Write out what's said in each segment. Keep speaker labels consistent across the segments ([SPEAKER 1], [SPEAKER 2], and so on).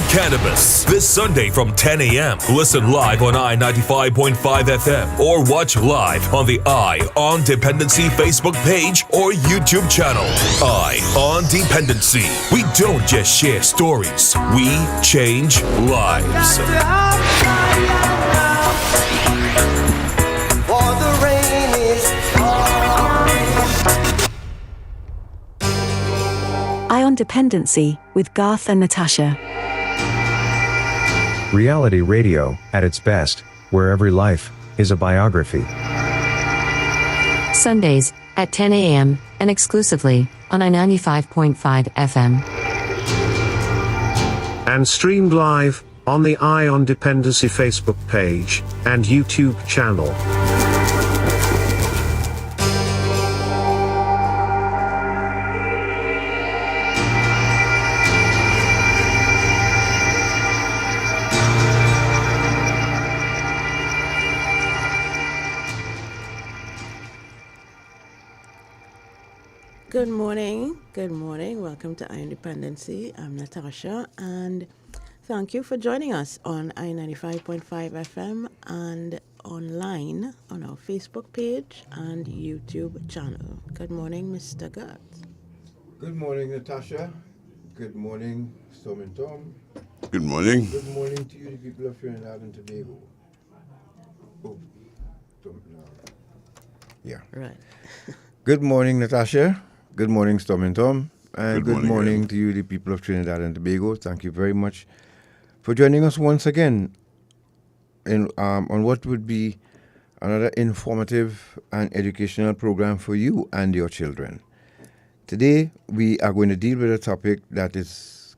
[SPEAKER 1] Cannabis this Sunday from 10 a.m. Listen live on I-95.5 FM or watch live on the Eye on Dependency Facebook page or YouTube channel. Eye on Dependency. We don't just share stories, we change lives.
[SPEAKER 2] Eye on Dependency with Garth and Natasha.
[SPEAKER 3] Reality radio at its best, where every life is a biography.
[SPEAKER 4] Sundays at 10 a.m. and exclusively on I-95.5 FM.
[SPEAKER 5] And streamed live on the Eye on Dependency Facebook page and YouTube channel.
[SPEAKER 6] Good morning. Welcome to Eye on Dependency. I'm Natasha, and thank you for joining us on I-95.5 FM and online on our Facebook page and YouTube channel. Good morning, Mr. Gert.
[SPEAKER 7] Good morning, Natasha. Good morning, Storm and Tom.
[SPEAKER 8] Good morning.
[SPEAKER 7] Good morning to you, the people of Trinidad and Tobago. Oh, Tom, no. Yeah.
[SPEAKER 6] Right.
[SPEAKER 7] Good morning, Natasha. Good morning, Storm and Tom. And
[SPEAKER 8] Good
[SPEAKER 7] good morning to you, the people of Trinidad and Tobago. Thank you very much for joining us once again on what would be another informative and educational program for you and your children. Today, we are going to deal with a topic that is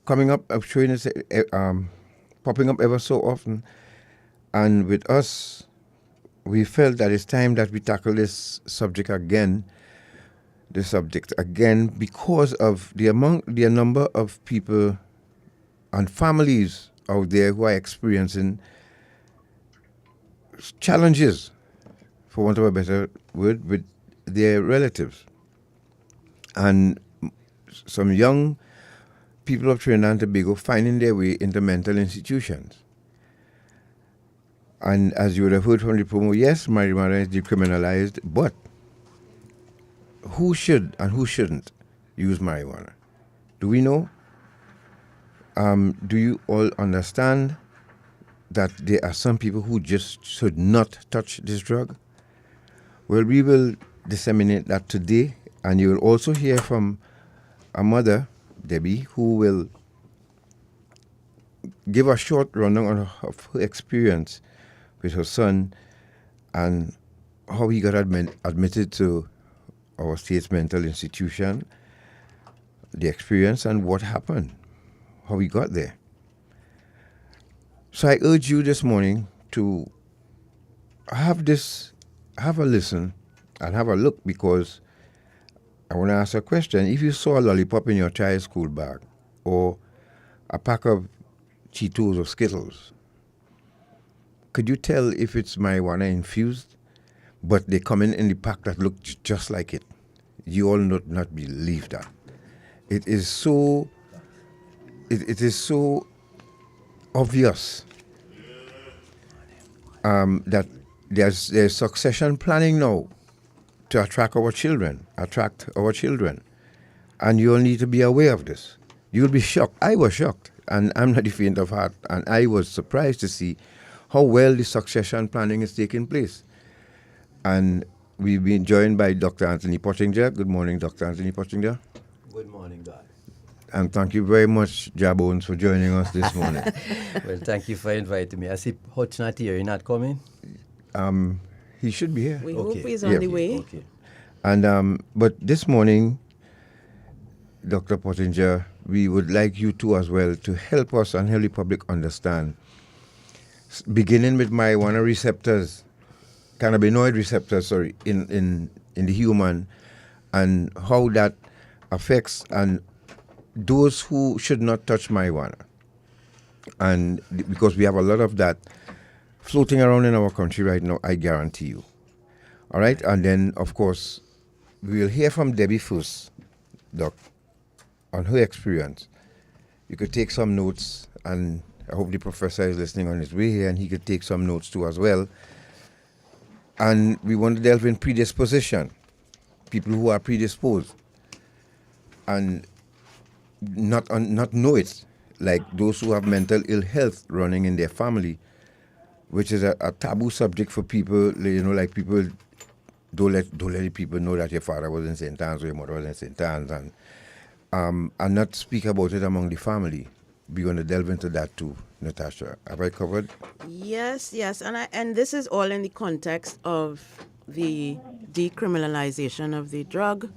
[SPEAKER 7] coming up, popping up ever so often. And with us, we felt that it's time that we tackle this subject again, because of the number of people and families out there who are experiencing challenges, for want of a better word, with their relatives. And some young people of Trinidad and Tobago finding their way into mental institutions. And as you would have heard from the promo, yes, marijuana is decriminalized, but who should and who shouldn't use marijuana? Do we know? Do you all understand that there are some people who just should not touch this drug? Well, we will disseminate that today, and you will also hear from a mother, Debbie, who will give a short rundown of her experience with her son and how he got admitted to our state's mental institution, the experience and what happened, how he got there. So I urge you this morning to have a listen and have a look, because I want to ask a question. If you saw a lollipop in your child's school bag or a pack of Cheetos or Skittles, could you tell if it's marijuana infused, but they come in the pack that look just like it? You all not believe that. It is so obvious that there's succession planning now to attract our children, and you all need to be aware of this. You'll be shocked. I was shocked, and I'm not the faint of heart, and I was surprised to see how well the succession planning is taking place. And we've been joined by Dr. Anthony Pottinger. Good morning, Dr. Anthony Pottinger.
[SPEAKER 9] Good morning, guys.
[SPEAKER 7] And thank you very much, Jabones, for joining us this morning.
[SPEAKER 9] Well, thank you for inviting me. I see Hutch not here. You're not coming?
[SPEAKER 7] He should be here.
[SPEAKER 6] We hope he's on the way.
[SPEAKER 9] Okay.
[SPEAKER 7] And but this morning, Dr. Pottinger, we would like you too as well to help us and help the public understand, beginning with marijuana receptors, cannabinoid receptors, in the human, and how that affects and those who should not touch marijuana. And because we have a lot of that floating around in our country right now, I guarantee you. All right? And then, of course, we will hear from Debbie first, Doc, on her experience. you could take some notes, and I hope the professor is listening on his way here, and he could take some notes too as well. And we want to delve in predisposition, people who are predisposed, and not know it, like those who have mental ill health running in their family, which is a taboo subject for people. You know, like people don't let people know that your father was in St. Anne's or your mother was in St. Anne's, and not speak about it among the family. We're going to delve into that too, Natasha. Have I covered?
[SPEAKER 6] Yes, and this is all in the context of the decriminalization of the drug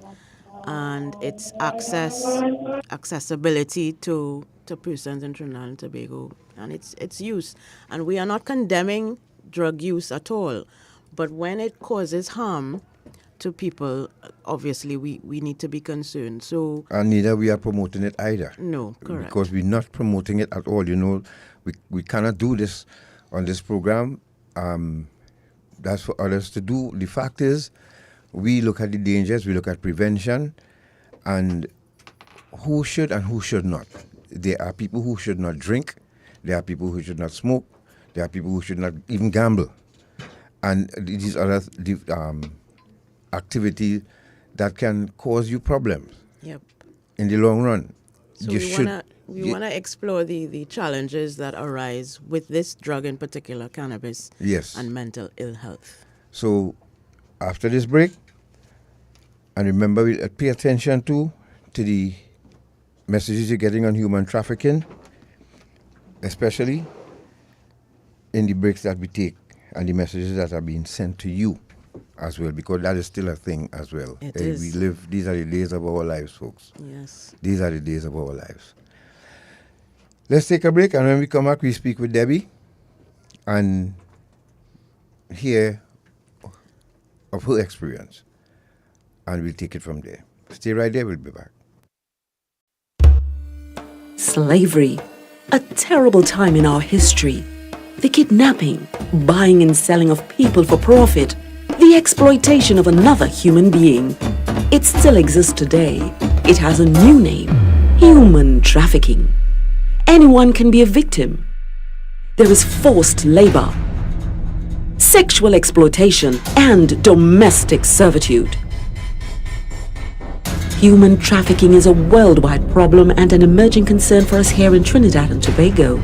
[SPEAKER 6] and its accessibility to persons in Trinidad and Tobago, and its use. And we are not condemning drug use at all, but when it causes harm to people, obviously we need to be concerned. So,
[SPEAKER 7] and neither we are promoting it either.
[SPEAKER 6] No, correct.
[SPEAKER 7] Because we're not promoting it at all. You know, we cannot do this on this program. That's for others to do. The fact is, we look at the dangers, we look at prevention, and who should and who should not. There are people who should not drink. There are people who should not smoke. There are people who should not even gamble. And these other activities that can cause you problems.
[SPEAKER 6] Yep.
[SPEAKER 7] In the long run.
[SPEAKER 6] So we want to explore the challenges that arise with this drug in particular, cannabis,
[SPEAKER 7] yes,
[SPEAKER 6] and mental ill health.
[SPEAKER 7] So after this break, and remember, we'll pay attention to the messages you're getting on human trafficking, especially in the breaks that we take and the messages that are being sent to you as well, because that is still a thing as well.
[SPEAKER 6] It is.
[SPEAKER 7] We live, these are the days of our lives, folks.
[SPEAKER 6] Yes.
[SPEAKER 7] These are the days of our lives. Let's take a break, and when we come back, we speak with Debbie and hear of her experience, and we'll take it from there. Stay right there, we'll be back.
[SPEAKER 8] Slavery, a terrible time in our history. The kidnapping, buying and selling of people for profit, the exploitation of another human being. It still exists today. It has a new name: human trafficking. Anyone can be a victim. There is forced labor, sexual exploitation, and domestic servitude. Human trafficking is a worldwide problem and an emerging concern for us here in Trinidad and Tobago.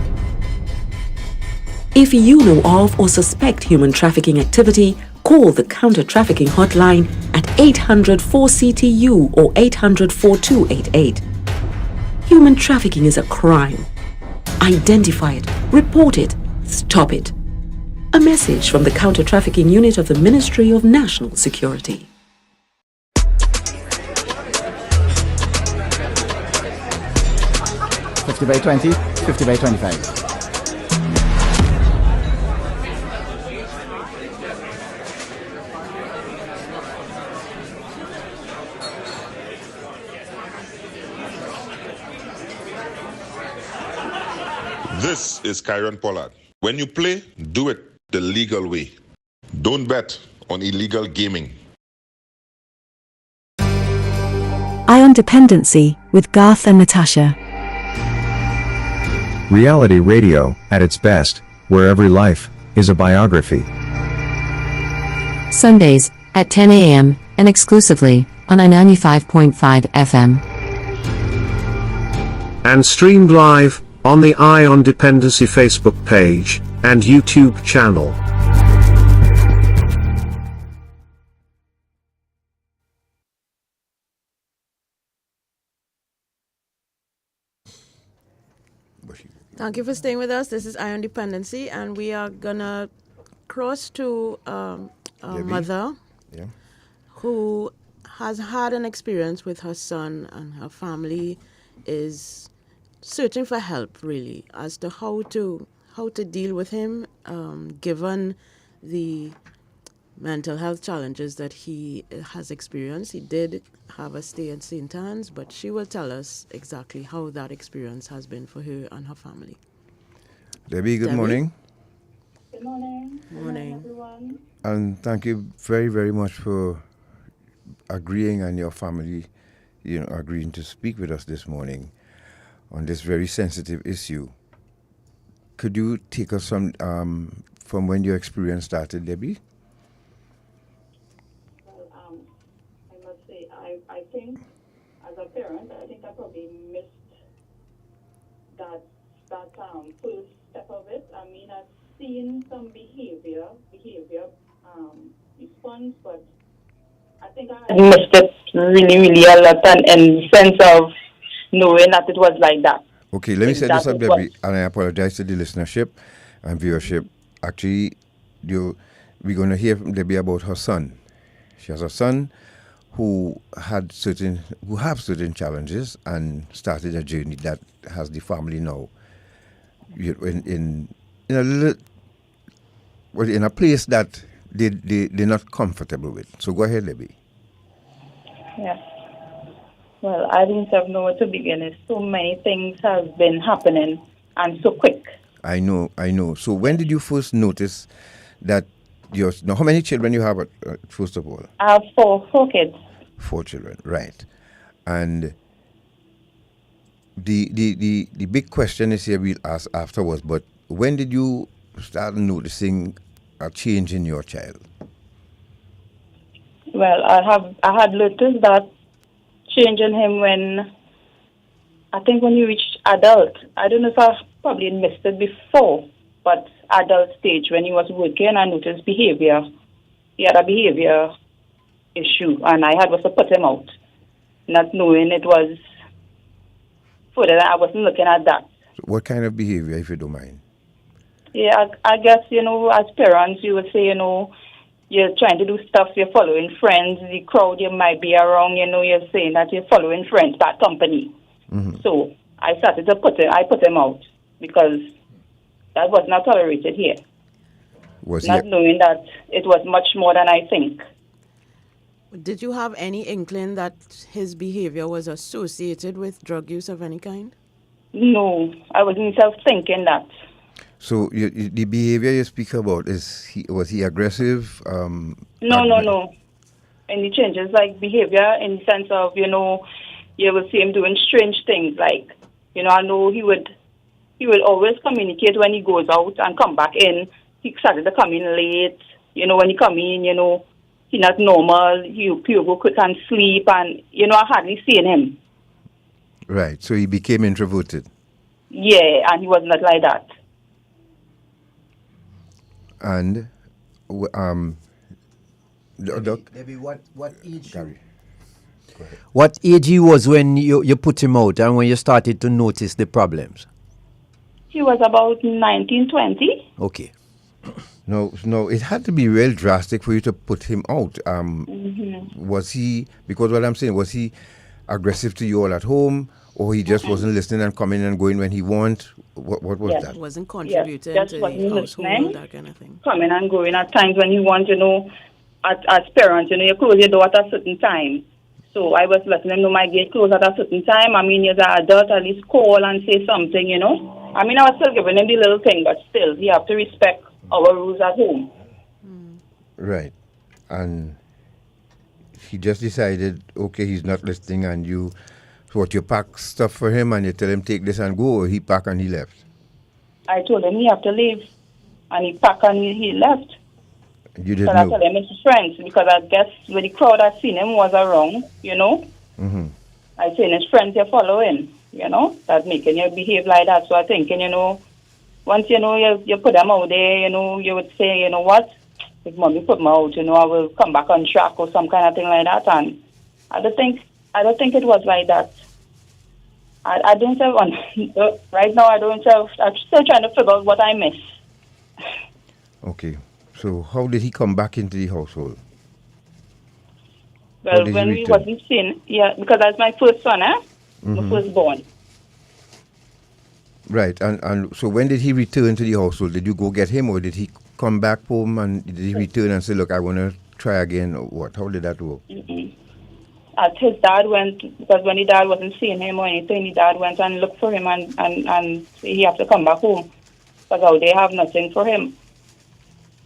[SPEAKER 8] If you know of or suspect human trafficking activity, call the Counter-Trafficking Hotline at 800-4CTU or 800-4288. Human trafficking is a crime. Identify it, report it, stop it. A message from the Counter-Trafficking Unit of the Ministry of National Security.
[SPEAKER 10] $50 by 20, $50 by 25.
[SPEAKER 11] This is Kyron Pollard. When you play, do it the legal way. Don't bet on illegal gaming.
[SPEAKER 2] Eye on Dependency with Garth and Natasha.
[SPEAKER 3] Reality radio, at its best, where every life is a biography.
[SPEAKER 4] Sundays at 10 a.m. and exclusively on I95.5 FM.
[SPEAKER 5] And streamed live on the Eye on Dependency Facebook page and YouTube channel.
[SPEAKER 6] Thank you for staying with us. This is Eye on Dependency, and we are gonna cross to a mother who has had an experience with her son, and her family is searching for help, really, as to how to deal with him, given the mental health challenges that he has experienced. He did have a stay at St. Anne's, but she will tell us exactly how that experience has been for her and her family.
[SPEAKER 7] Debbie, good morning.
[SPEAKER 12] Good morning.
[SPEAKER 6] Morning.
[SPEAKER 12] Everyone.
[SPEAKER 7] And thank you very, very much for agreeing, and your family, agreeing to speak with us this morning. on this very sensitive issue. Could you take us from when your experience started, Debbie?
[SPEAKER 12] Well, I must say, I think as a parent, I think I probably missed that first step of it. I mean, I've seen some behavior response, but I think I missed it really a lot, and in the sense of knowing that it was like that.
[SPEAKER 7] Okay, let me set this up, Debbie, and I apologize to the listenership and viewership. Actually, we're going to hear from Debbie about her son. She has a son who have certain challenges and started a journey that has the family now in a place that they're not comfortable with. So go ahead, Debbie.
[SPEAKER 12] Yeah. Well, I didn't know where to begin. So many things have been happening and so quick.
[SPEAKER 7] I know. So when did you first notice that now how many children you have, first of all?
[SPEAKER 12] I have four kids.
[SPEAKER 7] 4 children, right. And the big question is here we'll ask afterwards, but when did you start noticing a change in your child?
[SPEAKER 12] Well, I had noticed that change in him when he reached adult. I don't know if I probably missed it before, but adult stage when he was working, I noticed behavior. He had a behavior issue, and I had to put him out, not knowing it was further. I wasn't looking at that.
[SPEAKER 7] So what kind of behavior, if you don't mind?
[SPEAKER 12] Yeah, I guess, as parents, you would say, you're trying to do stuff, you're following friends, the crowd you might be around, you're saying that you're following friends, bad company. Mm-hmm. So I started to put him out because that was not tolerated here. Knowing that it was much more than I think.
[SPEAKER 6] Did you have any inkling that his behavior was associated with drug use of any kind?
[SPEAKER 12] No, I wasn't thinking that.
[SPEAKER 7] So the behavior you speak about, was he aggressive?
[SPEAKER 12] No. Any changes like behavior in the sense of, you will see him doing strange things like, I know he would always communicate when he goes out and come back in. He started to come in late. When he come in, he's not normal. He'll go quick and sleep, and, I hardly seen him.
[SPEAKER 7] Right, so he became introverted.
[SPEAKER 12] Yeah, and he was not like that.
[SPEAKER 7] And,
[SPEAKER 9] Debbie, what age?
[SPEAKER 7] Gary.
[SPEAKER 9] What age he was when you put him out and when you started to notice the problems?
[SPEAKER 12] He was about 19, 20.
[SPEAKER 9] Okay.
[SPEAKER 7] No, it had to be real drastic for you to put him out. Was he, because what I'm saying, was he aggressive to you all at home, or he just wasn't listening and coming and going when he want? What was that?
[SPEAKER 6] Wasn't contributing to the household, that kind of thing.
[SPEAKER 12] Coming and going at times when he wants, as parents, you close your door at a certain time. So I was letting him know my gate closed at a certain time. I mean, as an adult, at least call and say something, I mean, I was still giving him the little thing, but still, you have to respect our rules at home.
[SPEAKER 7] Right. And he just decided, okay, he's not listening, and you pack stuff for him and you tell him take this and go, or he packed and he left?
[SPEAKER 12] I told him he have to leave, and he packed and he left.
[SPEAKER 7] You didn't know?
[SPEAKER 12] I told him it's friends, because I guess when the crowd I seen him was around,
[SPEAKER 7] Mm-hmm.
[SPEAKER 12] I seen his friends you're following, that making you behave like that. So I thinking, once you put them out there, you would say, what? If mommy put me out, I will come back on track or some kind of thing like that. And I don't think it was like that. I don't have one. Right now, I'm still trying to figure out what I missed.
[SPEAKER 7] Okay. So how did he come back into the household?
[SPEAKER 12] Well, when we wasn't seen, because that's my first son, my firstborn.
[SPEAKER 7] Right, and so when did he return to the household? Did you go get him, or did he come back home and did he return and say, look, I want to try again, or what? How did that work?
[SPEAKER 12] As his dad went, because when the dad wasn't seeing him or anything, the dad went and looked for him and he had to come back home because they have nothing for him,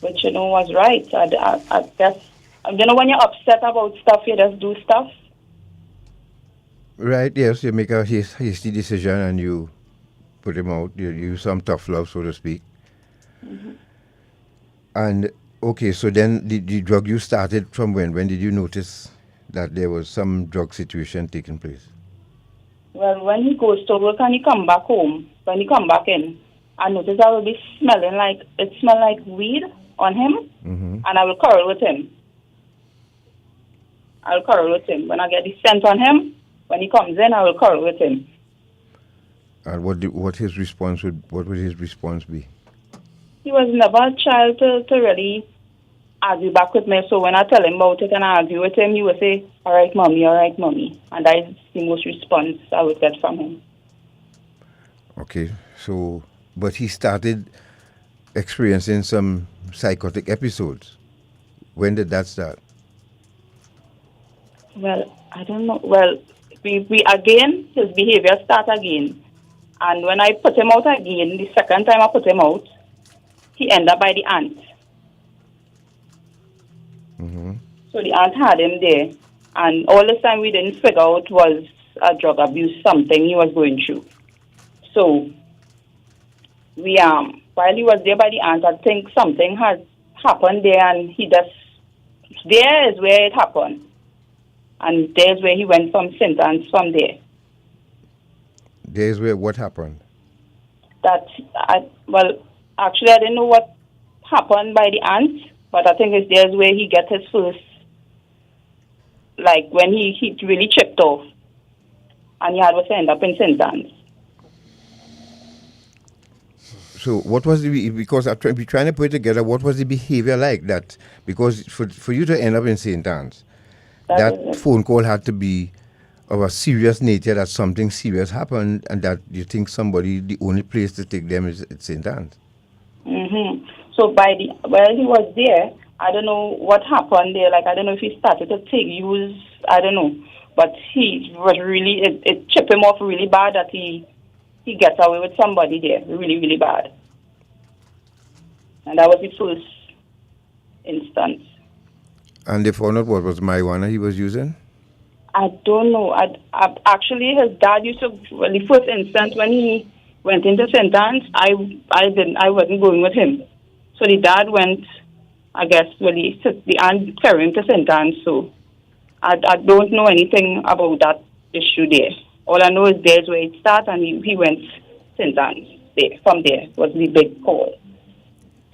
[SPEAKER 12] which, was right. I guess, when you're upset about stuff, you just do stuff.
[SPEAKER 7] Right, yes, you make a hasty decision and you put him out. You use some tough love, so to speak.
[SPEAKER 12] Mm-hmm.
[SPEAKER 7] And, okay, so then the drug use started from when? When did you notice that there was some drug situation taking place?
[SPEAKER 12] Well, when he goes to work and he come back home, when he come back in, I notice I will be smelling like, it smell like weed on him, and I will quarrel with him. I'll quarrel with him. When I get the scent on him, when he comes in, I will quarrel with him.
[SPEAKER 7] And what would his response be?
[SPEAKER 12] He was never a child to really argue back with me. So when I tell him about it and I argue with him, he would say, all right, mommy. And that is the most response I would get from him.
[SPEAKER 7] Okay, so, but he started experiencing some psychotic episodes. When did that start?
[SPEAKER 12] Well, I don't know. Well, we again, his behavior start again. And when I put him out again, the second time I put him out, he ended up by the aunt. So the aunt had him there. And all this time we didn't figure out was a drug abuse, something he was going through. So we while he was there by the aunt, I think something had happened there, and there is where it happened. And there's where he went from St. Anne's from there.
[SPEAKER 7] There's where what happened?
[SPEAKER 12] Actually, I didn't know what happened by the aunt, but I think there's where he got his first, like when he really chipped off, and he had to end up in St. Anne's.
[SPEAKER 7] So what was because I'm trying to put it together, what was the behavior like that? Because for you to end up in St. Anne's, that phone call had to be of a serious nature, that something serious happened, and that you think the only place to take them is at St. Anne's.
[SPEAKER 12] So while he was there, I don't know what happened there. Like, I don't know if he started to use, I don't know. But he was really, it chipped him off really bad that he gets away with somebody there, really, really bad. And that was the first instance.
[SPEAKER 7] And they found out what was marijuana he was using?
[SPEAKER 12] I don't know. Actually, his dad used to, the first instance when he went into St. Anne's, I wasn't going with him. So the dad went, I guess, the aunt carried him to St. Anne's. So I don't know anything about that issue there. All I know is there's where it started, and he went St. Anne's. From there was the big call.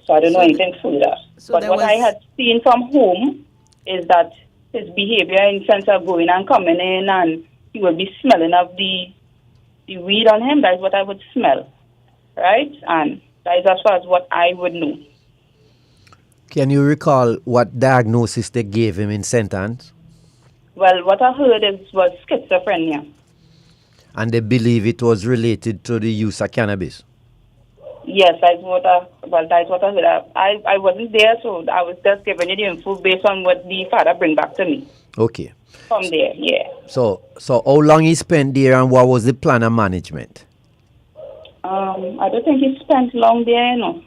[SPEAKER 12] So I don't know anything further. But what I had seen from home is that his behavior in sense of going and coming in, and he would be smelling of the weed on him. That is what I would smell, right? And that is as far as what I would know.
[SPEAKER 9] Can you recall what diagnosis they gave him in St. Anne's?
[SPEAKER 12] Well, what I heard was schizophrenia.
[SPEAKER 9] And they believe it was related to the use of cannabis?
[SPEAKER 12] Yes, that's what I heard. I wasn't there, so I was just giving you the info based on what the father bring back to me.
[SPEAKER 9] Okay.
[SPEAKER 12] From there, yeah.
[SPEAKER 9] So how long he spent there, and what was the plan of management?
[SPEAKER 12] I don't think he spent long there, no.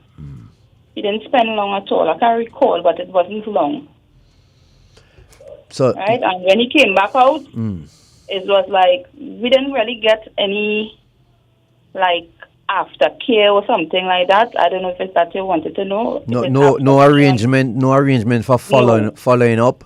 [SPEAKER 12] He didn't spend long at all. I can't recall, but it wasn't long.
[SPEAKER 9] So
[SPEAKER 12] right, and when he came back out, it was like we didn't really get any like aftercare or something like that. I don't know if it's that you wanted to know.
[SPEAKER 9] No arrangement for following up.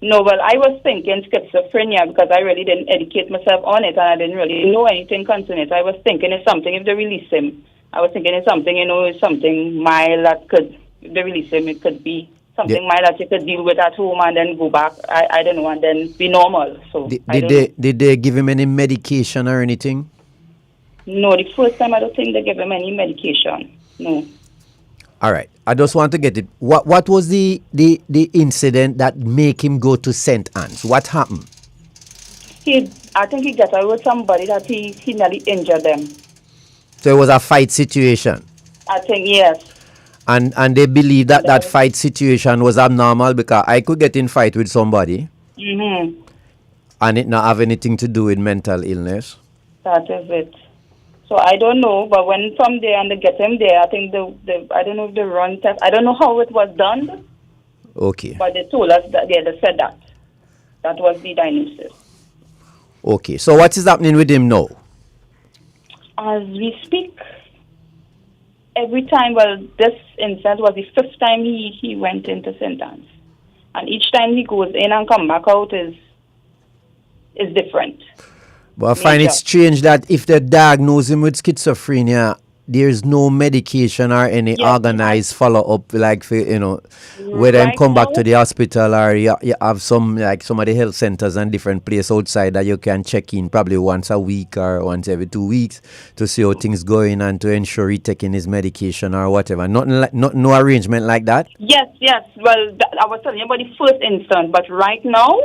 [SPEAKER 12] No, well, I was thinking schizophrenia because I really didn't educate myself on it, and I didn't really know anything concerning it. I was thinking it's something if they release him. I was thinking it's something, it's something mild that could, if they release him, it could be something mild that you could deal with at home and then go back, I don't know, and then be normal. So
[SPEAKER 9] Did they give him any medication or anything?
[SPEAKER 12] No, the first time I don't think they gave him any medication. No.
[SPEAKER 9] All right. I just want to get it. What was the incident that made him go to St. Anne's? What happened?
[SPEAKER 12] I think he got away with somebody that he nearly injured them.
[SPEAKER 9] So it was a fight situation?
[SPEAKER 12] I think, yes.
[SPEAKER 9] And they believe that fight situation was abnormal because I could get in fight with somebody and it not have anything to do with mental illness.
[SPEAKER 12] That is it. So I don't know, but when from there and they get him there, I think I don't know if they run test. I don't know how it was done.
[SPEAKER 9] Okay.
[SPEAKER 12] But they told us that they said that. That was the diagnosis.
[SPEAKER 9] Okay, so what is happening with him now?
[SPEAKER 12] As we speak, every time, well, this instance was the 5th time he went into sentence. And each time he goes in and come back out is different.
[SPEAKER 9] But I find it strange that if they diagnose him with schizophrenia, there's no medication or any organized follow-up, like, for, where them come back to the hospital, or you have some of the health centers and different places outside that you can check in probably once a week or once every 2 weeks to see how things going and to ensure he taking his medication or whatever. No arrangement like that?
[SPEAKER 12] Yes. Well, I was telling you about the first instance, but right now,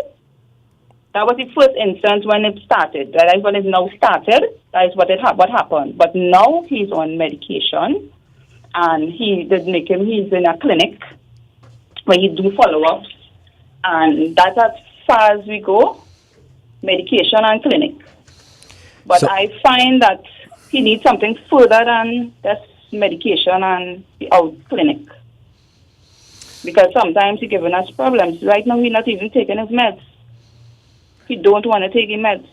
[SPEAKER 12] that was the first instance when it started. That is when it now started. That is what happened. But now he's on medication, and he's in a clinic where he do follow-ups, and that's as far as we go, medication and clinic. But I find that he needs something further than just medication and the out clinic. Because sometimes he's giving us problems. Right now he's not even taking his meds. He don't want to take his meds.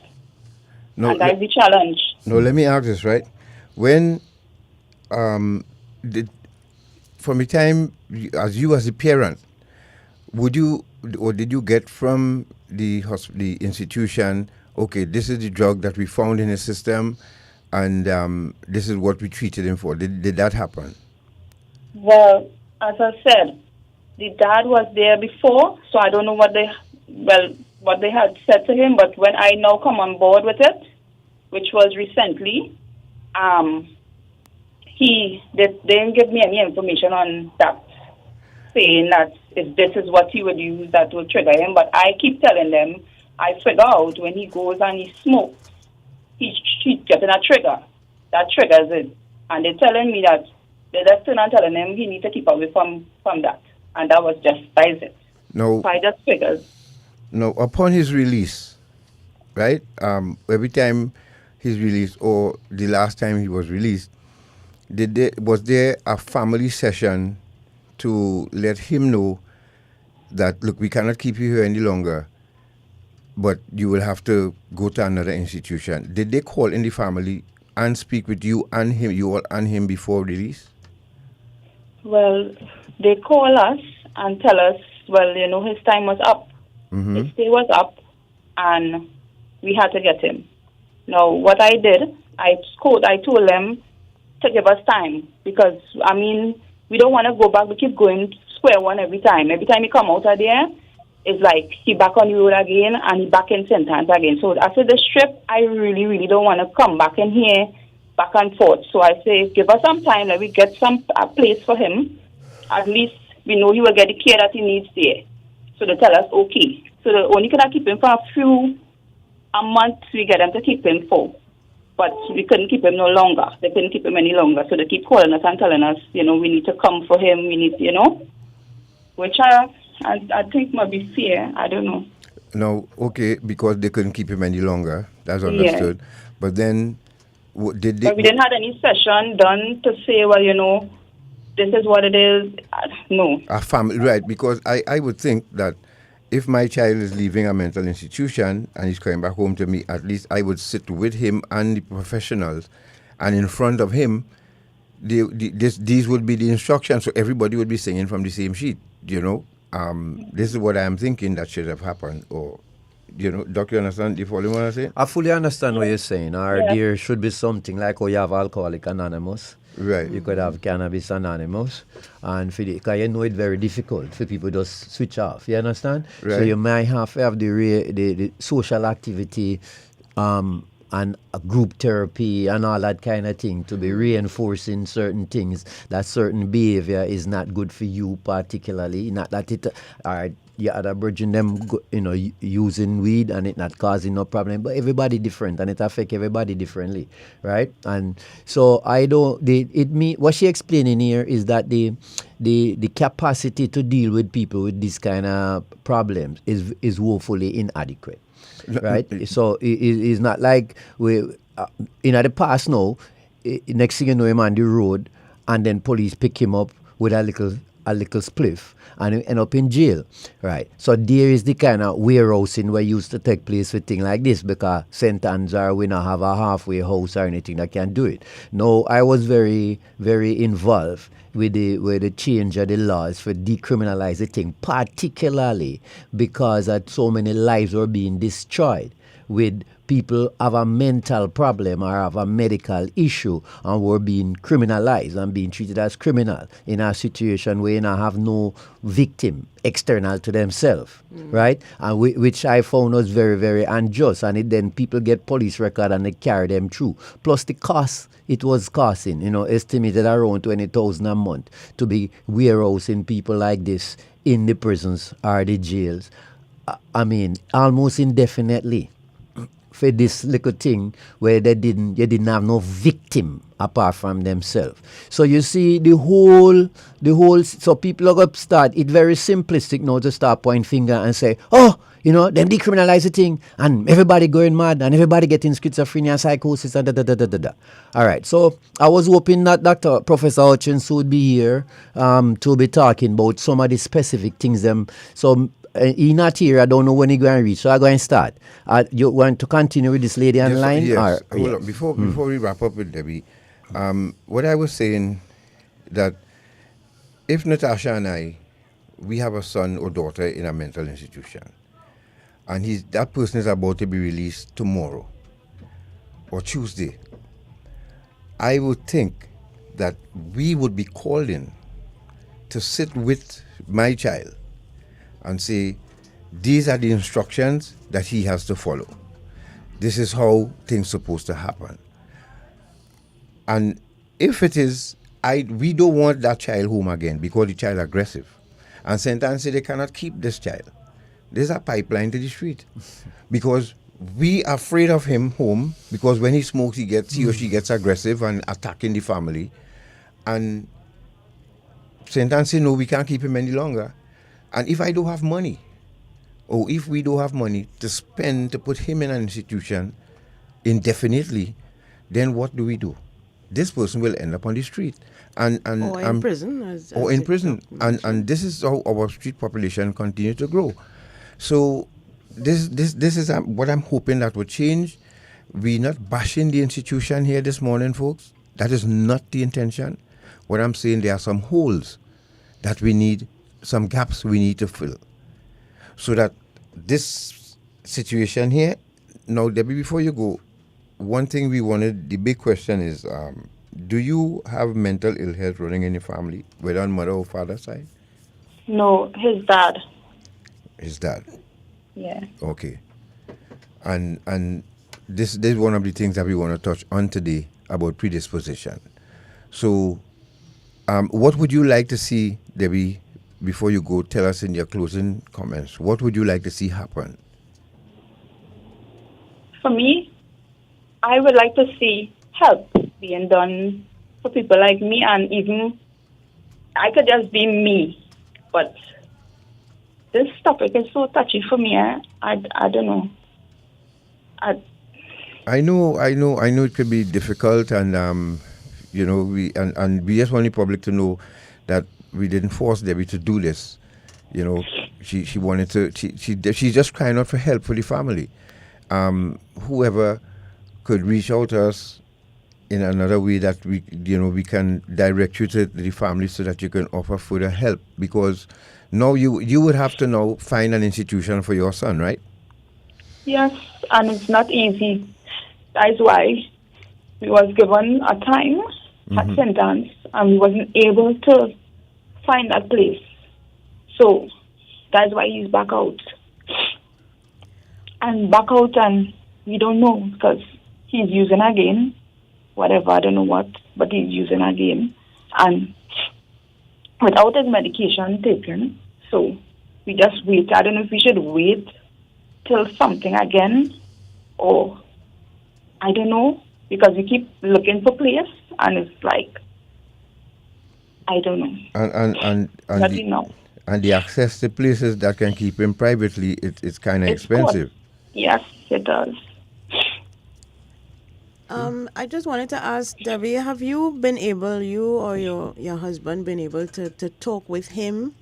[SPEAKER 12] No, and that's the challenge.
[SPEAKER 7] No, let me ask this, right? When, from the time, as a parent, did you get from the institution, okay, this is the drug that we found in his system, and this is what we treated him for? Did that happen?
[SPEAKER 12] Well, as I said, the dad was there before, so I don't know what they had said to him, but when I now come on board with it, which was recently, they didn't give me any information on that, saying that if this is what he would use, that will trigger him. But I keep telling them, I figure out when he goes and he smokes, he's getting a trigger. That triggers it. And they're telling me that they're just turn and telling him he needs to keep away from that. And that was just it.
[SPEAKER 7] No.
[SPEAKER 12] By just figures.
[SPEAKER 7] No, upon his release, right? Every time he's released, or the last time he was released, was there a family session to let him know that, look, we cannot keep you here any longer, but you will have to go to another institution? Did they call in the family and speak with you and him before release? Well,
[SPEAKER 12] they call us and tell us, his time was up. Mm-hmm. His stay was up, and we had to get him. Now, what I did, I told them to give us time, because, we don't want to go back. We keep going square one every time. Every time he come out of there, it's like he back on the road again, and he back in sentence again. So after this trip, I really, really don't want to come back in here, back and forth. So I say, give us some time, let me get a place for him. At least we know he will get the care that he needs there. So they tell us, okay. So they only can keep him for a month, we get them to keep him for. But we couldn't keep him no longer. They couldn't keep him any longer. So they keep calling us and telling us, we need to come for him. We need, which I think might be fair. I don't know.
[SPEAKER 7] No, okay, because they couldn't keep him any longer. That's understood. Yeah. But then, did they...
[SPEAKER 12] But we didn't have any session done to say, this is what it is. No.
[SPEAKER 7] A family, right, because I would think that if my child is leaving a mental institution and he's coming back home to me, at least I would sit with him and the professionals, and in front of him, these would be the instructions, so everybody would be singing from the same sheet, This is what I'm thinking that should have happened, or... Doc, you understand? Do you follow what I say?
[SPEAKER 9] I fully understand what you're saying. There should be something like how you have Alcoholic Anonymous.
[SPEAKER 7] Right.
[SPEAKER 9] You could have Cannabis Anonymous. And because it's very difficult for people to just switch off. You understand?
[SPEAKER 7] Right.
[SPEAKER 9] So you might have to have the social activity and a group therapy and all that kind of thing to be reinforcing certain things, that certain behavior is not good for you particularly. Not that it... You had averaging them, using weed and it not causing no problem. But everybody different, and it affect everybody differently, right? And so what she explaining here is that the capacity to deal with people with this kind of problems is woefully inadequate, right? So it's not like in the past now. Next thing you know, him on the road, and then police pick him up with a little a little spliff and he end up in jail, right? So there is the kind of warehousing where used to take place with things like this because St. Anne's or we not have a halfway house or anything that can do it. No, I was very, very involved with the change of the laws for decriminalize the thing, particularly because so many lives were being destroyed with people have a mental problem or have a medical issue and were being criminalized and being treated as criminal in a situation where you not have no victim external to themselves, right? And which I found was very, very unjust. And then people get police record and they carry them through. Plus the cost it was costing, estimated around 20,000 a month to be warehousing people like this in the prisons or the jails. I mean, almost indefinitely. For this little thing where you didn't have no victim apart from themselves. So you see the whole so people are going to start it very simplistic now to start point finger and say, them decriminalize the thing and everybody going mad and everybody getting schizophrenia, psychosis and da. All right, so I was hoping that Professor Hutchinson would be here to be talking about some of the specific things so he not here. I don't know when he going to reach. So I'm going to start. You want to continue with this lady on the line?
[SPEAKER 7] Yes. Hold on. Before we wrap up with Debbie, what I was saying that if Natasha and I, we have a son or daughter in a mental institution, and that person is about to be released tomorrow or Tuesday, I would think that we would be called in to sit with my child and say, these are the instructions that he has to follow. This is how things supposed to happen. And if it is, we don't want that child home again because the child aggressive. And St. Anne said they cannot keep this child. There's a pipeline to the street. Because we are afraid of him home because when he smokes, he or she gets aggressive and attacking the family. And St. Anne said, no, we can't keep him any longer. And if I don't have money, or if we don't have money to spend to put him in an institution indefinitely, then what do? This person will end up on the street. And
[SPEAKER 6] in prison.
[SPEAKER 7] In prison. And this is how our street population continues to grow. So this is what I'm hoping that will change. We're not bashing the institution here this morning, folks. That is not the intention. What I'm saying, there are some holes that we need, some gaps we need to fill. So that this situation here, now Debbie, before you go, one thing the big question is, do you have mental ill health running in your family, whether on mother or father's side?
[SPEAKER 12] No, his dad.
[SPEAKER 7] His dad?
[SPEAKER 12] Yeah.
[SPEAKER 7] Okay. And this is one of the things that we want to touch on today about predisposition. So, what would you like to see, Debbie, before you go, tell us in your closing comments, what would you like to see happen?
[SPEAKER 12] For me, I would like to see help being done for people like me, and even I could just be me. But this topic is so touchy for me. I don't know.
[SPEAKER 7] I know it could be difficult, and we just want the public to know that we didn't force Debbie to do this. She wanted to. She's just crying out for help for the family. Whoever could reach out to us in another way that we can direct you to the family so that you can offer further help, because now you would have to now find an institution for your son, right?
[SPEAKER 12] Yes, and it's not easy. That's why we was given a time at St. Anne's, and we wasn't able to find that place. So that's why he's back out. And we don't know, because he's using again, whatever, I don't know what, but he's using again. And without his medication taken, so we just wait. I don't know if we should wait till something again, or I don't know, because we keep looking for place, and it's like, I don't know.
[SPEAKER 7] And the access to places that can keep him privately, it's kind of expensive.
[SPEAKER 12] Yes, it does.
[SPEAKER 6] I just wanted to ask Debbie, have you been able, you or your husband, been able to talk with him,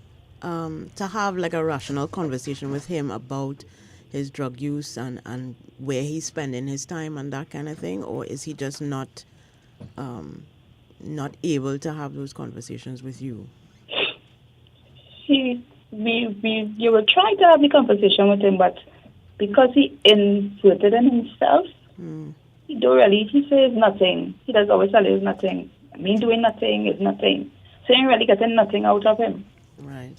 [SPEAKER 6] to have like a rational conversation with him about his drug use and where he's spending his time and that kind of thing, or is he just not able to have those conversations with you?
[SPEAKER 12] You will try to have the conversation with him, but because he inserted in himself, he don't really, he says nothing. He does always tell you nothing. Me doing nothing is nothing. So you ain't really getting nothing out of him.
[SPEAKER 6] Right.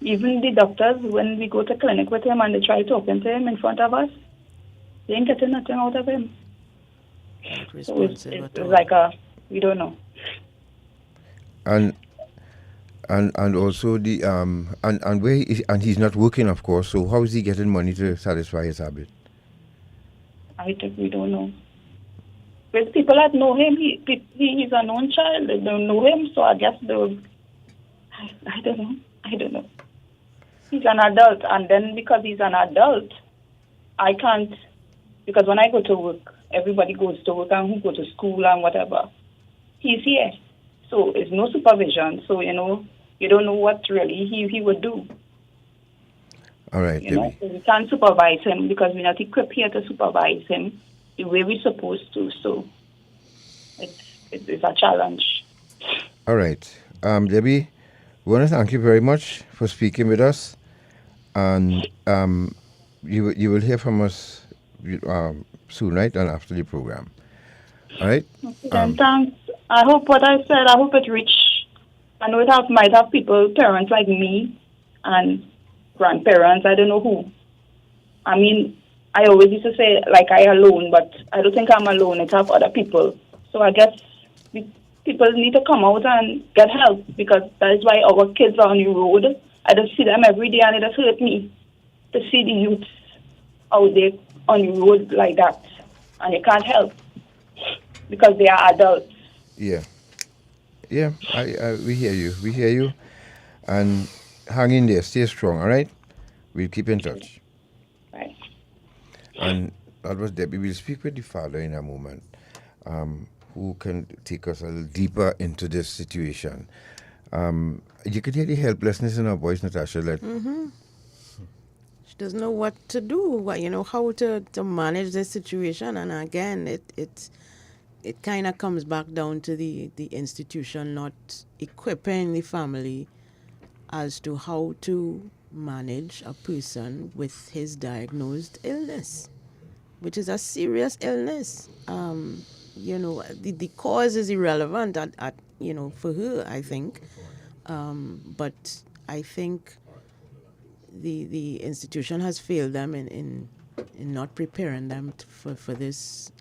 [SPEAKER 12] Even the doctors, when we go to clinic with him and they try talking to him in front of us, they ain't getting nothing out of him. So it's like we don't know.
[SPEAKER 7] And also the and where and he's not working, of course. So how is he getting money to satisfy his habit?
[SPEAKER 12] I think we don't know. With people that know him, he's a known child. They don't know him, so I guess they'll. I don't know. He's an adult, and then because he's an adult, I can't. Because when I go to work, everybody goes to work and who go to school and whatever. He's here, so it's no supervision. So you don't know what really he would do.
[SPEAKER 7] All right,
[SPEAKER 12] So we can't supervise him because we're not equipped here to supervise him the way we're supposed to. So it's a challenge.
[SPEAKER 7] All right, Debbie, we want to thank you very much for speaking with us, and you will hear from us soon, right, and after the program. All right.
[SPEAKER 12] Okay, thanks. I hope what I said. I hope it reached. I know might have people, parents like me, and grandparents. I don't know who. I mean, I always used to say like I alone, but I don't think I'm alone. It have other people. So I guess people need to come out and get help because that is why our kids are on the road. I just see them every day and it just hurt me to see the youths out there on the road like that. And they can't help because they are adults.
[SPEAKER 7] Yeah. Yeah, we hear you. And hang in there, stay strong, all right? We'll keep in touch.
[SPEAKER 12] Right.
[SPEAKER 7] And that was Debbie. We'll speak with the father in a moment, who can take us a little deeper into this situation. You could hear the helplessness in her voice, Natasha. That
[SPEAKER 6] She doesn't know what to do, how to manage this situation. And again, it kind of comes back down to the institution not equipping the family as to how to manage a person with his diagnosed illness, which is a serious illness. The cause is irrelevant for her, I think. But I think the institution has failed them in not preparing them for this.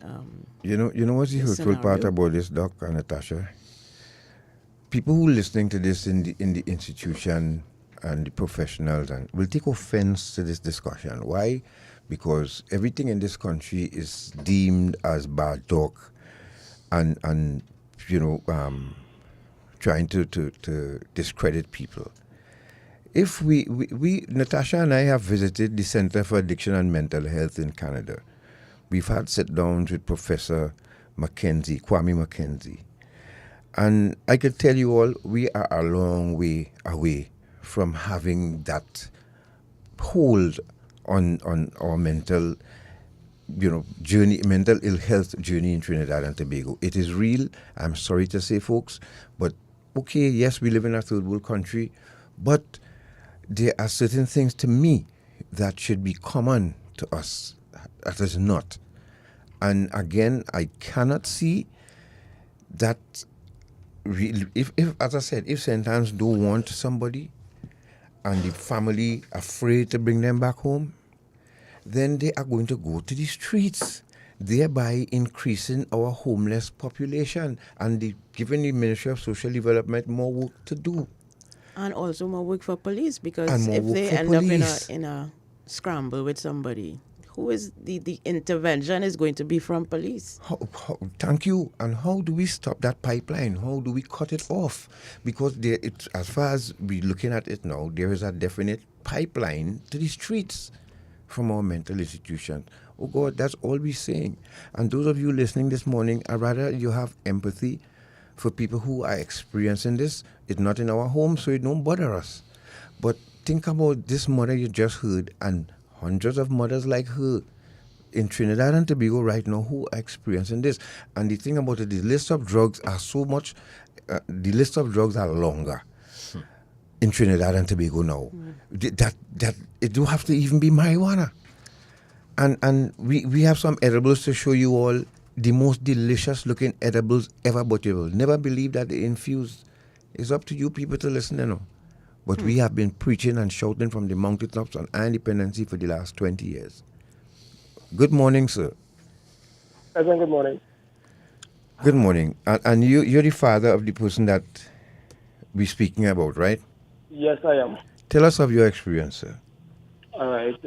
[SPEAKER 7] You know what's the hurtful part about this, Doc and Natasha? People who are listening to this in the institution and the professionals will take offense to this discussion. Why? Because everything in this country is deemed as bad talk, and trying to discredit people. If we Natasha and I have visited the Center for Addiction and Mental Health in Canada. We've had sit-downs with Professor Kwame Mackenzie. And I could tell you all, we are a long way away from having that hold on our mental, journey, mental ill health journey in Trinidad and Tobago. It is real. I'm sorry to say, folks, but okay, yes, we live in a third world country, but there are certain things to me that should be common to us. That is not. And again, I cannot see that. If as I said, if Sentans don't want somebody and the family afraid to bring them back home, then they are going to go to the streets, thereby increasing our homeless population and giving the Ministry of Social Development more work to do.
[SPEAKER 6] And also more work for police, because if they end up in a scramble with somebody, who is the intervention is going to be from police.
[SPEAKER 7] Thank you. And how do we stop that pipeline? How do we cut it off? Because as far as we're looking at it now, there is a definite pipeline to the streets. from our mental institutions. Oh God, that's all we're saying. And those of you listening this morning, I'd rather you have empathy for people who are experiencing this. It's not in our home, so it don't bother us. But think about this mother you just heard and hundreds of mothers like her in Trinidad and Tobago right now who are experiencing this. And the thing about it, the list of drugs are the list of drugs are longer in Trinidad and Tobago now. That it do have to even be marijuana. And we have some edibles to show you all, the most delicious looking edibles ever, but you will never believe that they infused. It's up to you people to listen, But we have been preaching and shouting from the mountaintops on Dependency for the last 20 years. Good morning, sir.
[SPEAKER 13] Good morning.
[SPEAKER 7] Good morning. And you're the father of the person that we're speaking about, right?
[SPEAKER 13] Yes, I am.
[SPEAKER 7] Tell us of your experience, sir.
[SPEAKER 13] All right.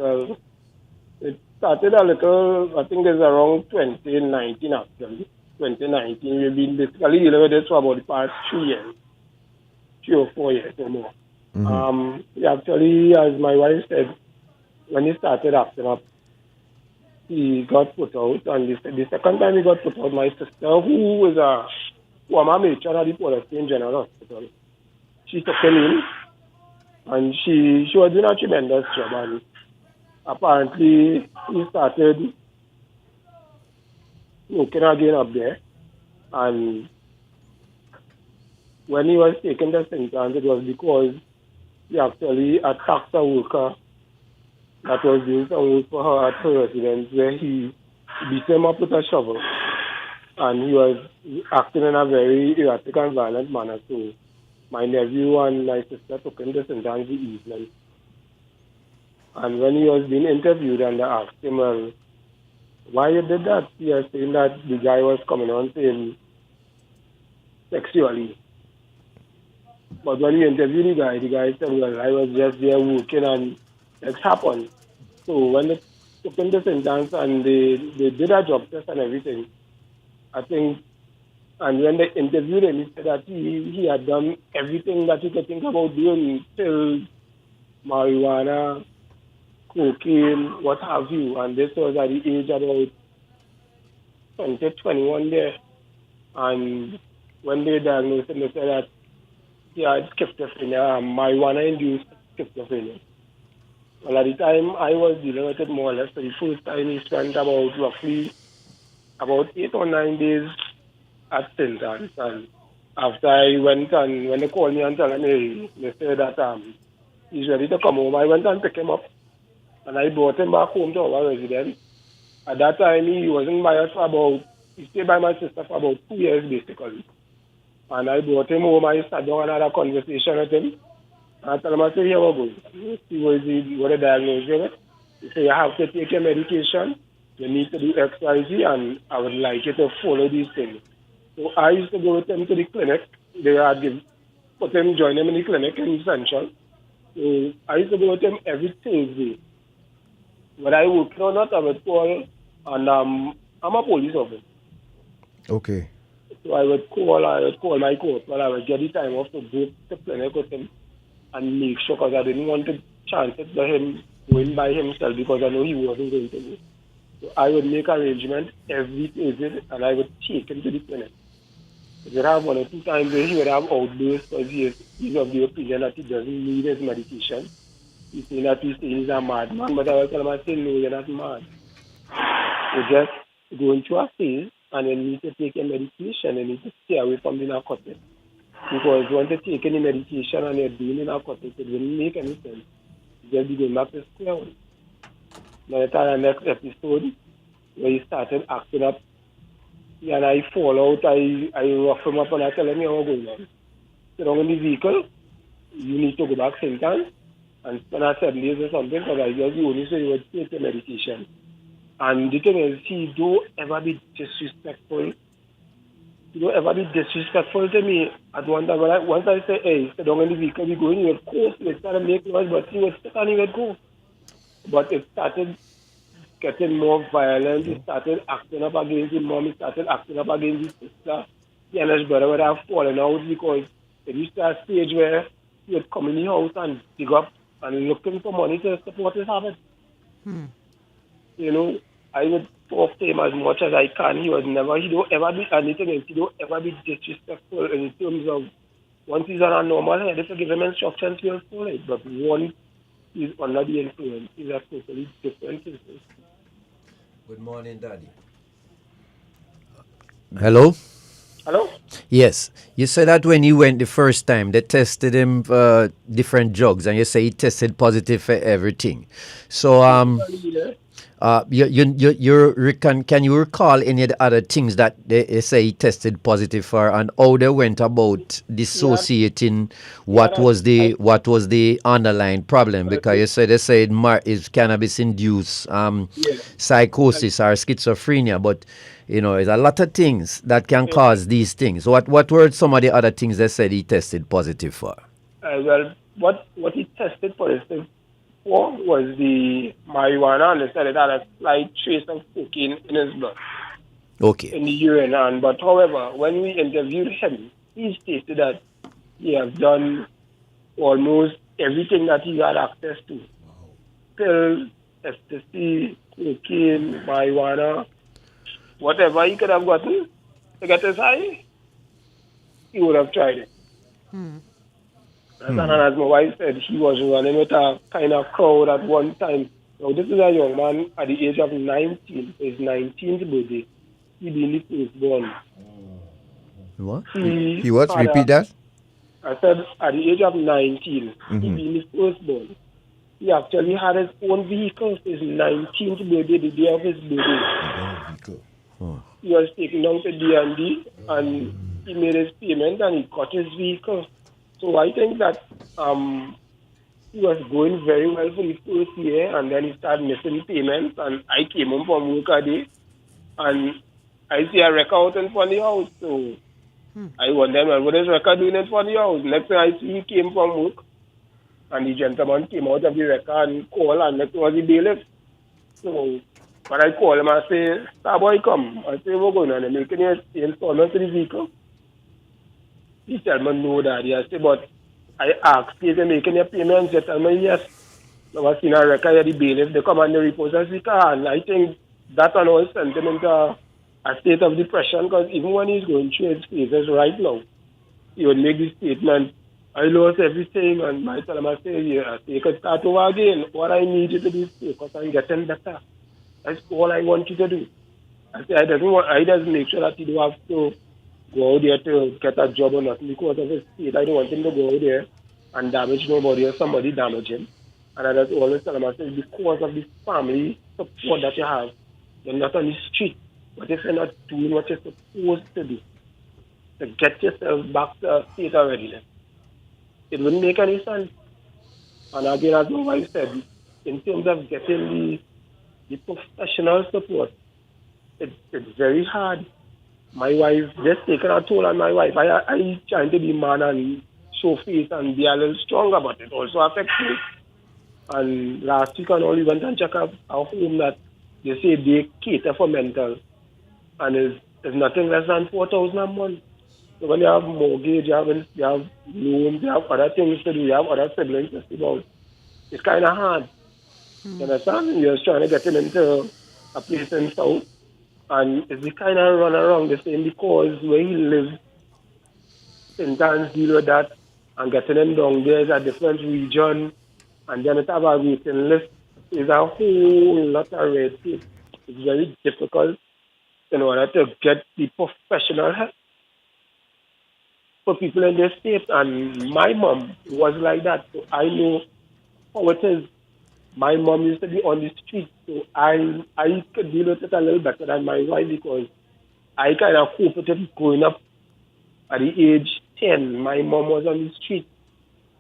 [SPEAKER 13] It started a little, I think it's around 2019, actually. 2019, we've been basically dealing with this for about the past 3 or 4 years or more. Actually, as my wife said, when he started acting up, he got put out. And the second time he got put out, my sister, who was a former matron at the Pottinger General Hospital, she took him in. And she was doing a tremendous job. And apparently, he started smoking again up there. And when he was taking the symptoms, it was because he actually attacked a worker that was doing some work for her at her residence, where he beat him up with a shovel. And he was acting in a very erratic and violent manner. So my nephew and my sister took him to St. Anne's the evening. And when he was being interviewed and they asked him, well, why you did that? He was saying that the guy was coming on to him sexually. But when we interviewed the guy said, well, I was just there working and it happened. So when they took him to St. Anne's and they did a job test and everything, I think, and when they interviewed him, he said that he had done everything that he could think about doing, till marijuana, cocaine, what have you. And this was at the age of about 20, 21 there. And when they diagnosed him, they said that he had schizophrenia, marijuana-induced schizophrenia. Well, at the time, I was dealing with it more or less. So the first time he spent roughly about 8 or 9 days at St. Anne's. And after I went and when they called me and told me, they said that he's ready to come home, I went and picked him up. And I brought him back home to our residence. At that time, he wasn't by us he stayed by my sister for about 2 years, basically. And I brought him home, I sat down and had a conversation with him. And I told him, I said, here we go. See what the diagnosis with. He said, you have to take your medication, you need to do X, Y, Z, and I would like you to follow these things. So I used to go with him to the clinic. They had join him in the clinic in Central. So I used to go with him every Thursday. When I work or not, I would call, and I'm a police officer.
[SPEAKER 7] Okay.
[SPEAKER 13] So I would call my court, I would get the time off to go to the clinic with him and make sure, because I didn't want to chance it for him going by himself, because I know he wasn't going to go. So I would make arrangements every Thursday and I would take him to the clinic. He would have 1 or 2 times where he would have outbursts because he's of the opinion that he doesn't need his medication. He's saying that he's a madman, but I will tell him, I say, no, you're not mad. You're just going through a phase and you need to take your medication. You need to stay away from the narcotics. Because once you take any medication and you're doing the narcotics, it wouldn't make any sense. You'll be going back to square one. Now, at the next episode, where he started acting up, and I fall out, I rough him up and I tell him, you're going on. Sit down in the vehicle, you need to go back St. Anne's and spend a 7 days or something, because I just only say you would take your medication. And the thing is, he don't ever be disrespectful. He don't ever be disrespectful to me. At one time, once I say, hey, sit down in the vehicle, we go in, he would course, he would start to make noise, but he would sit and he would go. But it started getting more violent. He started acting up against his mom. He started acting up against his sister. He and his brother would have fallen out because it reached a stage where he would come in the house and dig up and looking for money to support his habit. You know, I would talk to him as much as I can. He don't ever be anything else. He don't ever be disrespectful in terms of once he's on a normal head, if you give him instructions, he'll follow it. But once he's under the influence, he's a totally different person.
[SPEAKER 9] Good morning, Daddy. Hello?
[SPEAKER 13] Hello?
[SPEAKER 9] Yes. You said that when he went the first time, they tested him for different drugs, and you say he tested positive for everything. So, can you recall any of the other things that they say he tested positive for, and how they went about dissociating what was the underlying problem? Because you said they said is cannabis induced psychosis or schizophrenia, but you know, there's a lot of things that can cause these things. What were some of the other things they said he tested positive for?
[SPEAKER 13] Well, what he tested positive for was the marijuana, and they said it had a slight trace of cocaine in his blood.
[SPEAKER 9] Okay.
[SPEAKER 13] In the urine. But however, when we interviewed him, he stated that he has done almost everything that he had access to. Pills, ecstasy, cocaine, marijuana, whatever he could have gotten to get his high, he would have tried it. And as my wife said, he was running with a kind of crowd at one time. Now, this is a young man at the age of 19, his 19th birthday. He being the firstborn.
[SPEAKER 7] What? He what? Repeat that?
[SPEAKER 13] I said at the age of 19, he being the firstborn. He actually had his own vehicle for his 19th birthday, the day of his birthday. He was taken down to D&D and he made his payment and he got his vehicle. So I think that he was going very well for the first year, and then he started missing payments, and I came home from work a day and I see a record out in front of the house. So I wondered, what is record doing in front of the house? Next thing I see, he came from work and the gentleman came out of the record and called, and next was the bailiff. So when I call him, I say, "Starboy, come." I say, "What's going on? They're making an installment to the vehicle." He tell me, "No, Daddy." I say, "But I asked, if you're making your payments," they tell me, "Yes." Now I seen a record of the bailiff, they come and they repossess the car, and I think that and all sent him into a state of depression, because even when he's going through his phases right now, he would make the statement, "I lost everything," and I tell him, I say, "Yeah, you could start over again. What I need you to do is focus on getting better. That's all I want you to do." I say, I just make sure that you don't have to go out there to get a job or nothing because of his state. I don't want him to go out there and damage nobody or somebody damage him. And I just always tell him, I say, because of the family support that you have, you're not on the street. But if you're not doing what you're supposed to do, to get yourself back to a state of readiness, it wouldn't make any sense. And again, as my wife said, in terms of getting the professional support, it's very hard. My wife, just taking a toll on my wife. I trying to be man and show face and be a little stronger, but it also affects me. And last week I only went and checked out our home that they say they cater for mental. And it's nothing less than 4,000 a month. So when you have mortgage, you have loans, you have other things to do, you have other siblings to see about. It's kind of hard. You understand? You're trying to get him into a place in South. And it's the kind of run around the same because where he lives, sometimes deal with that and getting him down there is a different region. And then it have a waiting list. It's a whole lot of red tape. It's very difficult in order to get the professional help for people in this state. And my mom was like that. So I know how it is. My mom used to be on the street, so I could deal with it a little better than my wife because I kind of cope with it growing up. At the age 10, my mom was on the street.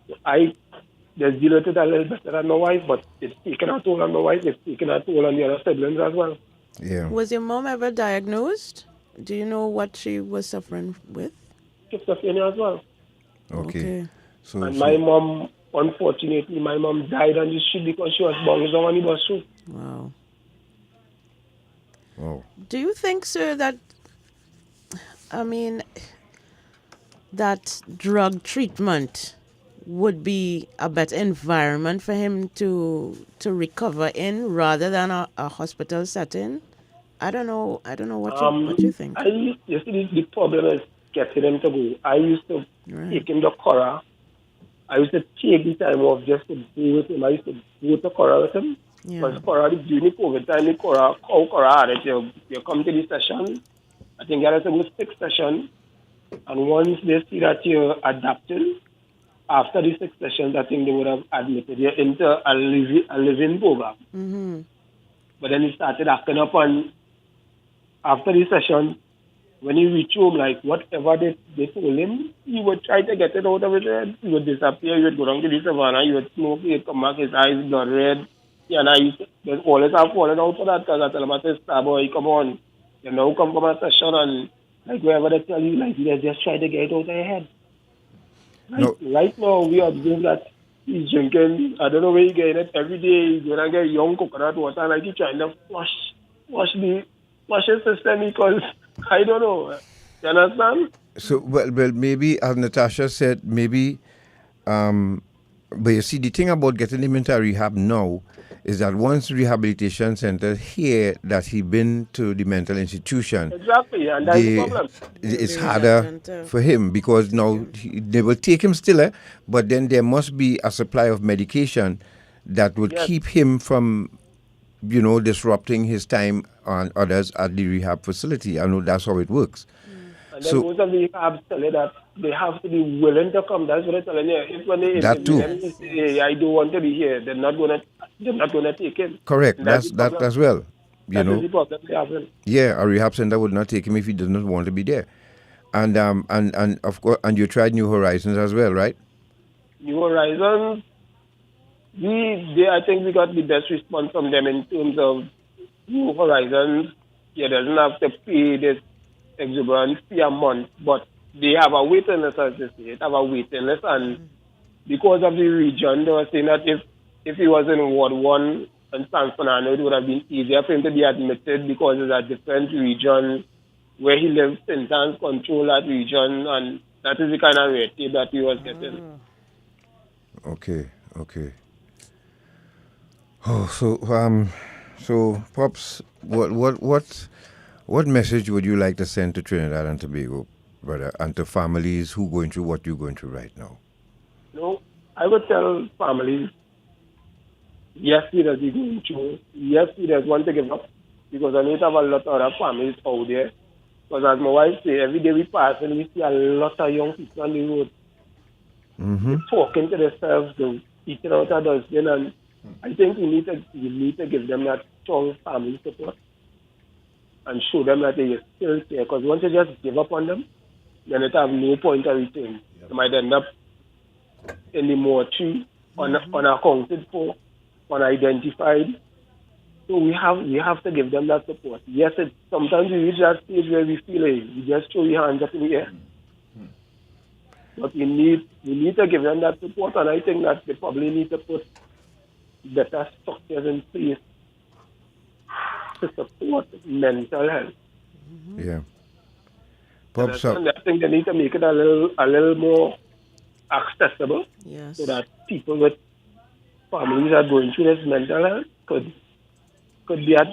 [SPEAKER 13] So I just deal with it a little better than my wife, but it's taken a toll on my wife, it's taken a toll on the other siblings as well.
[SPEAKER 7] Yeah.
[SPEAKER 6] Was your mom ever diagnosed? Do you know what she was suffering with?
[SPEAKER 13] Schizophrenia as well.
[SPEAKER 7] Okay.
[SPEAKER 13] And my mom, unfortunately, my mom died on the street because she was bounced down on the bus too.
[SPEAKER 6] Wow.
[SPEAKER 7] Wow.
[SPEAKER 6] Do you think, sir, that that drug treatment would be a better environment for him to recover in rather than a hospital setting? I don't know what you think.
[SPEAKER 13] You see, the problem is getting him to go. I used to take him to Cora. I used to take the time off just to be with him. I used to go to Cora with him. Because Cora, during the COVID time, Cora had it. You come to the session. I think there is a good 6 sessions. And once they see that you're adapting, after the 6 sessions, I think they would have admitted you into a living program.
[SPEAKER 6] Mm-hmm.
[SPEAKER 13] But then he started acting up, and after the session, when he reached home, like whatever they told him, he would try to get it out of his head. He would disappear, he would go down to the savannah, he would smoke, he would come back, his eyes got red. Yeah, and I used to always have fallen out for that because I tell him, I say, "Star boy, come on. You know, come from a session and like wherever they tell you, like you just try to get it out of your head." Right now, we observe that he's drinking, I don't know where he's getting it, every day he's going to get young coconut water, like he's trying to wash his system because, I don't know, you understand?
[SPEAKER 7] So, well, maybe, as Natasha said, maybe, but you see, the thing about getting him into rehab now is that once rehabilitation center hear that he been to the mental institution,
[SPEAKER 13] exactly, and that's the problem.
[SPEAKER 7] It's harder for him because now they will take him still, but then there must be a supply of medication that would keep him from, disrupting his time on others at the rehab facility. I know that's how it works.
[SPEAKER 13] And then most of the rehabs tell you that they have to be willing to come. That's what they're telling you. If when they
[SPEAKER 7] that too.
[SPEAKER 13] Them, they say, hey, I don't want to be here, they're not gonna take him.
[SPEAKER 7] Correct. That's that as well.
[SPEAKER 13] That's the problem they have.
[SPEAKER 7] Yeah, a rehab center would not take him if he does not want to be there. And of course, and you tried New Horizons as well, right?
[SPEAKER 13] New Horizons, I think we got the best response from them in terms of New Horizons. Yeah, doesn't have to pay this exuberant fee a month, but they have a waiting list, as they say. They have a waiting list, and because of the region, they were saying that if he was in Ward 1 in San Fernando, it would have been easier for him to be admitted because it's a different region where he lives. Symptoms control that region, and that is the kind of red tape that he was getting.
[SPEAKER 7] Okay. Oh, so Pops, what message would you like to send to Trinidad and Tobago, brother, and to families who going through what you're going through right now?
[SPEAKER 13] No, I would tell families, yes, we are going through. Yes, we just want to give up because I know you have a lot of other families out there. Because as my wife say, every day we pass and we see a lot of young people on the road.
[SPEAKER 7] Mm-hmm.
[SPEAKER 13] Talking to themselves, they're eating out of dustbin, and I think we need to give them that strong family support and show them that they are still there. Because once you just give up on them, then it have no point of return. They might end up in the mortuary, unaccounted for, unidentified. So we have to give them that support. Yes, sometimes we reach that stage where we feel we just throw your hands up in the air. But we need to give them that support, and I think that they probably need to put better structures in place to support mental health.
[SPEAKER 7] Yeah.
[SPEAKER 13] Pops up. I think they need to make it a little more accessible, so that people with families that are going through this mental health could be at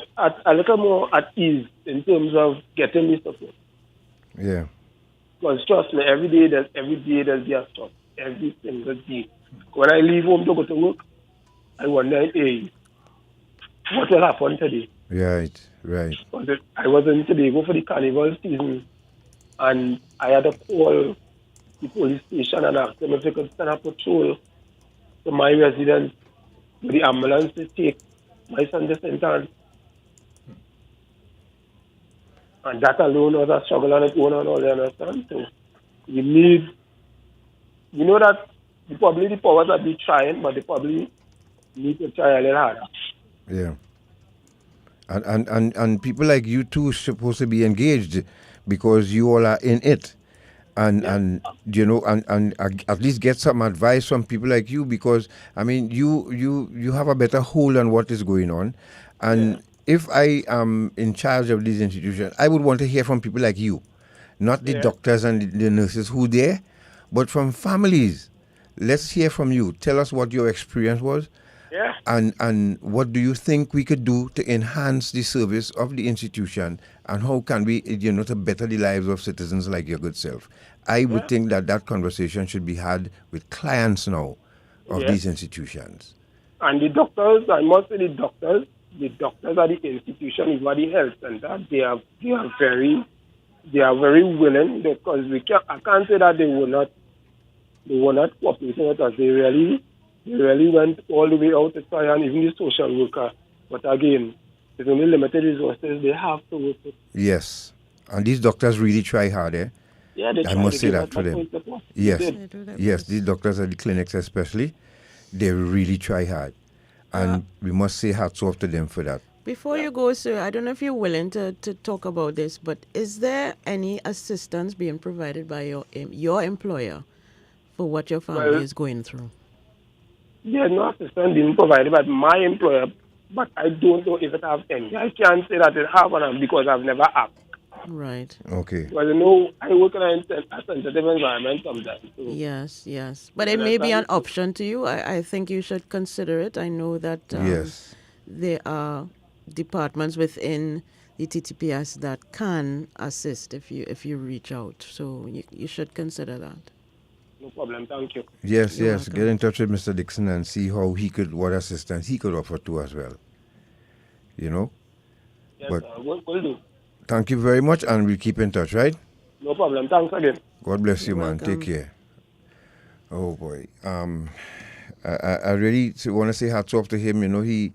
[SPEAKER 13] a little more at ease in terms of getting this support.
[SPEAKER 7] Yeah.
[SPEAKER 13] Because trust me, every day there's a stop. Every single day. When I leave home to go to work, I wonder, hey, what will happen today?
[SPEAKER 7] Right.
[SPEAKER 13] I was in Tobago for the carnival season, and I had to call the police station and ask them if they could send a patrol to my residence with the ambulance to take my son to St. Anne's. And that alone was a struggle on its own, and all, you understand? So we need, that probably the powers that be trying, but they probably need to try a little harder.
[SPEAKER 7] Yeah. And people like you too supposed to be engaged because you all are in it. And at least get some advice from people like you, because I mean you have a better hold on what is going on. And if I am in charge of these institutions, I would want to hear from people like you, not the doctors and the nurses who there, but from families let's hear from you. Tell us what your experience was.
[SPEAKER 13] Yeah.
[SPEAKER 7] And what do you think we could do to enhance the service of the institution, and how can we, to better the lives of citizens like your good self? I would think that conversation should be had with clients now of these institutions.
[SPEAKER 13] And the doctors, I must say the doctors at the institution, even the health center, they are very willing, because I can't say that they were not cooperating with us. They really went all the way out to try, and even the social worker. But again, there's only limited resources. They have to work with.
[SPEAKER 7] Yes, and these doctors really try hard, eh?
[SPEAKER 13] Yeah, they
[SPEAKER 7] I must say that for them. Yes, yes, these doctors at the clinics especially, they really try hard. And we must say hats off to them for that.
[SPEAKER 6] Before you go, sir, I don't know if you're willing to talk about this, but is there any assistance being provided by your employer for what your family is going through?
[SPEAKER 13] There's no assistance being provided by my employer, but I don't know if it has any. I can't say that it has because I've never asked.
[SPEAKER 6] Right.
[SPEAKER 7] Okay.
[SPEAKER 13] Because I work in a sensitive environment sometimes. So.
[SPEAKER 6] Yes. But it may be an option to you. I think you should consider it. I know that there are departments within the TTPS that can assist if you reach out. So you should consider that.
[SPEAKER 13] No problem. Thank you.
[SPEAKER 7] Yes. Get in touch with Mr. Dixon and see what assistance he could offer to as well.
[SPEAKER 13] Yes,
[SPEAKER 7] but
[SPEAKER 13] we'll do.
[SPEAKER 7] Thank you very much, and we'll keep in touch, right?
[SPEAKER 13] No problem. Thanks again.
[SPEAKER 7] God bless you, man. Take care. Oh, boy. I really want to say hats off to him. He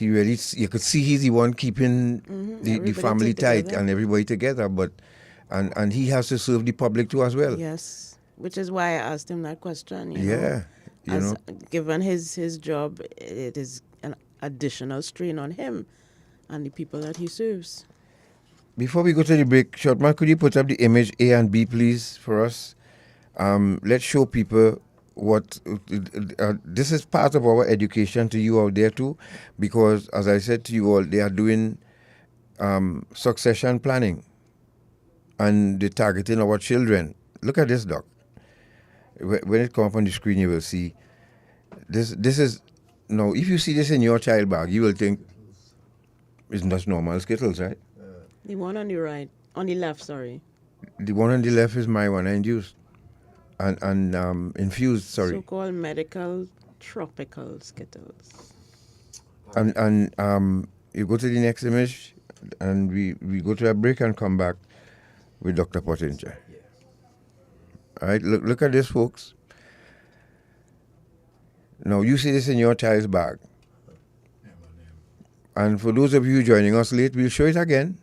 [SPEAKER 7] really, you could see he's the one keeping the family tight and everybody together, but and he has to serve the public too as well.
[SPEAKER 6] Yes, which is why I asked him that question. Given his job, it is an additional strain on him and the people that he serves.
[SPEAKER 7] Before we go to the break, Shortman, could you put up the image A and B, please, for us? Let's show people what this is part of our education to you out there too, because as I said to you all, they are doing succession planning and they're targeting our children. Look at this, Doc. When it comes up on the screen, you will see this is now. If you see this in your child bag, you will think it's not normal Skittles, right?
[SPEAKER 6] The one on the left, sorry.
[SPEAKER 7] The one on the left is my one, induced and infused, sorry.
[SPEAKER 6] So-called medical tropical Skittles.
[SPEAKER 7] And you go to the next image, and we go to a break and come back with Dr. Pottinger. Yeah. All right, look at this, folks. Now, you see this in your child's bag. And for those of you joining us late, we'll show it again.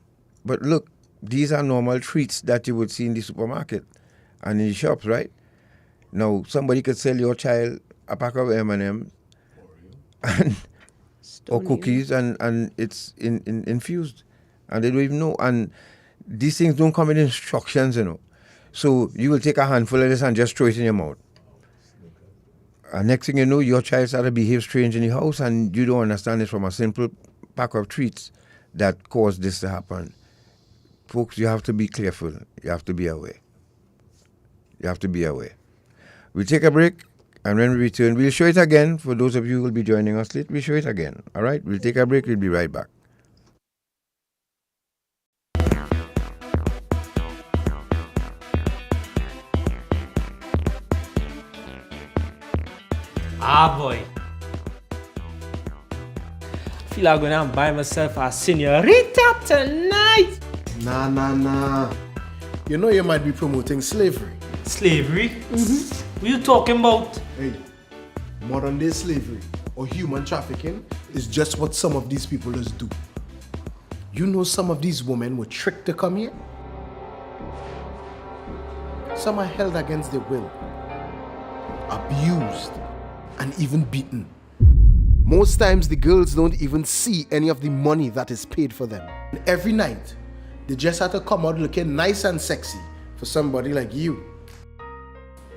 [SPEAKER 7] But look, these are normal treats that you would see in the supermarket and in the shops, right? Now, somebody could sell your child a pack of M&Ms or cookies, and it's infused. And they don't even know. And these things don't come in instructions, So you will take a handful of this and just throw it in your mouth. And next thing you know, your child started to behave strange in the house, and you don't understand it from a simple pack of treats that caused this to happen. Folks, you have to be careful. You have to be aware. We'll take a break, and when we return, we'll show it again. For those of you who will be joining us late, we'll show it again. All right? We'll take a break. We'll be right back.
[SPEAKER 14] Boy. I feel like I'm going to buy myself a senorita tonight.
[SPEAKER 15] Nah. You know you might be promoting slavery.
[SPEAKER 14] Slavery? Mm-hmm. What are you talking about?
[SPEAKER 15] Hey, modern day slavery or human trafficking is just what some of these people just do. You know some of these women were tricked to come here? Some are held against their will, abused, and even beaten. Most times the girls don't even see any of the money that is paid for them. And every night, they just have to come out looking nice and sexy for somebody like you.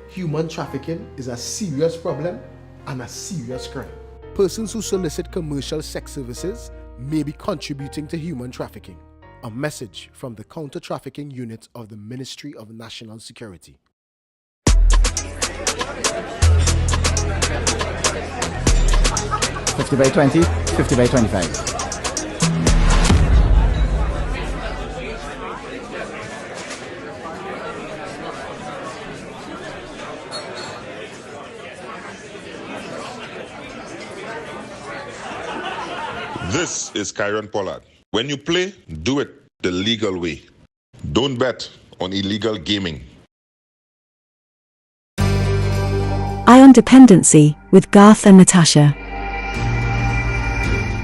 [SPEAKER 15] Human trafficking is a serious problem and a serious crime. Persons who solicit commercial sex services may be contributing to human trafficking. A message from the Counter-Trafficking Unit of the Ministry of National Security.
[SPEAKER 10] 50 by 20, 50 by 25.
[SPEAKER 11] This is Kyron Pollard. When you play, do it the legal way. Don't bet on illegal gaming.
[SPEAKER 2] Ion Dependency with Garth and Natasha.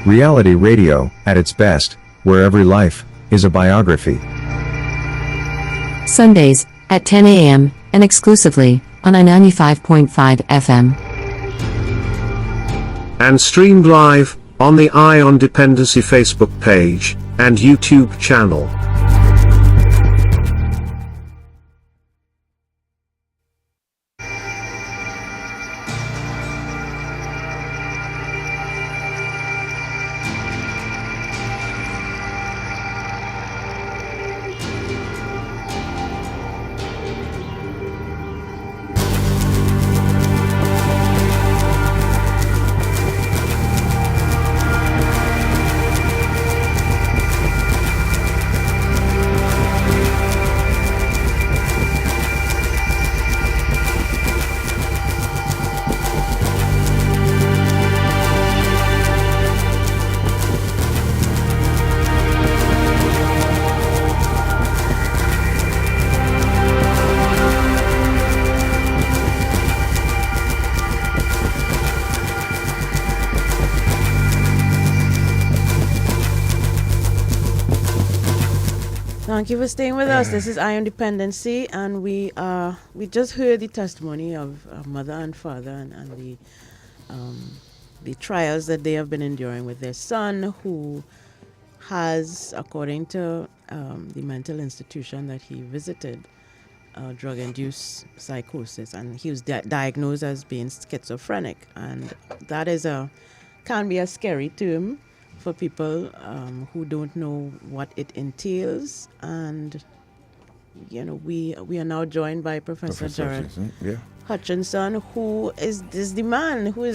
[SPEAKER 3] Reality radio, at its best, where every life is a biography.
[SPEAKER 4] Sundays at 10 a.m. and exclusively on I-95.5 FM.
[SPEAKER 5] And streamed live on the Ion Dependency Facebook page and YouTube channel.
[SPEAKER 6] Thank you for staying with us. This is Ion Dependency, and we just heard the testimony of mother and father and the trials that they have been enduring with their son, who has, according to the mental institution that he visited, drug-induced psychosis, and he was diagnosed as being schizophrenic, and that can be a scary term for people who don't know what it entails. And we are now joined by Professor Gerard Hutchinson, who is the man who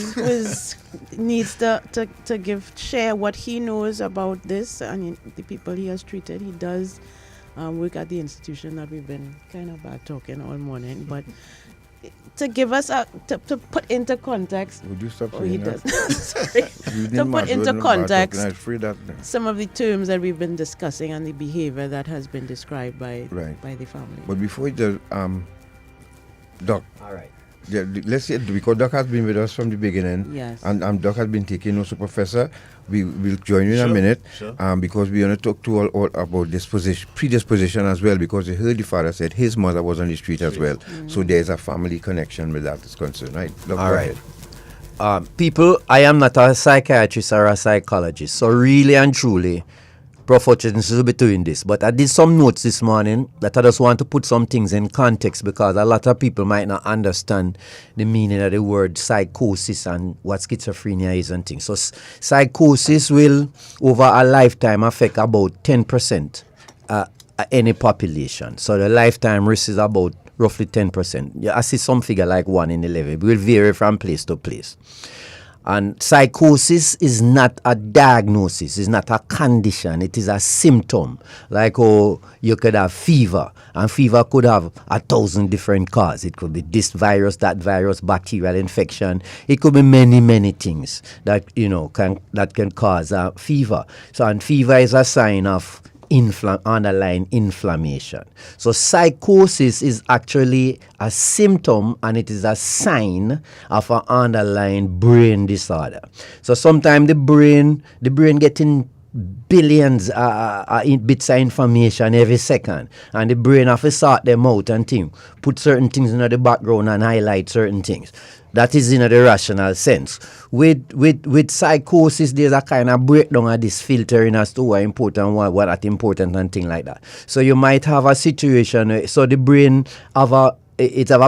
[SPEAKER 6] needs to share what he knows about this and the people he has treated. He does work at the institution that we've been kind of bad talking all morning, but to give us to put into context.
[SPEAKER 7] Would you stop
[SPEAKER 6] he
[SPEAKER 7] saying
[SPEAKER 6] does.
[SPEAKER 7] that?
[SPEAKER 6] Sorry. To put into context some of the terms that we've been discussing and the behavior that has been described by the family.
[SPEAKER 7] But before we do, Doc.
[SPEAKER 9] All right.
[SPEAKER 7] Yeah, let's say, because Doc has been with us from the beginning.
[SPEAKER 6] Yes.
[SPEAKER 7] And Doc has been taking notes. So Professor, we will join you in a minute.
[SPEAKER 16] Sure.
[SPEAKER 7] Because we want to talk to all about predisposition as well, because you heard the father said his mother was on the street as well. So there's a family connection with that is concerned, right? Doc,
[SPEAKER 9] all right. People, I am not a psychiatrist or a psychologist, so really and truly, Prof. Hutchinson will be doing this. But I did some notes this morning that I just want to put some things in context, because a lot of people might not understand the meaning of the word psychosis and what schizophrenia is and things. So psychosis will, over a lifetime, affect about 10% any population. So the lifetime risk is about roughly 10%. I see some figure like 1 in 11. It will vary from place to place. And psychosis is not a diagnosis, it's not a condition, it is a symptom. Like you could have fever, and fever could have 1,000 different causes. It could be this virus, that virus, bacterial infection. It could be many, many things that can cause a fever. So, and fever is a sign of underlying inflammation. So psychosis is actually a symptom, and it is a sign of an underlying brain disorder. So sometimes the brain getting billions bits of information every second, and the brain have to sort them out and put certain things in the background and highlight certain things. That is in the rational sense. With psychosis, there's a kind of breakdown of this filtering as to what important, what not important, and things like that. So you might have a situation, so the brain have a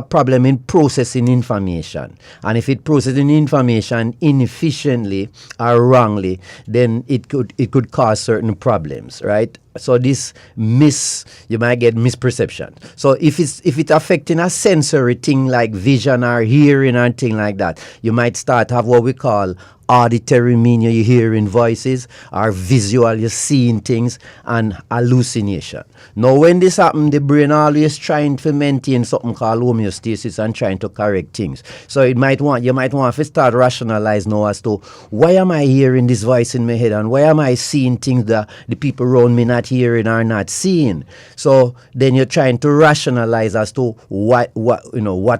[SPEAKER 9] problem in processing information, and if it processing information inefficiently or wrongly, then it could cause certain problems, right? So you might get misperception. So if it's affecting a sensory thing like vision or hearing or thing like that, you might start have what we call auditory, meaning you're hearing voices, or visual, you're seeing things, and hallucination. Now, when this happens, the brain always trying to maintain something called homeostasis and trying to correct things. So you might want to start rationalize now as to why am I hearing this voice in my head, and why am I seeing things that the people around me not hearing or not seeing. So then you're trying to rationalize as to what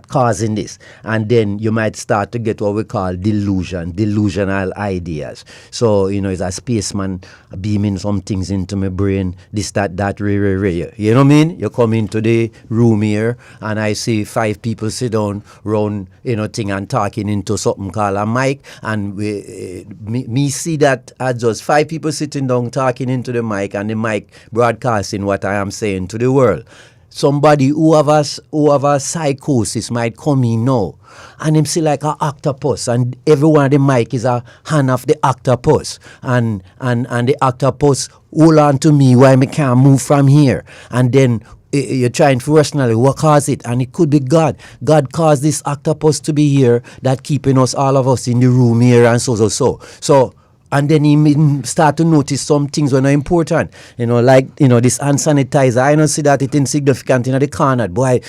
[SPEAKER 9] causing this, and then you might start to get what we call delusional ideas. So it's a spaceman beaming some things into my brain, this, that, rare. You know what I mean? You come into the room here and I see 5 people sit down round thing and talking into something called a mic, and me see that as just 5 people sitting down talking into the mic, and the mic broadcasting what I am saying to the world. Somebody who have a psychosis might come in now, and him see like an octopus, and everyone at the mic is a hand of the octopus, and the octopus hold on to me while me can't move from here, and then you're trying to rationalize what caused it, and it could be God. God caused this octopus to be here, that keeping us, all of us, in the room here, and so. And then he start to notice some things when are important. This hand sanitizer. I don't see that it's insignificant in the corner. Boy,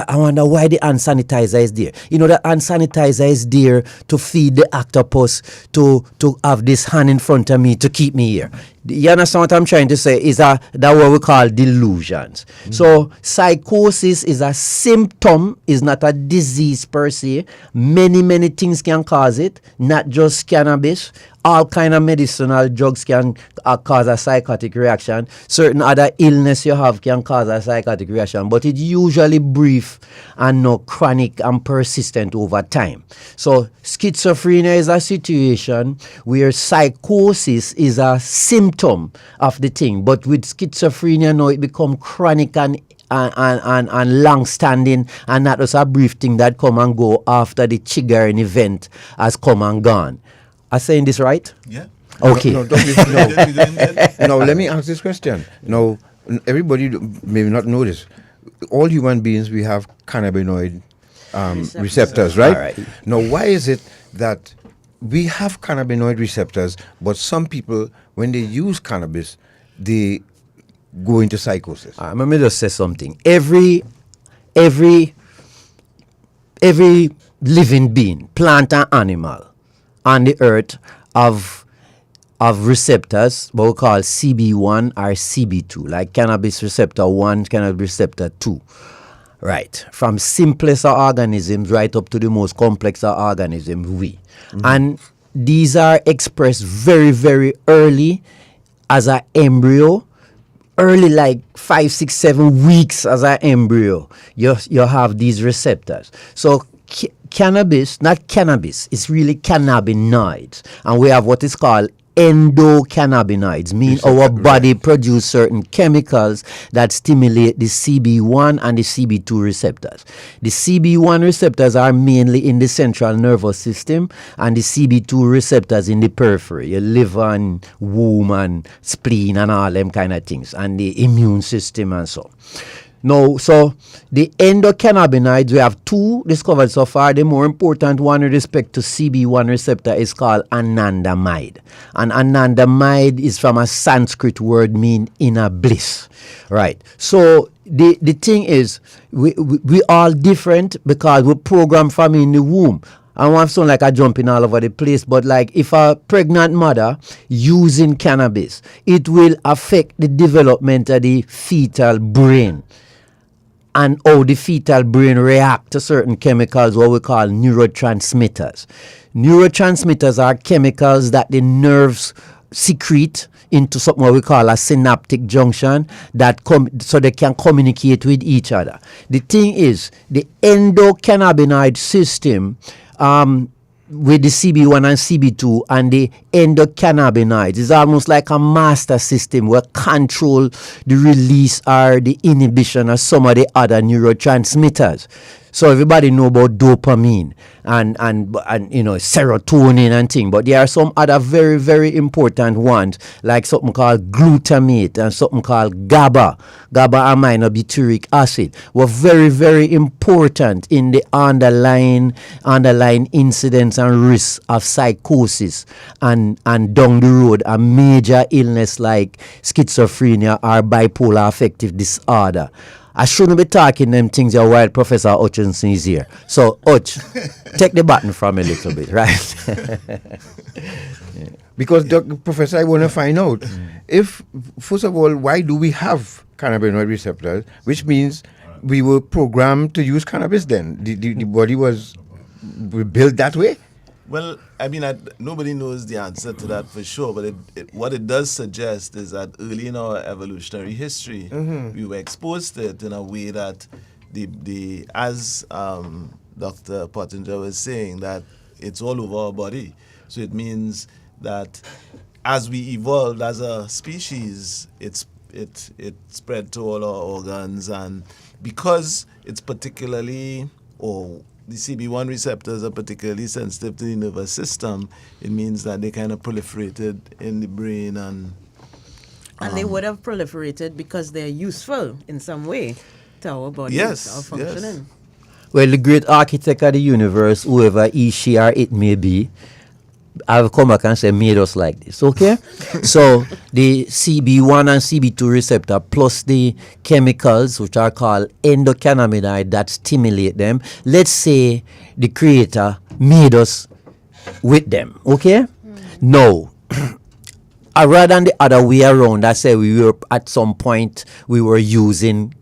[SPEAKER 9] I wonder why the hand sanitizer is there. The hand sanitizer is there to feed the octopus to have this hand in front of me to keep me here. You understand what I'm trying to say? Is that what we call delusions. Mm-hmm. So psychosis is a symptom, is not a disease per se. Many things can cause it, not just cannabis. All kind of medicinal drugs can cause a psychotic reaction. Certain other illness you have can cause a psychotic reaction, but it's usually brief and not chronic and persistent over time. So schizophrenia is a situation where psychosis is a symptom of the thing, but with schizophrenia now it become chronic and long-standing, and not just a brief thing that come and go after the triggering event has come and gone. Am I saying this right?
[SPEAKER 16] Yeah.
[SPEAKER 9] Okay.
[SPEAKER 7] No, let me ask this question. Now, everybody may not know this. All human beings, we have cannabinoid receptors, right?
[SPEAKER 9] All right?
[SPEAKER 7] Now, why is it that we have cannabinoid receptors, but some people, when they use cannabis, they go into psychosis?
[SPEAKER 9] Let me just say something. Every living being, plant and animal, on the earth of receptors, what we call CB1 or CB2, like cannabis receptor 1, cannabis receptor 2. Right. From simplest of organisms right up to the most complex of organisms, And these are expressed very, very early as an embryo, early like 5, 6, 7 weeks as an embryo. You have these receptors. So cannabis, not cannabis, it's really cannabinoids. And we have what is called endocannabinoids, mean our body produce certain chemicals that stimulate the CB1 and the CB2 receptors. The CB1 receptors are mainly in the central nervous system, and the CB2 receptors in the periphery, your liver and womb and spleen and all them kind of things, and the immune system and so. No, so the endocannabinoids, we have 2 discovered so far. The more important one with respect to CB1 receptor is called anandamide. And anandamide is from a Sanskrit word mean inner bliss. Right. So the thing is, we all different because we're programmed from in the womb. I want to sound like I jumping all over the place, but like if a pregnant mother using cannabis, it will affect the development of the fetal brain. And how the fetal brain react to certain chemicals, what we call neurotransmitters. Neurotransmitters are chemicals that the nerves secrete into something what we call a synaptic junction that so they can communicate with each other. The thing is, the endocannabinoid system with the CB1 and CB2 and the endocannabinoids is almost like a master system where control the release or the inhibition of some of the other neurotransmitters. So everybody know about dopamine and you know, serotonin and thing, but there are some other very, very important ones, like something called glutamate and something called GABA aminobutyric acid, were very, very important in the underlying incidence and risks of psychosis and down the road a major illness like schizophrenia or bipolar affective disorder. I shouldn't be talking them things while Professor Hutchinson is here. So, Hutch, take the button from a little bit, right?
[SPEAKER 7] Because, Professor, I want to find out if, first of all, why do we have cannabinoid receptors, which means we were programmed to use cannabis then? The body was built that way?
[SPEAKER 16] Well, I mean, nobody knows the answer to that for sure, but what it does suggest is that early in our evolutionary history, we were exposed to it in a way that as Dr. Pottinger was saying, that it's all over our body. So it means that as we evolved as a species, it spread to all our organs, and because it's particularly, the CB1 receptors are particularly sensitive to the nervous system, it means that they kind of proliferated in the brain and
[SPEAKER 6] they would have proliferated because they're useful in some way to our bodies,
[SPEAKER 16] yes,
[SPEAKER 6] our functioning.
[SPEAKER 9] Yes. Well, the great architect of the universe, whoever he, she, or it may be, I've come back and say made us like this, okay? So the CB1 and CB2 receptor plus the chemicals which are called endocannabinoid that stimulate them. Let's say the creator made us with them, okay? No. Rather than the other way around, I say we were at some point we were using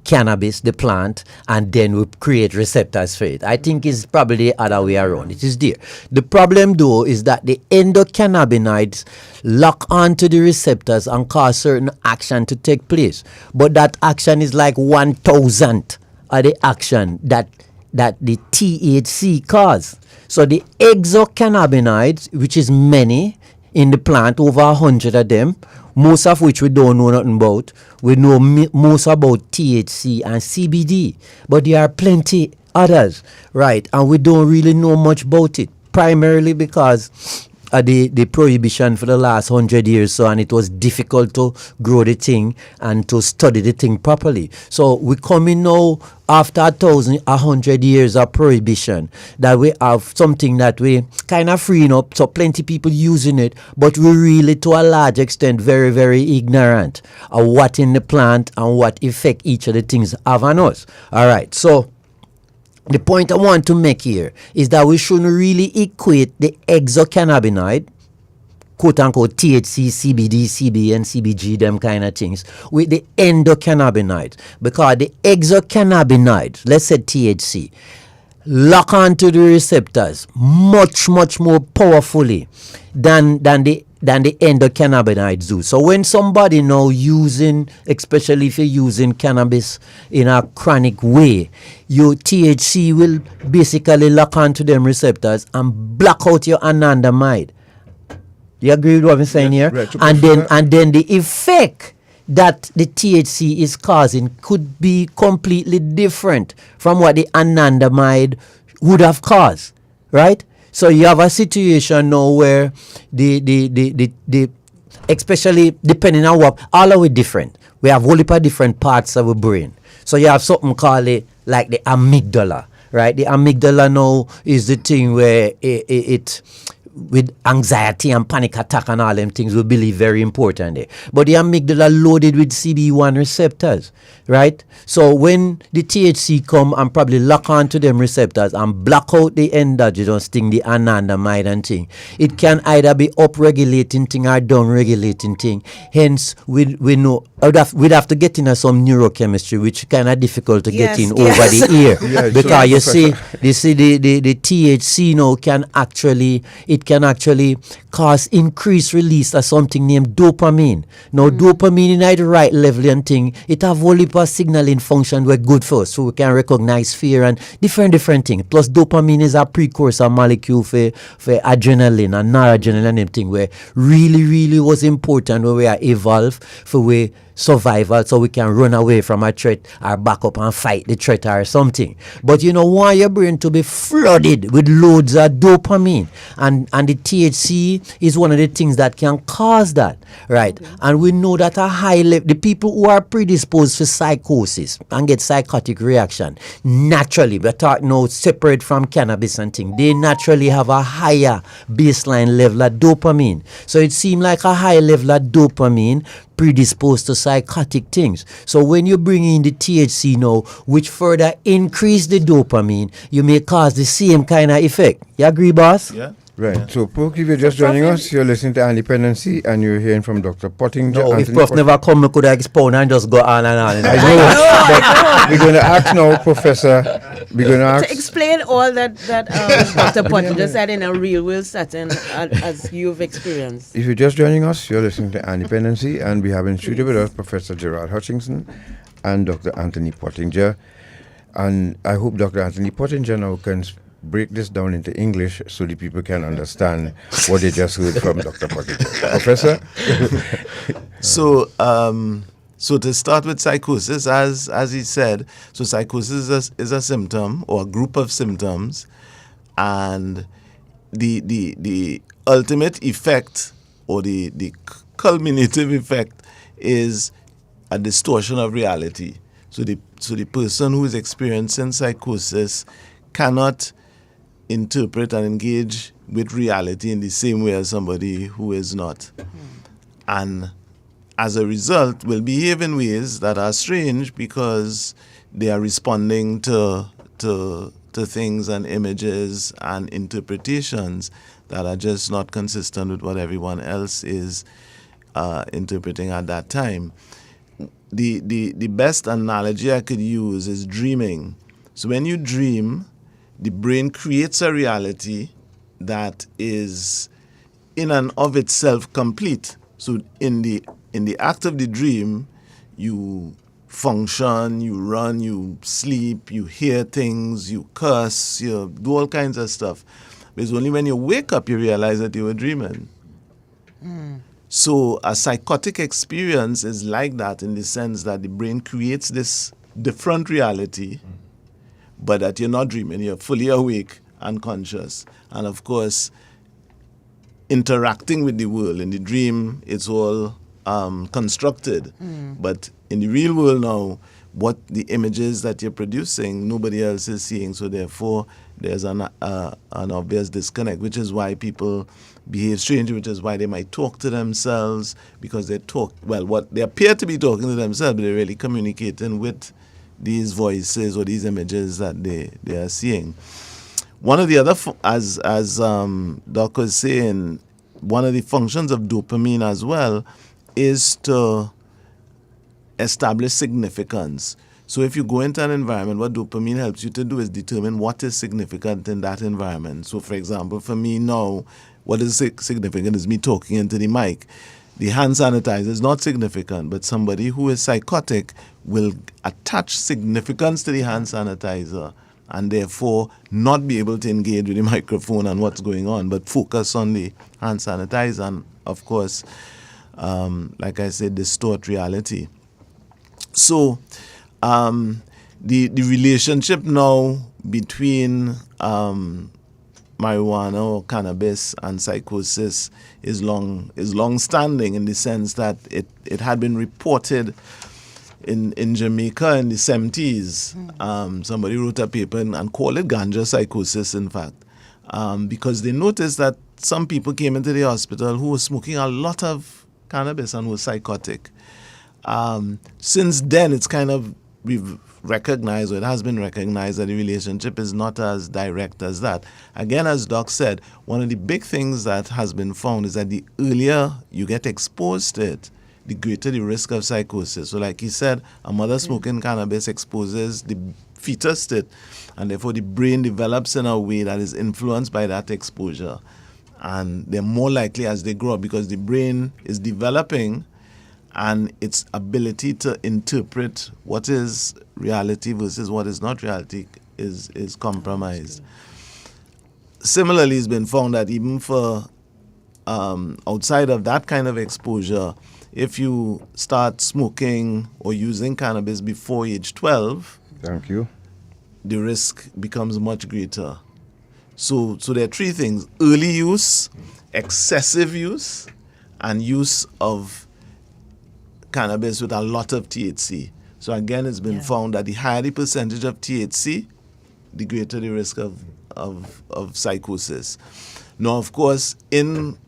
[SPEAKER 9] cannabis, the plant, and then we create receptors for it. I think it's probably the other way around. It is there. The problem though is that the endocannabinoids lock onto the receptors and cause certain action to take place. But that action is like 1,000th of the action that the THC cause. So the exocannabinoids, which is many in the plant, over 100 of them, most of which we don't know nothing about. We know most about THC and CBD, but there are plenty others, right? And we don't really know much about it, primarily because the prohibition for the last 100 years, so, and it was difficult to grow the thing and to study the thing properly. So we come in now after 100 years of prohibition that we have something that we kind of freeing up, so plenty people using it, but we're really to a large extent very, very ignorant of what in the plant and what effect each of the things have on us. All right, so the point I want to make here is that we shouldn't really equate the exocannabinoid, quote unquote THC, CBD, CBN, CBG, them kind of things, with the endocannabinoids. Because the exocannabinoids, let's say THC, lock onto the receptors much, much more powerfully than the endocannabinoids do. So when somebody now using, especially if you're using cannabis in a chronic way, your THC will basically lock onto them receptors and block out your anandamide. You agree with what I'm saying here? Right. And then the effect that the THC is causing could be completely different from what the anandamide would have caused, right? So you have a situation now where the especially depending on what, all of it different. We have whole heap of different parts of the brain. So you have something called like the amygdala, right? The amygdala now is the thing where it with anxiety and panic attack and all them things we believe very important there. But the amygdala loaded with CB1 receptors, right? So when the THC come and probably lock onto them receptors and block out the endogenous thing, the anandamide and thing, it can either be up-regulating thing or down-regulating thing. Hence, we know we'd have to get into some neurochemistry, which kind of difficult to get in over the ear. Because you see the THC now can actually cause increased release of something named dopamine. Now, dopamine in the right level and thing, it have all heap of signaling function were good for us, so we can recognize fear and different things. Plus, dopamine is a precursor molecule for adrenaline and noradrenaline and thing, where really was important when we are evolved for we survival, so we can run away from a threat or back up and fight the threat or something. But you know, want your brain to be flooded with loads of dopamine, and the THC is one of the things that can cause that, right? And we know that a high level, the people who are predisposed for psychosis and get psychotic reaction, naturally, we're talking now separate from cannabis and things, they naturally have a higher baseline level of dopamine. So it seems like a high level of dopamine predisposed to psychotic things. So when you bring in the THC now, which further increase the dopamine, you may cause the same kind of effect. You agree, boss?
[SPEAKER 16] Yeah.
[SPEAKER 7] Right. Yeah. So, Prof, if you're just joining us, you're listening to Dependency, and you're hearing from Dr. Pottinger.
[SPEAKER 9] No, if Prof never come, we could expound and just go on and on.
[SPEAKER 7] I know. We're going to ask now, Professor. We're going to ask.
[SPEAKER 6] To explain all that Dr. Pottinger said in a real-world setting as you've experienced.
[SPEAKER 7] If you're just joining us, you're listening to Dependency, and we have in studio with us Professor Gerard Hutchinson and Dr. Anthony Pottinger. And I hope Dr. Anthony Pottinger now can break this down into English so the people can understand what they just heard from Dr. Pottinger. Professor?
[SPEAKER 16] So to start with psychosis, as he said, so psychosis is a symptom or a group of symptoms, and the ultimate effect or the culminative effect is a distortion of reality. So the person who is experiencing psychosis cannot interpret and engage with reality in the same way as somebody who is not. And as a result, will behave in ways that are strange because they are responding to things and images and interpretations that are just not consistent with what everyone else is interpreting at that time. The best analogy I could use is dreaming. So when you dream, the brain creates a reality that is in and of itself complete. So in the act of the dream, you function, you run, you sleep, you hear things, you curse, you do all kinds of stuff. But it's only when you wake up you realize that you were dreaming. So a psychotic experience is like that in the sense that the brain creates this different reality, but that you're not dreaming, you're fully awake and conscious. And of course, interacting with the world. In the dream, it's all constructed. But in the real world now, what the images that you're producing, nobody else is seeing. So therefore, there's an obvious disconnect, which is why people behave strangely, which is why they might talk to themselves, because what they appear to be talking to themselves, but they're really communicating with these voices or these images that they are seeing. One of the other, as Doc was saying, one of the functions of dopamine as well is to establish significance. So if you go into an environment, what dopamine helps you to do is determine what is significant in that environment. So for example, for me now, what is significant is me talking into the mic. The hand sanitizer is not significant, but somebody who is psychotic will attach significance to the hand sanitizer and therefore not be able to engage with the microphone and what's going on, but focus on the hand sanitizer and, of course, like I said, distort reality. So the relationship now between marijuana or cannabis and psychosis is long standing in the sense that it had been reported in Jamaica in the 70s. Somebody wrote a paper and called it ganja psychosis, in fact, because they noticed that some people came into the hospital who were smoking a lot of cannabis and were psychotic. Since then, it's kind of, we've recognized, or it has been recognized, that the relationship is not as direct as that. Again, as Doc said, one of the big things that has been found is that the earlier you get exposed to it, the greater the risk of psychosis. So like he said, a mother smoking cannabis exposes the fetus to it, and therefore the brain develops in a way that is influenced by that exposure. And they're more likely as they grow up because the brain is developing and its ability to interpret what is reality versus what is not reality is compromised. Similarly, it's been found that even for outside of that kind of exposure, if you start smoking or using cannabis before age 12,
[SPEAKER 7] thank you,
[SPEAKER 16] the risk becomes much greater. So there are three things: early use, excessive use, and use of cannabis with a lot of THC. So again, it's been found that the higher the percentage of THC, the greater the risk of psychosis. Now, of course, in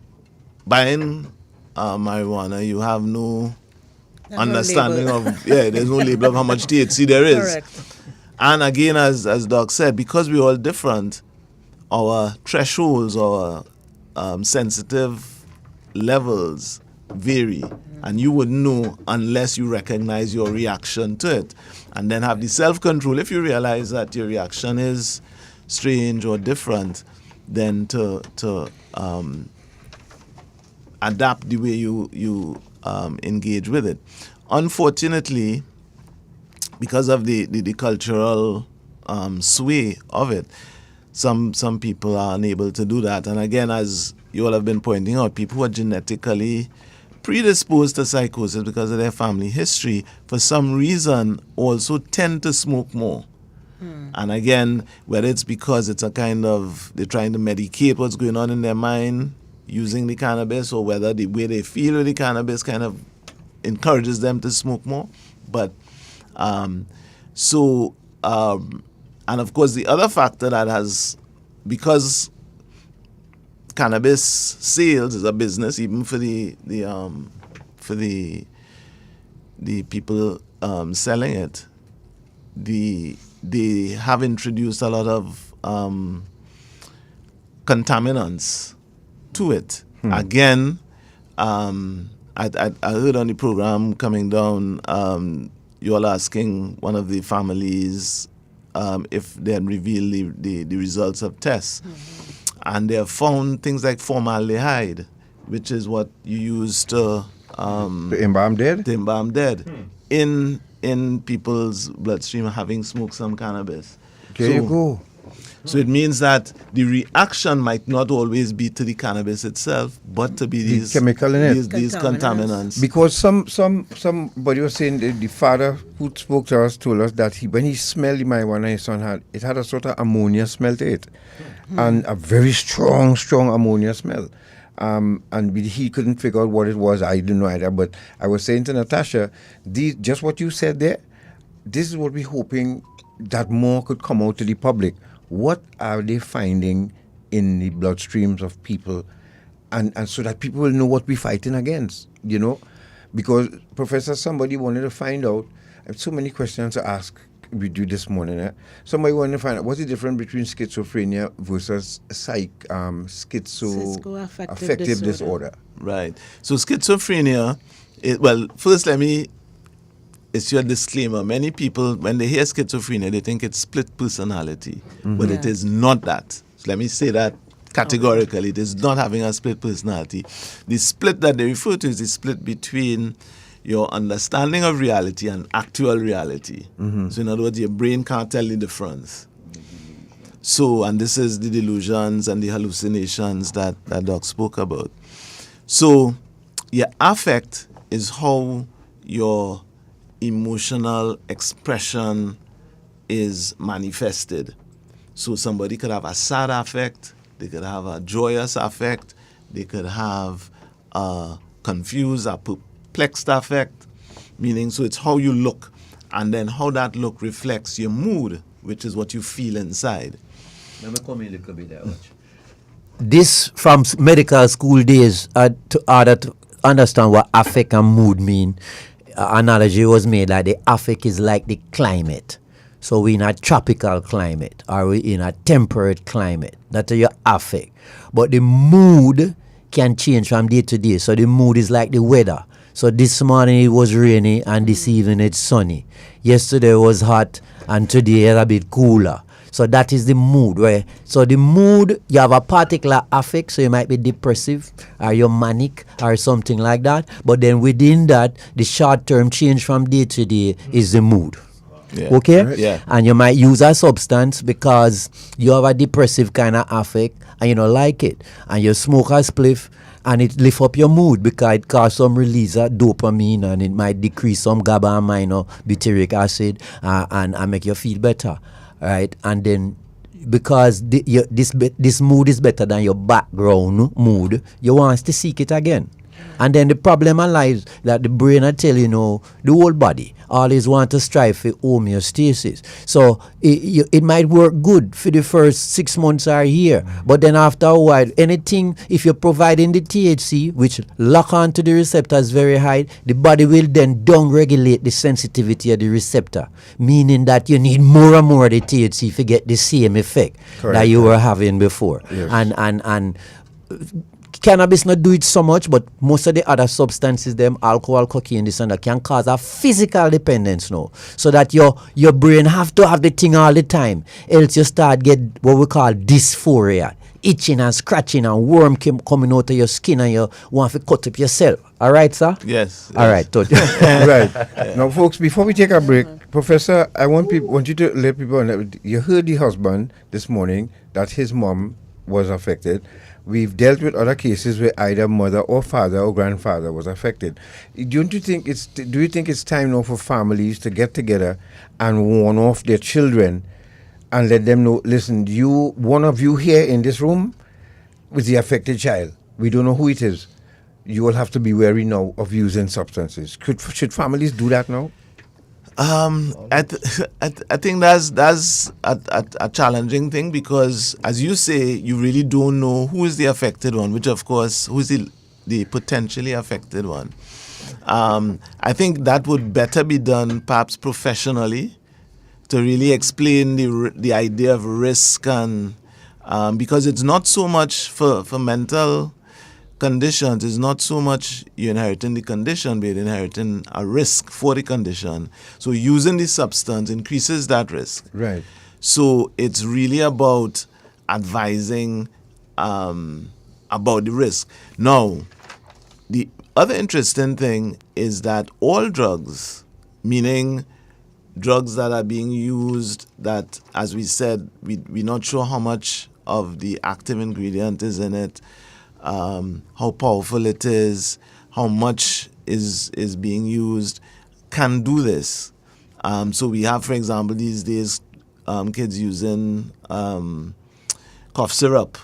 [SPEAKER 16] buying marijuana, you have no understanding of, there's no label of how much THC there is.
[SPEAKER 6] Correct.
[SPEAKER 16] And again, as Doc said, because we're all different, our thresholds, our sensitive levels vary. And you wouldn't know unless you recognize your reaction to it. And then have the self-control. If you realize that your reaction is strange or different, then to adapt the way you engage with it. Unfortunately, because of the cultural sway of it, some people are unable to do that. And again, as you all have been pointing out, people who are genetically predisposed to psychosis because of their family history, for some reason, also tend to smoke more. And again, whether it's because it's a kind of, they're trying to medicate what's going on in their mind using the cannabis, or whether the way they feel with the cannabis kind of encourages them to smoke more. But and of course, the other factor that has, because cannabis sales is a business, even for the people selling it, they have introduced a lot of contaminants to it. Again, I heard on the program coming down, you all asking one of the families if they had revealed the results of tests. And they have found things like formaldehyde, which is what you use to
[SPEAKER 7] embalm dead?
[SPEAKER 16] To embalm dead in people's bloodstream having smoked some cannabis.
[SPEAKER 7] There you go.
[SPEAKER 16] So it means that the reaction might not always be to the cannabis itself, but to be these
[SPEAKER 7] chemical in it.
[SPEAKER 16] These contaminants.
[SPEAKER 7] Because somebody was saying the father who spoke to us told us that when he smelled the marijuana his son had, it had a sort of ammonia smell to it, and a very strong ammonia smell. And he couldn't figure out what it was. I didn't know either. But I was saying to Natasha, just what you said there, this is what we're hoping that more could come out to the public. What are they finding in the bloodstreams of people? And so that people will know what we're fighting against, Because, Professor, somebody wanted to find out, I have so many questions to ask with you this morning. Somebody wanted to find out what's the difference between schizophrenia versus schizoaffective disorder.
[SPEAKER 16] Right. So schizophrenia, first let me issue a disclaimer. Many people, when they hear schizophrenia, they think it's split personality, but it is not that. So let me say that categorically. It is not having a split personality. The split that they refer to is the split between your understanding of reality and actual reality. So in other words, your brain can't tell the difference. So, and this is the delusions and the hallucinations that Doc spoke about. So your affect is how your emotional expression is manifested. So somebody could have a sad affect, they could have a joyous affect, they could have a confused, a perplexed affect, meaning so it's how you look, and then how that look reflects your mood, which is what you feel inside.
[SPEAKER 9] Let me come in a little bit there, watch. This from medical school days, to order to understand what affect and mood mean, analogy was made that the affect is like the climate. So we're in a tropical climate or we're in a temperate climate. That's your affect. But the mood can change from day to day. So the mood is like the weather. So this morning it was rainy and this evening it's sunny. Yesterday was hot and today it's a bit cooler. So that is the mood. So the mood, you have a particular affect, so you might be depressive or you're manic or something like that. But then within that, the short-term change from day to day is the mood.
[SPEAKER 16] Yeah.
[SPEAKER 9] Okay?
[SPEAKER 16] Right. Yeah.
[SPEAKER 9] And you might use a substance because you have a depressive kind of affect and you don't like it. And you smoke a spliff and it lift up your mood because it causes some release of dopamine and it might decrease some GABA amino butyric acid and make you feel better. Right? And then because this mood is better than your background mood, you want to seek it again. And then the problem lies that the brain I tell the whole body always want to strive for homeostasis. So it might work good for the first 6 months or a year, but then after a while, anything if you're providing the THC, which lock onto the receptors very high, the body will then down-regulate the sensitivity of the receptor, meaning that you need more and more of the THC to get the same effect that you were having before.
[SPEAKER 7] Yes.
[SPEAKER 9] And cannabis not do it so much, but most of the other substances, them alcohol, cocaine, this and that, can cause a physical dependence now. So that your brain have to have the thing all the time. Else you start get what we call dysphoria. Itching and scratching and worm coming out of your skin and you want to cut up yourself. All right, sir?
[SPEAKER 16] Yes.
[SPEAKER 9] All right.
[SPEAKER 7] Right. Now, folks, before we take a break, Professor, I want you to let people know. You heard the husband this morning that his mom was affected. We've dealt with other cases where either mother or father or grandfather was affected. Do you think it's time now for families to get together and warn off their children and let them know, listen, one of you here in this room with the affected child, we don't know who it is. You will have to be wary now of using substances. Should families do that now?
[SPEAKER 16] I think that's a challenging thing because, as you say, you really don't know who is the affected one, which of course, who is the potentially affected one. I think that would better be done perhaps professionally to really explain the idea of risk and because it's not so much for mental conditions, it's not so much you're inheriting the condition, but you're inheriting a risk for the condition. So using the substance increases that risk.
[SPEAKER 7] Right.
[SPEAKER 16] So it's really about advising about the risk. Now, the other interesting thing is that all drugs, meaning drugs that are being used that, as we said, we're not sure how much of the active ingredient is in it, how powerful it is, how much is being used, can do this. So we have, for example, these days, kids using cough syrup.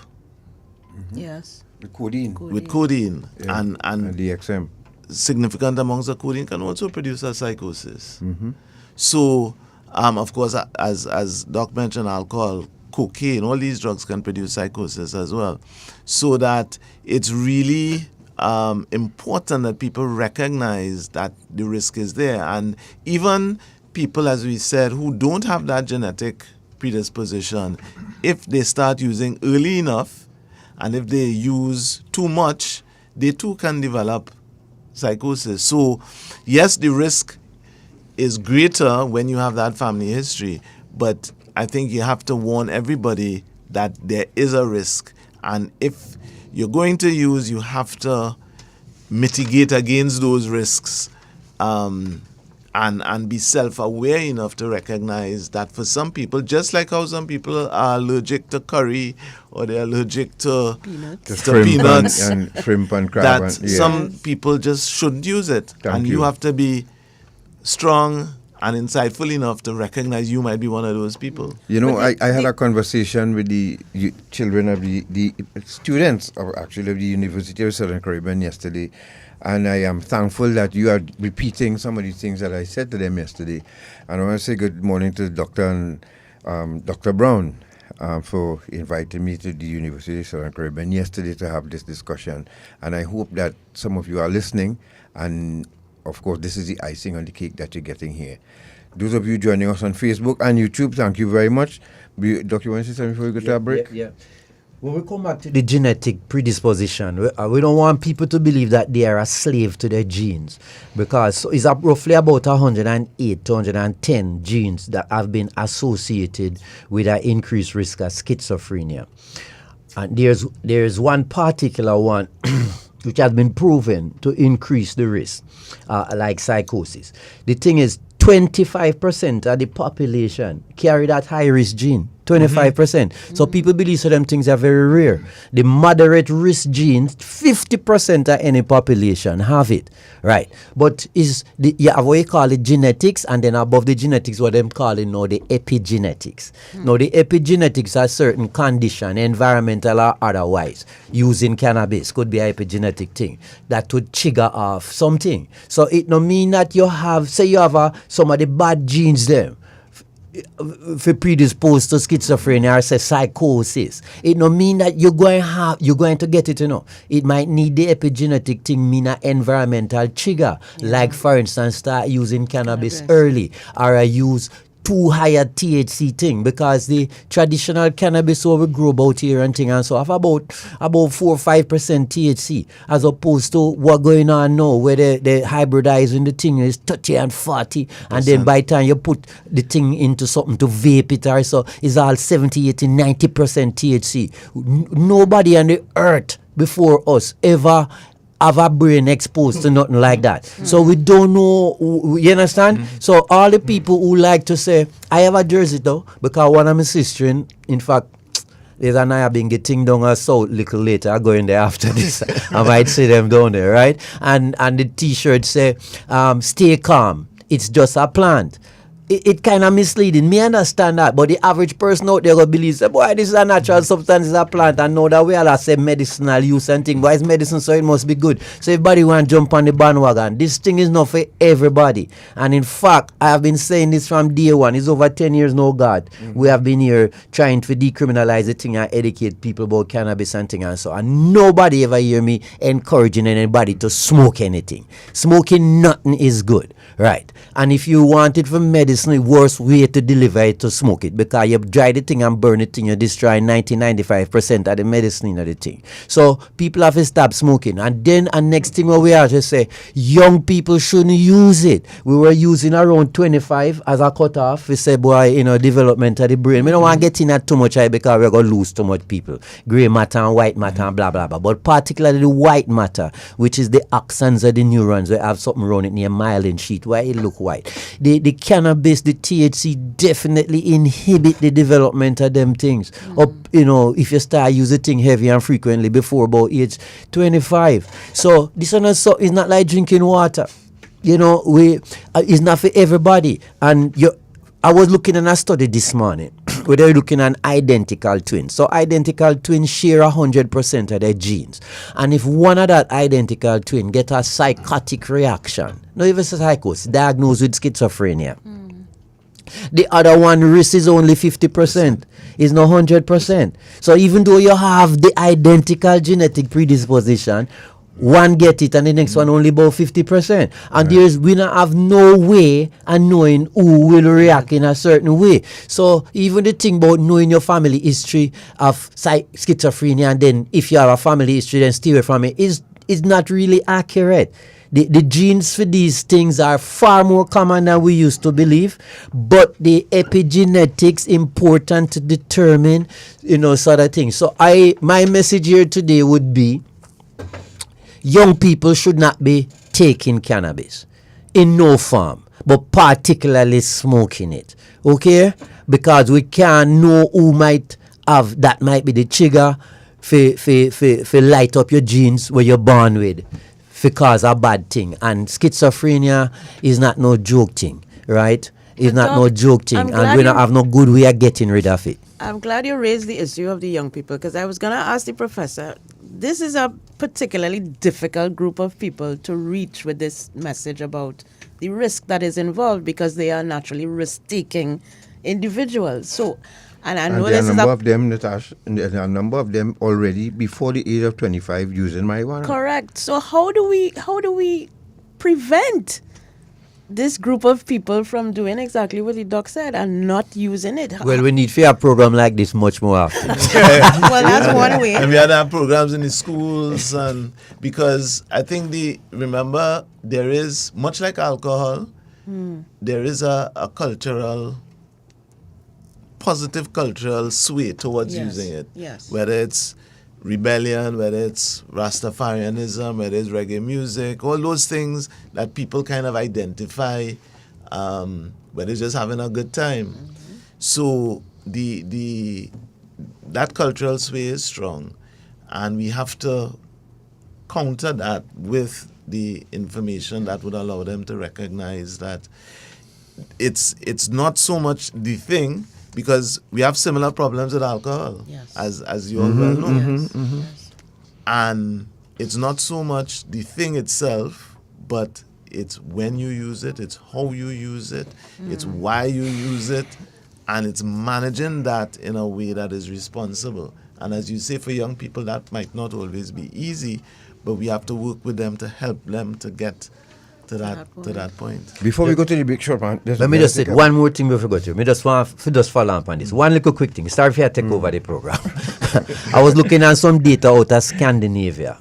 [SPEAKER 6] Yes.
[SPEAKER 7] With codeine.
[SPEAKER 16] With codeine.
[SPEAKER 7] Yeah.
[SPEAKER 16] And
[SPEAKER 7] DXM.
[SPEAKER 16] Significant amounts of codeine can also produce a psychosis.
[SPEAKER 7] Mm-hmm.
[SPEAKER 16] So, of course, as Doc mentioned, alcohol, cocaine, all these drugs can produce psychosis as well. So that it's really important that people recognize that the risk is there. And even people, as we said, who don't have that genetic predisposition, if they start using early enough, and if they use too much, they too can develop psychosis. So, yes, the risk is greater when you have that family history, but I think you have to warn everybody that there is a risk. And if you're going to use, you have to mitigate against those risks and be self-aware enough to recognize that for some people, just like how some people are allergic to curry or they're allergic to peanuts
[SPEAKER 7] and shrimp and crab.
[SPEAKER 16] That some people just shouldn't use it.
[SPEAKER 7] Thank
[SPEAKER 16] you have to be strong and insightful enough to recognize you might be one of those people.
[SPEAKER 7] You know, I had a conversation with the children of the students of the University of Southern Caribbean yesterday, and I am thankful that you are repeating some of the things that I said to them yesterday. And I want to say good morning to Dr. Brown for inviting me to the University of Southern Caribbean yesterday to have this discussion. And I hope that some of you are listening, and of course, this is the icing on the cake that you're getting here. Those of you joining us on Facebook and YouTube, thank you very much. Doc, you want to say something before we go to our break?
[SPEAKER 9] Yeah. When we come back to the genetic predisposition, we don't want people to believe that they are a slave to their genes, because it's roughly about 108 to 110 genes that have been associated with an increased risk of schizophrenia. And there's one particular one which has been proven to increase the risk, like psychosis. The thing is, 25% of the population carry that high risk gene. 25%. So people believe so them things are very rare. The moderate risk genes, 50% of any population have it. Right. But you have what you call it genetics, and then above the genetics, what them calling now the epigenetics. Now the epigenetics are certain condition, environmental or otherwise, using cannabis, could be an epigenetic thing, that would trigger off something. So it no mean that you have, say you have some of the bad genes there, for predisposed to schizophrenia or say psychosis. It no mean that you're going to get it, It might need the epigenetic thing, mean an environmental trigger. Like for instance, start using cannabis early, or I use too higher THC thing, because the traditional cannabis what we grow about here and thing and so have about 4 or 5% THC, as opposed to what going on now where they hybridizing the thing is 30 and 40, and then by the time you put the thing into something to vape it or so, it's all 70, 80, 90% THC. Nobody on the earth before us ever have a brain exposed to nothing like that. So we don't know, you understand? So all the people who like to say, I have a jersey though, because one of my sisters, in fact, there's an I have been getting down a south little later. I go in there after this. I might see them down there, right? And the t-shirt say, stay calm. It's just a plant. It kind of misleading. Me understand that, but the average person out there will believe, say, boy, this is a natural substance, it's a plant, and know that we all say medicinal use and thing. But it's medicine, so it must be good. So everybody want to jump on the bandwagon. This thing is not for everybody. And in fact, I have been saying this from day one. It's over 10 years now, God. We have been here trying to decriminalize the thing and educate people about cannabis and thing and so. And nobody ever hear me encouraging anybody to smoke anything. Smoking nothing is good, right? And if you want it for medicine, the worst way to deliver it to smoke it, because you dry the thing and burn the thing, you destroy 90-95% of the medicine of the thing. So people have to stop smoking. And then next thing what we have to say, young people shouldn't use it. We were using around 25 as a cutoff. We say, boy, development of the brain. We don't want to get in that too much because we're going to lose too much people. Grey matter and white matter and blah, blah, blah. But particularly the white matter, which is the axons of the neurons, they have something around it near myelin sheet where it look white. The cannabis, the THC definitely inhibit the development of them things. Up, if you start using thing heavy and frequently before about age 25. So this is not like drinking water. It's not for everybody. And I was looking at a study this morning where they're looking at identical twins. So identical twins share 100% of their genes. And if one of that identical twin get a psychotic reaction, not even psychosis, diagnosed with schizophrenia, the other one risk is only 50%. It's not 100%. So even though you have the identical genetic predisposition, one get it and the next one only about 50%. And we don't have no way of knowing who will react in a certain way. So even the thing about knowing your family history of schizophrenia, and then if you have a family history, then stay away from it, is not really accurate. The genes for these things are far more common than we used to believe, but the epigenetics important to determine, sort of things. So my message here today would be, young people should not be taking cannabis in no form, but particularly smoking it, okay? Because we can't know who might have, that might be the trigger for light up your genes where you're born with, for cause a bad thing. And schizophrenia is not no joke thing, right? It's not no joke thing, and we don't have no good way of getting rid of it.
[SPEAKER 6] I'm glad you raised the issue of the young people, because I was going to ask the professor, this is a particularly difficult group of people to reach with this message about the risk that is involved, because they are naturally risk-taking individuals. So, and I know
[SPEAKER 7] there
[SPEAKER 6] this
[SPEAKER 7] are
[SPEAKER 6] is
[SPEAKER 7] a number of them already before the age of 25 using marijuana.
[SPEAKER 6] Correct. So how do we prevent this group of people from doing exactly what the doc said and not using it?
[SPEAKER 9] Well, we need a program like this much more often.
[SPEAKER 6] Well, that's one way.
[SPEAKER 16] And we had our programs in the schools, and because I think remember, there is, much like alcohol, there is a positive cultural sway towards using it.
[SPEAKER 6] Yes.
[SPEAKER 16] Whether it's rebellion, whether it's Rastafarianism, whether it's reggae music, all those things that people kind of identify where they're just having a good time. So that cultural sway is strong, and we have to counter that with the information that would allow them to recognize that it's not so much the thing, because we have similar problems with alcohol, as you all well know. And it's not so much the thing itself, but it's when you use it, it's how you use it, it's why you use it, and it's managing that in a way that is responsible. And as you say, for young people, that might not always be easy, but we have to work with them to help them to get to that point.
[SPEAKER 7] Before we go to the big short man,
[SPEAKER 9] let me just say one more thing before we go to. Me just want to just follow up on this. One little quick thing. Sorry if I take over the program. I was looking at some data out of Scandinavia.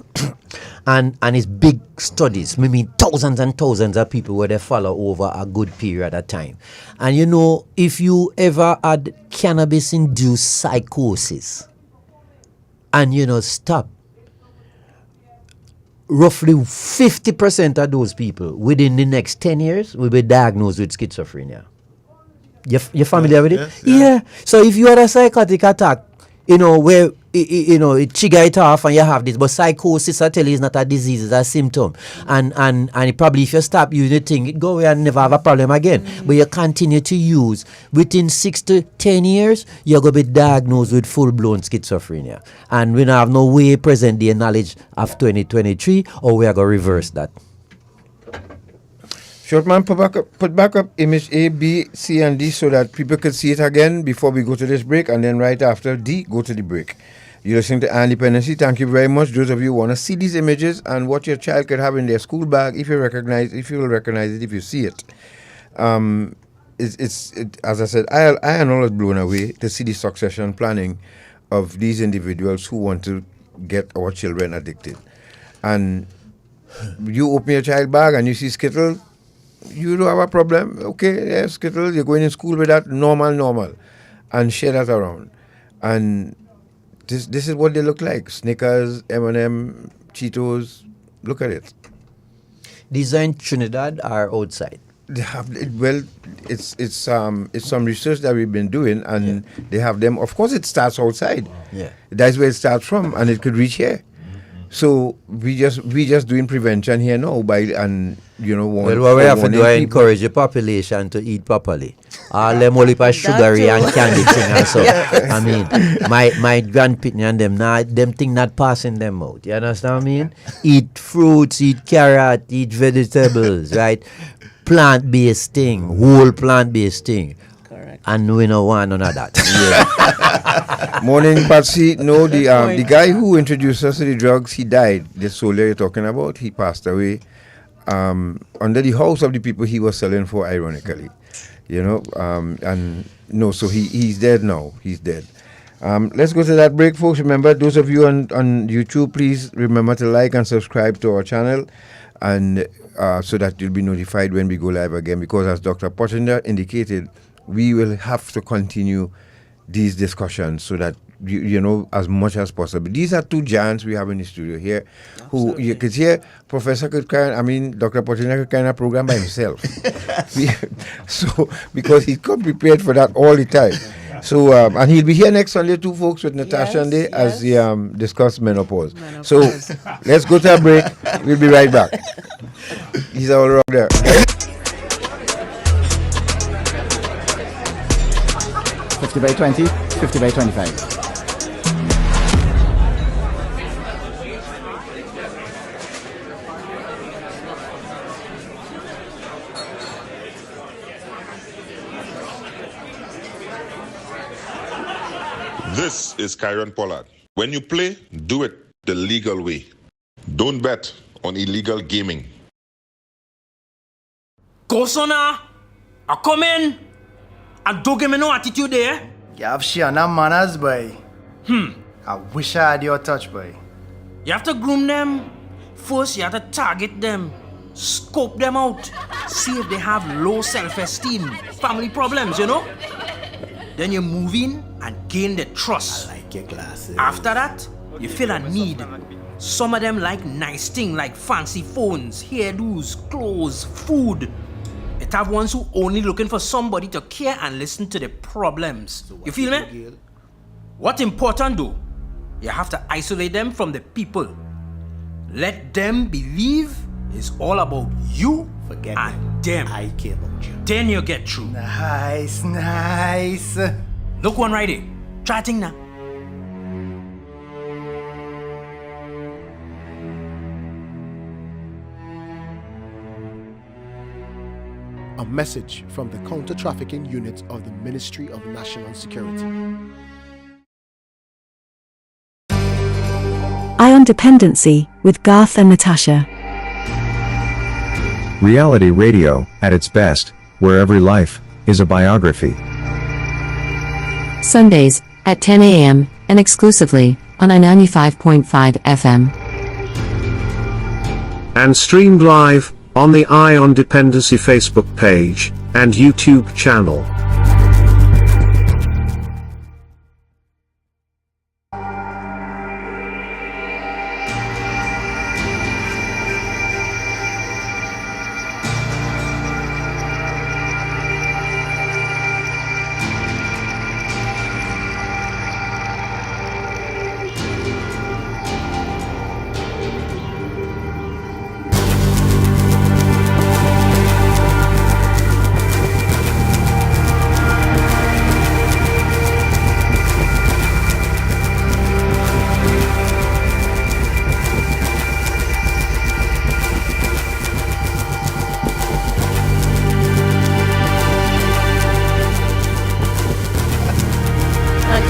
[SPEAKER 9] And it's big studies, maybe thousands and thousands of people where they follow over a good period of time. And you know, if you ever had cannabis-induced psychosis and stop, roughly 50% of those people within the next 10 years will be diagnosed with schizophrenia. You're familiar with it?
[SPEAKER 16] Yes,
[SPEAKER 9] yeah. So if you had a psychotic attack, where it trigger it off and you have this, but psychosis, I tell you, is not a disease, it's a symptom. And it probably, if you stop using the thing, it go away and never have a problem again. But you continue to use, within 6 to 10 years, you're going to be diagnosed with full-blown schizophrenia. And we don't have no way present the knowledge of 2023, or we are going to reverse that.
[SPEAKER 7] Shortman, put back up image A, B, C, and D so that people can see it again before we go to this break, and then right after D, go to the break. You're listening to Dependency. Thank you very much. Those of you who want to see these images and what your child could have in their school bag, if you will recognize it, if you see it. As I said, I am always blown away to see the succession planning of these individuals who want to get our children addicted. And you open your child bag and you see Skittle, you don't have a problem. Okay, yeah, Skittle, you're going in school with that, normal. And share that around. And this is what they look like. Snickers, M&M, Cheetos. Look at it.
[SPEAKER 9] These are in Trinidad or outside?
[SPEAKER 7] They have, well, it's some research that we've been doing, and they have them. Of course, it starts outside.
[SPEAKER 9] Yeah,
[SPEAKER 7] that's where it starts from, and it could reach here. So we just doing prevention here now by
[SPEAKER 9] what we have to do is encourage the population to eat properly. All them only for sugary and candy thing and so. I mean, my grandpitney and them thing not passing them out. You understand what I mean? Eat fruits, eat carrot, eat vegetables, right? Plant-based thing, whole plant-based thing. Correct. And we don't want none of that.
[SPEAKER 7] Yeah. Morning, Patsy. No, the guy who introduced us to the drugs, he died. The soldier you're talking about, he passed away under the house of the people he was selling for, ironically. So he's dead now. He's dead. Let's go to that break, folks. Remember, those of you on YouTube, please remember to like and subscribe to our channel, and so that you'll be notified when we go live again, because as Dr. Pottinger indicated, we will have to continue these discussions so that as much as possible. These are two giants we have in the studio here. Absolutely. Who you could hear Dr. Pottinger could kind of program by himself. So because he's come prepared for that all the time. So and he'll be here next Sunday too, folks, with Natasha and they as we discuss menopause. So let's go to a break. We'll be right back. He's all around there.
[SPEAKER 10] 50 by 20, 50 by 25.
[SPEAKER 11] This is Kyron Pollard. When you play, do it the legal way. Don't bet on illegal gaming.
[SPEAKER 14] Go, sona. I come in. And don't give me no attitude there.
[SPEAKER 17] You have sheer no manners, boy. I wish I had your touch, boy.
[SPEAKER 14] You have to groom them. First, you have to target them. Scope them out. See if they have low self-esteem. Family problems, Then you move in and gain the trust.
[SPEAKER 17] I like your glasses.
[SPEAKER 14] After that, you feel a need. Some of them like nice things like fancy phones, hairdos, clothes, food. You have ones who only looking for somebody to care and listen to the problems. You feel me? What's important though, you have to isolate them from the people. Let them believe it's all about you and them.
[SPEAKER 17] I care about you.
[SPEAKER 14] Then you get through.
[SPEAKER 17] Nice.
[SPEAKER 14] Look one right here. Try thing now.
[SPEAKER 15] A message from the counter-trafficking unit of the Ministry of National Security.
[SPEAKER 2] Eye on Dependency with Garth and Natasha.
[SPEAKER 3] Reality radio, at its best, where every life is a biography.
[SPEAKER 4] Sundays at 10 a.m. and exclusively on I-95.5 FM.
[SPEAKER 5] And streamed live on the Eye on Dependency Facebook page and YouTube channel.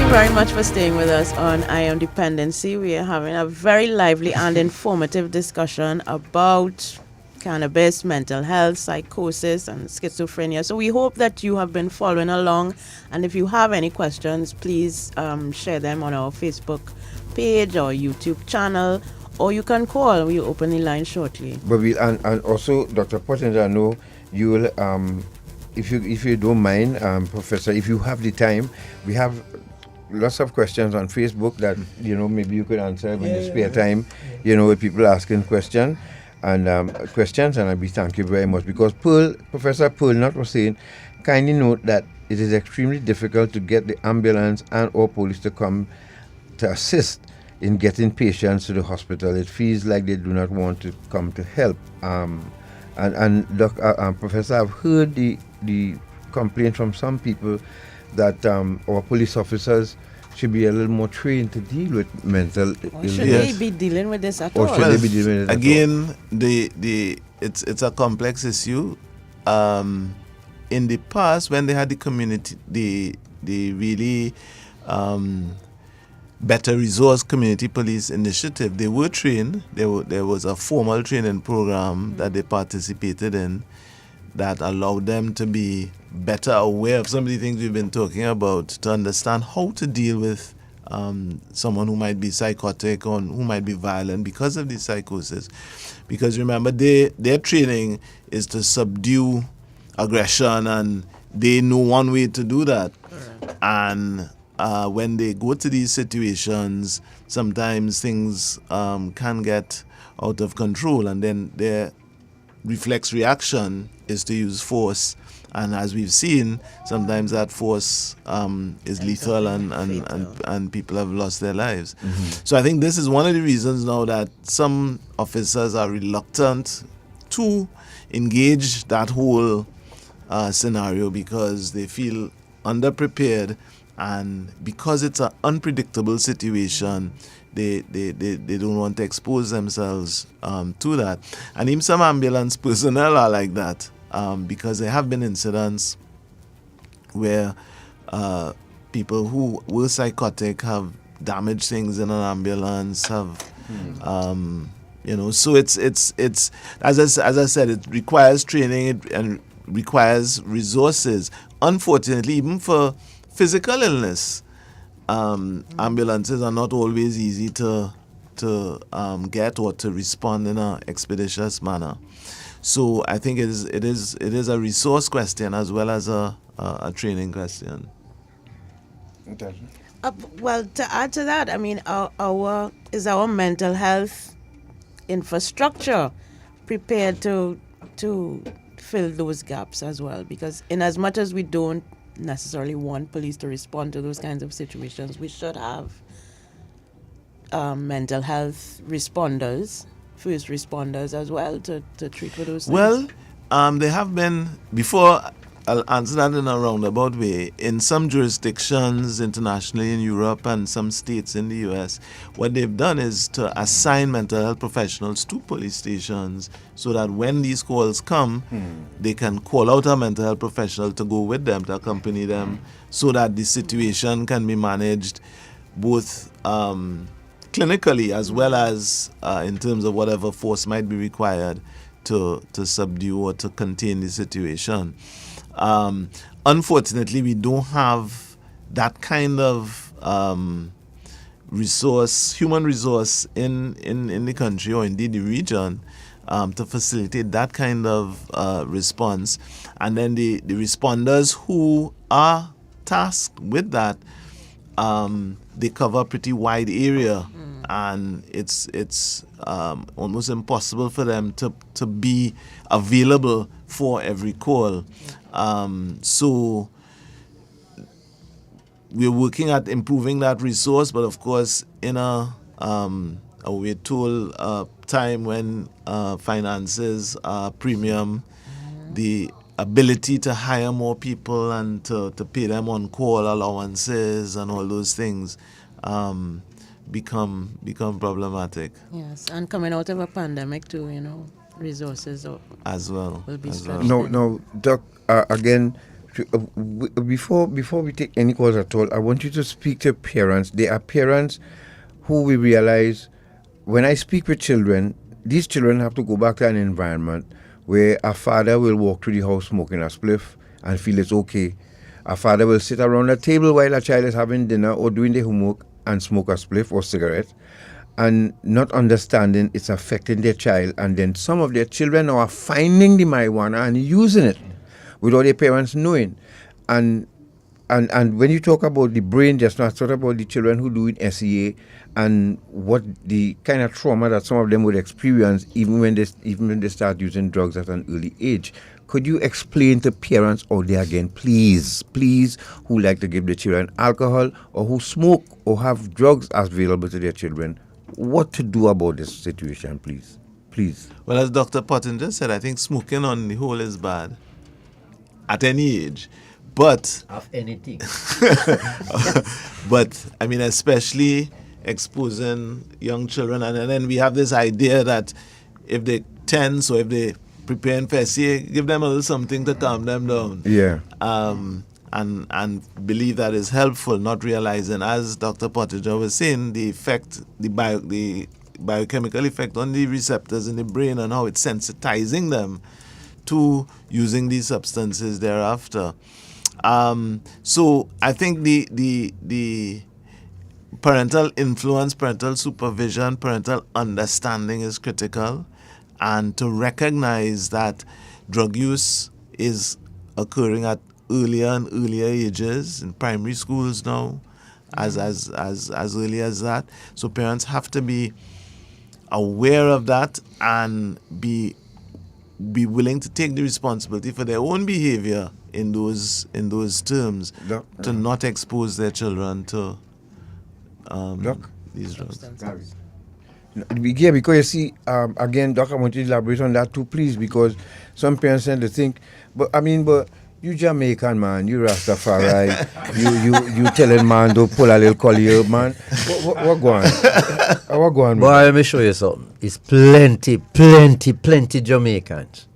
[SPEAKER 6] Very much for staying with us on Eye on Dependency. We are having a very lively and informative discussion about cannabis, mental health, psychosis, and schizophrenia. So we hope that you have been following along, and if you have any questions, please share them on our Facebook page or YouTube channel, or you can call. We open the line shortly.
[SPEAKER 7] But we and also, Dr. Pottinger, I know you will, if you don't mind, Professor, if you have the time, we have lots of questions on Facebook that maybe you could answer when you spare time. With people asking questions and we thank you very much, because Professor Pearl was saying, kindly note that it is extremely difficult to get the ambulance and or police to come to assist in getting patients to the hospital. It feels like they do not want to come to help. Professor, I've heard the complaint from some people that our police officers should be a little more trained to deal with mental illness.
[SPEAKER 6] Should they be dealing with this at all?
[SPEAKER 7] Or should they be dealing with it
[SPEAKER 16] again, it's a complex issue. In the past, when they had the community, the really better resource community police initiative, they were trained. There was a formal training program that they participated in that allowed them to be better aware of some of the things we've been talking about, to understand how to deal with someone who might be psychotic or who might be violent because of the psychosis. Because remember, their training is to subdue aggression, and they know one way to do that. And when they go to these situations, sometimes things can get out of control, and then their reflex reaction is to use force. And as we've seen, sometimes that force is lethal, and people have lost their lives.
[SPEAKER 7] Mm-hmm.
[SPEAKER 16] So I think this is one of the reasons now that some officers are reluctant to engage that whole scenario, because they feel underprepared, and because it's an unpredictable situation, they don't want to expose themselves to that. And even some ambulance personnel are like that. Because there have been incidents where people who were psychotic have damaged things in an ambulance, so it's as I said, it requires training and requires resources. Unfortunately, even for physical illness, ambulances are not always easy to get or to respond in an expeditious manner. So I think it is a resource question as well as a training question.
[SPEAKER 6] Well, to add to that, I mean, our mental health infrastructure prepared to fill those gaps as well, because in as much as we don't necessarily want police to respond to those kinds of situations, we should have mental health responders, first responders as well to treat for those things.
[SPEAKER 16] Well, there have been, before I'll answer that in a roundabout way, in some jurisdictions internationally in Europe and some states in the US, what they've done is to assign mental health professionals to police stations so that when these calls come, they can call out a mental health professional to go with them, to accompany them, so that the situation can be managed both clinically as well as in terms of whatever force might be required to subdue or to contain the situation. Unfortunately, we don't have that kind of human resource in the country or indeed the region to facilitate that kind of response. And then the responders who are tasked with that, they cover a pretty wide area, and it's almost impossible for them to be available for every call. So we're working at improving that resource, but of course in we're told time when finances are premium, the ability to hire more people and to pay them on call allowances and all those things become problematic.
[SPEAKER 6] Yes, and coming out of a pandemic too, resources
[SPEAKER 16] as well
[SPEAKER 6] will be
[SPEAKER 16] as well.
[SPEAKER 7] No, Doc. Again, before we take any calls at all, I want you to speak to parents. There are parents who we realize when I speak with children, these children have to go back to an environment where a father will walk through the house smoking a spliff and feel it's okay. A father will sit around a table while a child is having dinner or doing their homework and smoke a spliff or cigarette, and not understanding it's affecting their child. And then some of their children are finding the marijuana and using it without their parents knowing. And when you talk about the brain, just not talk about the children who do it SEA and what the kind of trauma that some of them would experience even when they start using drugs at an early age. Could you explain to parents out there again, please, who like to give their children alcohol or who smoke or have drugs available to their children, what to do about this situation, please?
[SPEAKER 16] Well, as Dr. Pottinger said, I think smoking on the whole is bad at any age. But
[SPEAKER 9] of anything.
[SPEAKER 16] But I mean, especially exposing young children, and then we have this idea that if they tense or if they preparing for SCA, give them a little something to calm them down.
[SPEAKER 7] Yeah.
[SPEAKER 16] And believe that is helpful, not realizing, as Dr. Pottinger was saying, the effect, the biochemical effect on the receptors in the brain and how it's sensitizing them to using these substances thereafter. So I think the parental influence, parental supervision, parental understanding is critical, and to recognize that drug use is occurring at earlier and earlier ages in primary schools now, as early as that. So parents have to be aware of that and be willing to take the responsibility for their own behavior in those terms, to not expose their children to these drugs.
[SPEAKER 7] Yeah, because you see, again, Doc, I want you to elaborate on that too, please, because some parents tend to think, but you Jamaican, man, you Rastafari, you telling man to pull a little collier, man. What going on? What going on?
[SPEAKER 9] Boy, let me show you something. It's plenty Jamaicans.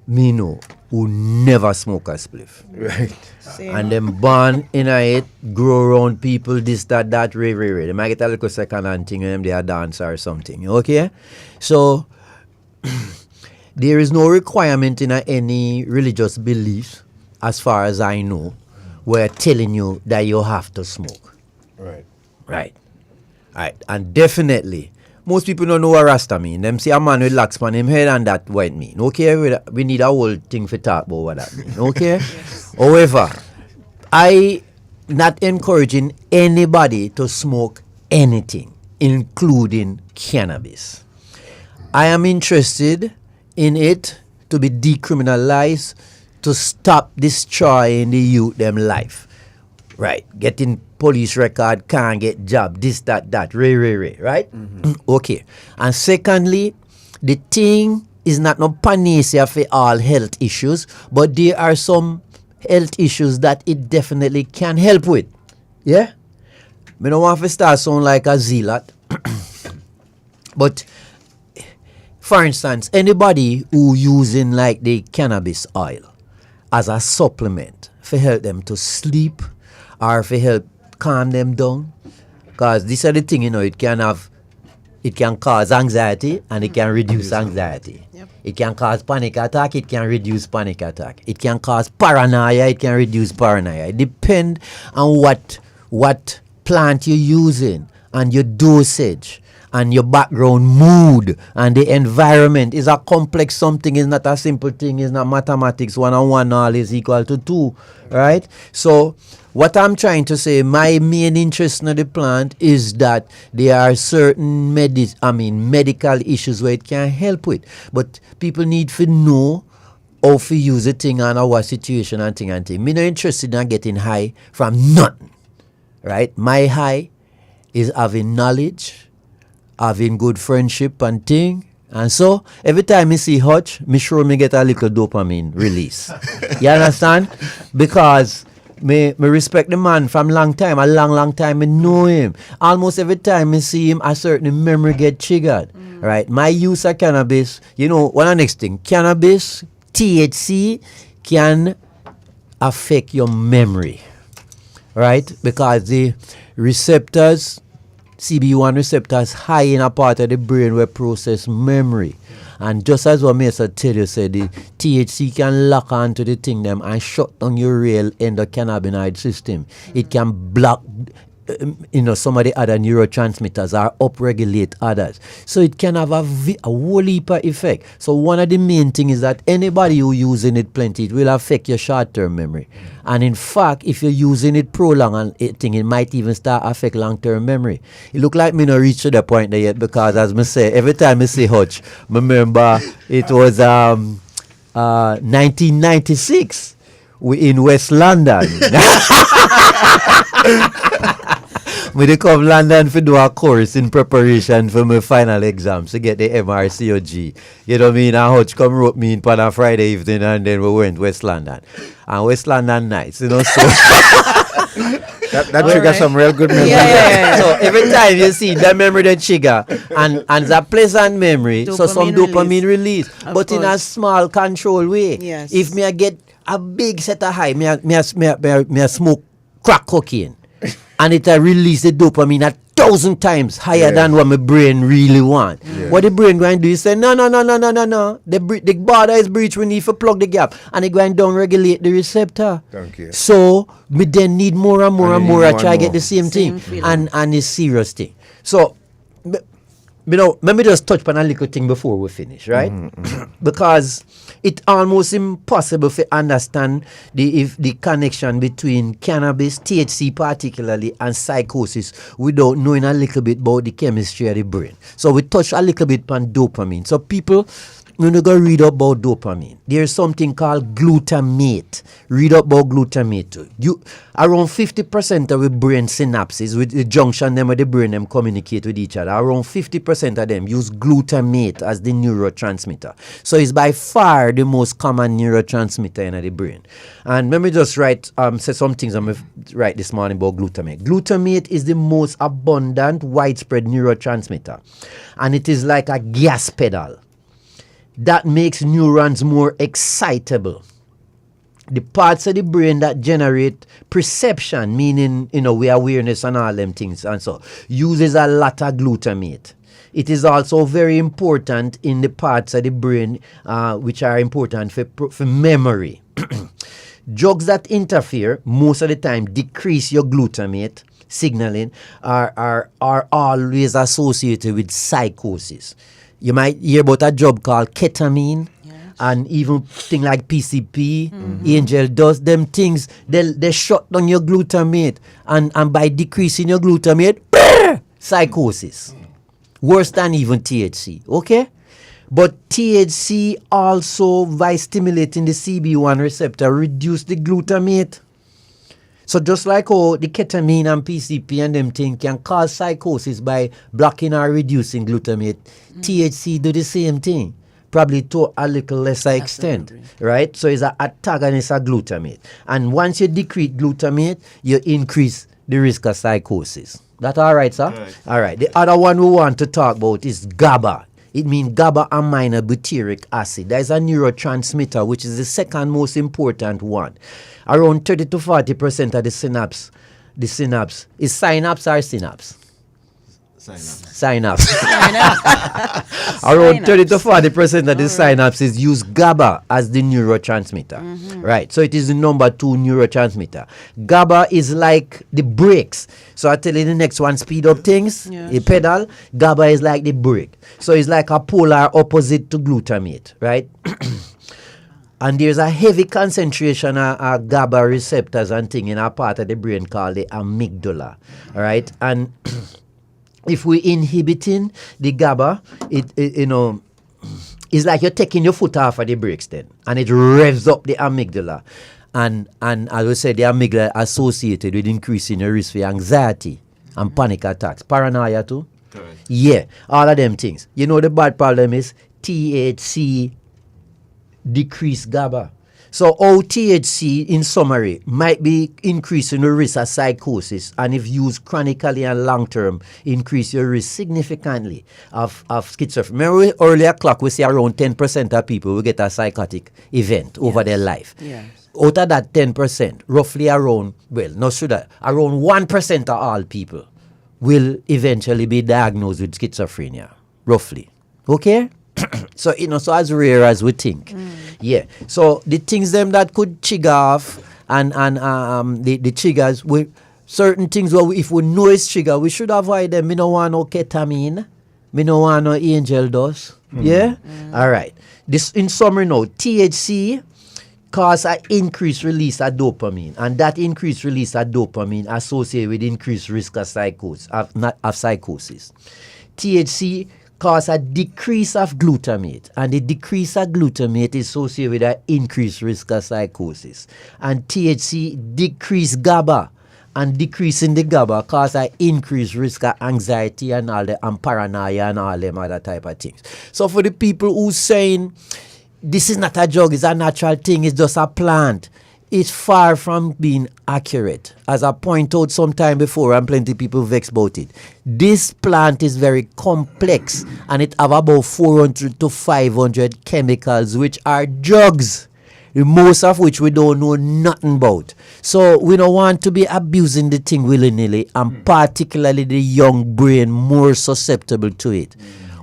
[SPEAKER 9] Me know, who never smoke a spliff.
[SPEAKER 7] Right.
[SPEAKER 9] And them born in it, grow around people, this, that, ray. They might get a little second hand thing and them they are dancer or something. Okay? So there is no requirement in any religious belief, as far as I know, where telling you that you have to smoke. Right. And definitely, most people don't know what Rasta mean. Them see a man with locks on him head and that what it mean. Okay? We need a whole thing for talk about what that mean. Okay? However, I not encouraging anybody to smoke anything, including cannabis. I am interested in it to be decriminalized to stop destroying the youth them life. Right. Getting police record, can't get job, this, that, right? Okay. And secondly, the thing is not no panacea for all health issues, but there are some health issues that it definitely can help with. Yeah? I don't want to start sound like a zealot. But for instance, anybody who using like the cannabis oil as a supplement for help them to sleep or for help calm them down, because this is the thing, it can cause anxiety and it can reduce anxiety. It can cause panic attack, it can reduce panic attack. It can cause paranoia, it can reduce paranoia. It depends on what plant you're using and your dosage and your background mood and the environment. Is a complex something, it's not a simple thing, it's not mathematics, 1 and 1 all is equal to 2, right? So what I'm trying to say, my main interest in the plant is that there are certain medical issues where it can help with, but people need to know how to use the thing and our situation and thing. Me not interested in getting high from nothing, right? My high is having knowledge, having good friendship and thing. And so, every time I see Hutch, me sure me get a little dopamine release. You understand? Because me respect the man from a long time. I know him. Almost every time I see him, a certain memory get triggered. Right? My use of cannabis, one of the next thing, cannabis, THC, can affect your memory. Right? Because the receptors, CB1 receptors high in a part of the brain where process memory. And just as what Mesa tell you, said the THC can lock onto the thing them and shut down your real endocannabinoid system. It can block some of the other neurotransmitters or upregulate others. So it can have a whole heap of effect. So one of the main things is that anybody who using it plenty, it will affect your short-term memory. And in fact, if you're using it prolonged, it might even start affect long-term memory. It look like me not reach to the point there yet, because as me say, every time I say Hutch, remember it was 1996 in West London. We come London to do a course in preparation for my final exams to get the MRCOG. You know what I mean? And Hutch come wrote me in on a Friday evening, and then we went West London. And West London nights, so
[SPEAKER 7] that triggers some real good memory.
[SPEAKER 9] Yeah. So every time you see that memory that trigger, and it's a pleasant memory, so some dopamine release, but in a small control way.
[SPEAKER 6] Yes.
[SPEAKER 9] If me I get a big set of high, me I smoke crack cocaine, and it release the dopamine 1,000 times higher than what my brain really want. Yeah. What the brain going to do is say, no. The border is breached, we need to plug the gap. And it going down regulate the receptor.
[SPEAKER 7] Thank you.
[SPEAKER 9] So, we then need more and more. I try to get the same thing. And it's serious thing. So, let me just touch on a little thing before we finish, right? Because it's almost impossible to understand the connection between cannabis, THC particularly, and psychosis without knowing a little bit about the chemistry of the brain. So we touch a little bit on dopamine. So people, when you go read about dopamine, there's something called glutamate. Read about glutamate too. Around 50% of the brain synapses, with the junction them with the brain, them communicate with each other. Around 50% of them use glutamate as the neurotransmitter. So it's by far the most common neurotransmitter in the brain. And let me just say some things I'm going to write this morning about glutamate. Glutamate is the most abundant, widespread neurotransmitter. And it is like a gas pedal that makes neurons more excitable. The parts of the brain that generate perception, meaning, we awareness and all them things, and so, uses a lot of glutamate. It is also very important in the parts of the brain which are important for memory. Drugs that interfere, most of the time, decrease your glutamate signaling, are always associated with psychosis. You might hear about a drug called ketamine, and even things like PCP, Angel dust, them things, they shut down your glutamate, and by decreasing your glutamate, psychosis. Worse than even THC, okay? But THC also, by stimulating the CB1 receptor, reduce the glutamate. So just like how the ketamine and PCP and them things can cause psychosis by blocking or reducing glutamate, THC do the same thing, probably to a little lesser extent, right? So it's an antagonist of glutamate. And once you decrease glutamate, you increase the risk of psychosis. That all right, sir? Right. All right. The other one we want to talk about is GABA. It means GABA amino butyric acid. That is a neurotransmitter, which is the second most important one. Around 30 to 40% of the synapse is synapse or synapse? Synapse. Around 30 to 40% of the synapses use GABA as the neurotransmitter. Right. So it is the number 2 neurotransmitter. GABA is like the brakes. So I tell you the next one, speed up things. A pedal. GABA is like the brake. So it's like a polar opposite to glutamate. Right. And there's a heavy concentration of GABA receptors and thing in a part of the brain called the amygdala. All right. And if we inhibiting the GABA, it's like you're taking your foot off of the brakes then, and it revs up the amygdala, and as we said, the amygdala associated with increasing the risk for anxiety and panic attacks, paranoia too. Correct. Yeah, all of them things. You know the bad problem is THC decrease GABA. So THC, in summary, might be increasing the risk of psychosis, and if used chronically and long-term, increase your risk significantly of schizophrenia. Remember earlier clock, we say around 10% of people will get a psychotic event over their life. Yes. Out of that 10%, roughly around 1% of all people will eventually be diagnosed with schizophrenia, roughly. Okay? So, so as rare as we think. Yeah. So the things them that could trigger off and the triggers, certain things where if we know it's trigger, we should avoid them. Me no want no ketamine. Me no want no angel dust. Yeah? All right. This in summary now, THC cause an increased release of dopamine, and that increased release of dopamine associated with increased risk of psychosis. THC cause a decrease of glutamate, and the decrease of glutamate is associated with an increased risk of psychosis. And THC decrease GABA, and decreasing the GABA cause an increased risk of anxiety and paranoia and all them other type of things. So for the people who saying this is not a drug, it's a natural thing, it's just a plant, it's far from being accurate. As I point out sometime before, and plenty of people vex about it. This plant is very complex, and it have about 400 to 500 chemicals, which are drugs, most of which we don't know nothing about. So we don't want to be abusing the thing willy-nilly, and particularly the young brain more susceptible to it.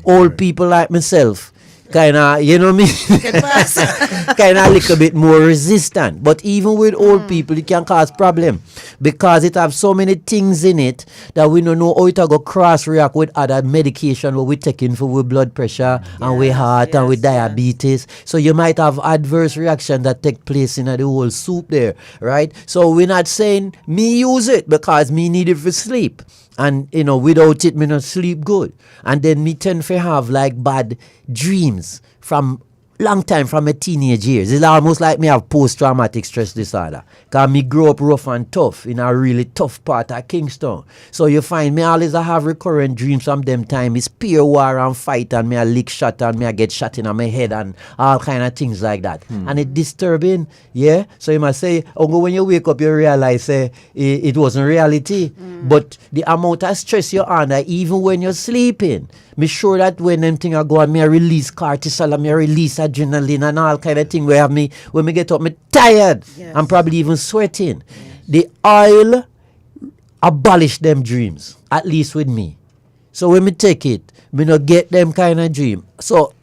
[SPEAKER 9] Old people like myself, kind of, you know me, kind of a little bit more resistant. But even with old people, it can cause problem because it have so many things in it that we don't know how it go cross react with other medication what we taking for with blood pressure and with heart and with diabetes. So you might have adverse reaction that take place in the whole soup there, right? So we're not saying me use it because me need it for sleep. And, without it, me not sleep good. And then me tend to have, like, bad dreams from long time, from my teenage years. It's almost like me have post-traumatic stress disorder. Because me grow up rough and tough in a really tough part of Kingston. So you find me always have recurrent dreams from them time. It's pure war and fight, and me a lick shot, and me a get shot in my head, and all kind of things like that. And it's disturbing, yeah? So you must say, when you wake up, you realize it wasn't reality. But the amount of stress you're under, even when you're sleeping, me sure that when them things are going, me release cortisol, and me release adrenaline and all kind of thing where me when me get up, me tired. Yes. I'm probably even sweating. The oil abolish them dreams, at least with me. So when me take it, me not get them kind of dream. So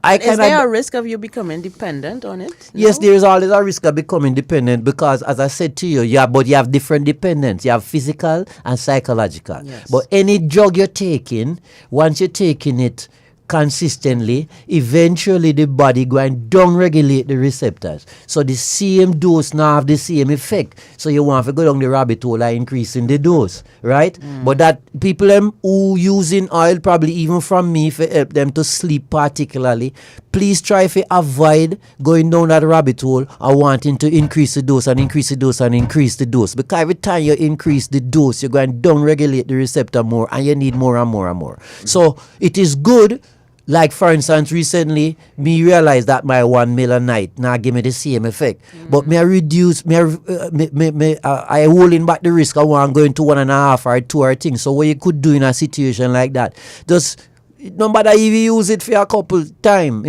[SPEAKER 6] is there a risk of you becoming dependent on it? No?
[SPEAKER 9] Yes, there is always a risk of becoming dependent because, as I said to you, you have different dependence. You have physical and psychological. Yes. But any drug you're taking, once you're taking it consistently, eventually the body go and down regulate the receptors. So the same dose now have the same effect. So you want to go down the rabbit hole and increasing the dose, right? But that people who using oil, probably even from me, for help them to sleep particularly, please try to avoid going down that rabbit hole or wanting to increase the dose and increase the dose and increase the dose. Because every time you increase the dose, you're going to down regulate the receptor more and you need more and more and more. So it is good. Like for instance, recently, me realized that my 1 mil a night now give me the same effect. But I reduce, I holding back the risk. I want going to 1.5 or 2 or things. So what you could do in a situation like that, just no matter if you use it for a couple time,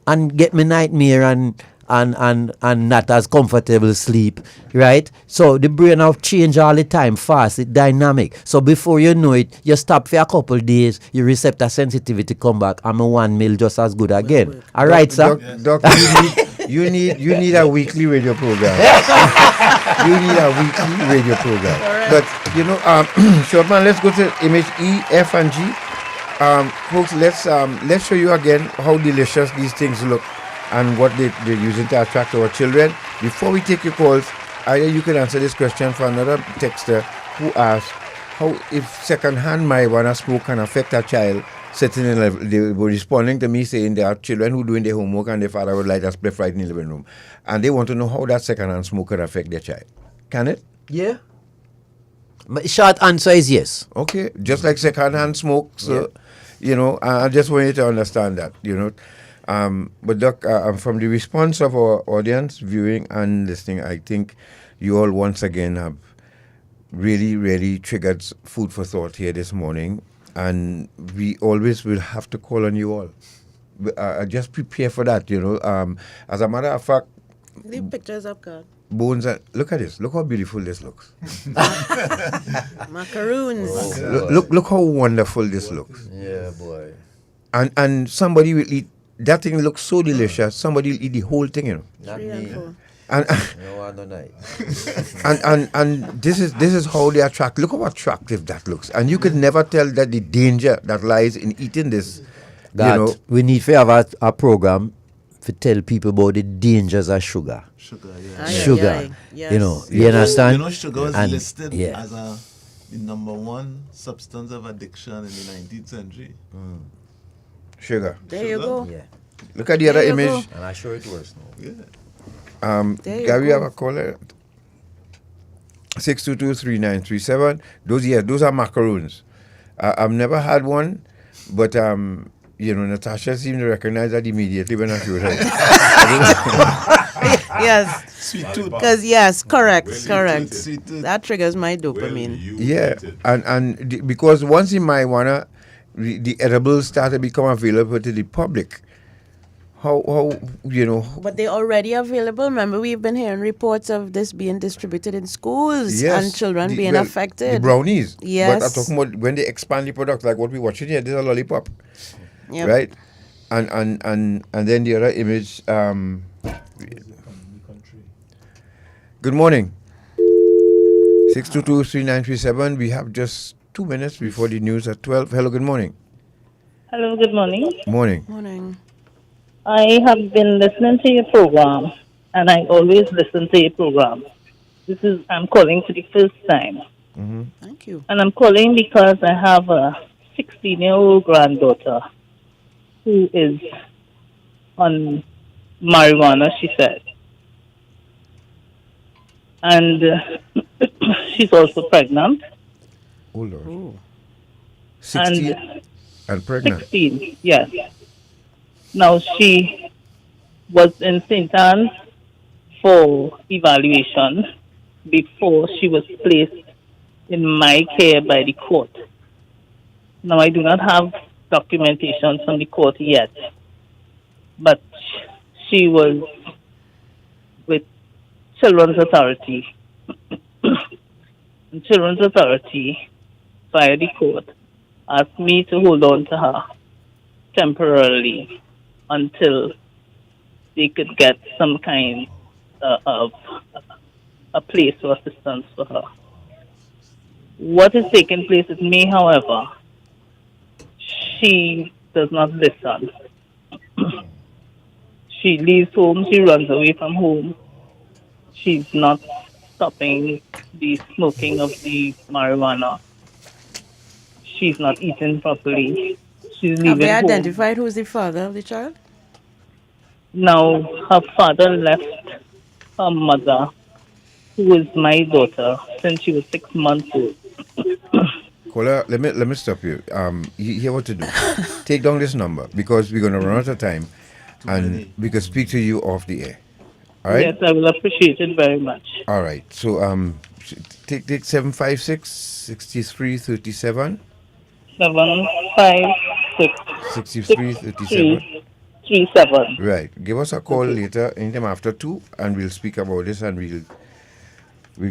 [SPEAKER 9] and get me nightmare and not as comfortable sleep, right? So the brain have change all the time, fast, it's dynamic. So before you know it, you stop for a couple days, your receptor sensitivity come back, and my 1 mil just as good again. All right, sir?
[SPEAKER 7] Doc, you need a weekly radio program. You need a weekly radio program. But, short man, let's go to image E, F, and G. Folks, let's show you again how delicious these things look and what they're using to attract our children. Before we take your calls, either you can answer this question for another texter who asked how if second-hand marijuana smoke can affect a child sitting in they were responding to me saying there are children who doing their homework and their father would light a spliff right in the living room. And they want to know how that second-hand smoke can affect their child. Can it?
[SPEAKER 9] Yeah. But short answer is yes.
[SPEAKER 7] Okay. Just like second-hand smoke. So, I just want you to understand that, But Doc, from the response of our audience, viewing and listening, I think you all once again have really, really triggered food for thought here this morning. And we always will have to call on you all. Just prepare for that, As a matter of fact,
[SPEAKER 6] leave pictures up, God.
[SPEAKER 7] Bones, look at this. Look how beautiful this looks.
[SPEAKER 6] Macaroons.
[SPEAKER 7] Look how wonderful this looks.
[SPEAKER 9] Yeah, boy.
[SPEAKER 7] And somebody will eat. That thing looks so delicious. Somebody will eat the whole thing,
[SPEAKER 9] Not me.
[SPEAKER 7] No night. and this is how they attract. Look how attractive that looks. And you could never tell that the danger that lies in eating this.
[SPEAKER 9] We need to have a program to tell people about the dangers of sugar. Sugar.
[SPEAKER 6] Yes.
[SPEAKER 9] You understand?
[SPEAKER 16] Sugar was listed as the number one substance of addiction in the 19th century.
[SPEAKER 7] Sugar.
[SPEAKER 6] There you go.
[SPEAKER 9] Yeah.
[SPEAKER 7] Look at the other image.
[SPEAKER 9] And I'm sure it works now.
[SPEAKER 7] Yeah. Gary, have a caller. 622-3937. Those are macaroons. I've never had one, but Natasha seemed to recognize that immediately when I showed her.
[SPEAKER 6] Yes.
[SPEAKER 16] Sweet tooth.
[SPEAKER 6] Because yes, correct.
[SPEAKER 16] Sweet tooth.
[SPEAKER 6] That triggers my dopamine.
[SPEAKER 7] Yeah, and because once in marijuana, the edibles started become available to the public. How
[SPEAKER 6] But they're already available. Remember, we've been hearing reports of this being distributed in schools and children being affected.
[SPEAKER 7] The brownies.
[SPEAKER 6] Yes.
[SPEAKER 7] But I'm talking about when they expand the product, like what we're watching here. This is a lollipop.
[SPEAKER 6] Yep.
[SPEAKER 7] Right? And then the other image. Good morning. 622-3937. We have just 2 minutes before the news at 12. Hello, good morning.
[SPEAKER 12] Hello, good morning.
[SPEAKER 7] Morning.
[SPEAKER 6] Morning.
[SPEAKER 12] I have been listening to your program, and I always listen to your program. I'm calling for the first time.
[SPEAKER 7] Mm-hmm.
[SPEAKER 6] Thank you.
[SPEAKER 12] And I'm calling because I have a 16-year-old granddaughter who is on marijuana, she said. And she's also pregnant.
[SPEAKER 7] Oh, Lord. 16 and pregnant.
[SPEAKER 12] 16, yes. Now, she was in St. Anne's for evaluation before she was placed in my care by the court. Now, I do not have documentation from the court yet, but she was with Children's Authority. And Children's Authority, via the court, asked me to hold on to her temporarily until they could get some kind of a place of assistance for her. What is taking place with me, however, she
[SPEAKER 18] does not listen. She leaves home, she runs away from home. She's not stopping the smoking of the marijuana. She's not eating properly. She's
[SPEAKER 6] Have
[SPEAKER 18] leaving
[SPEAKER 6] they
[SPEAKER 18] home.
[SPEAKER 6] identified who's the father of the child?
[SPEAKER 18] Now, her father left her mother, who is my daughter, since she was 6 months old.
[SPEAKER 7] Kola, let me stop you. You hear what to do. Take down this number because we're gonna run out of time, and we can speak to you off the air. All right.
[SPEAKER 18] Yes, I will appreciate it very much.
[SPEAKER 7] All right. So take 756-6337.
[SPEAKER 18] 756-6337.
[SPEAKER 7] Right. Give us a call later, anytime after 2, and we'll speak about this, and we'll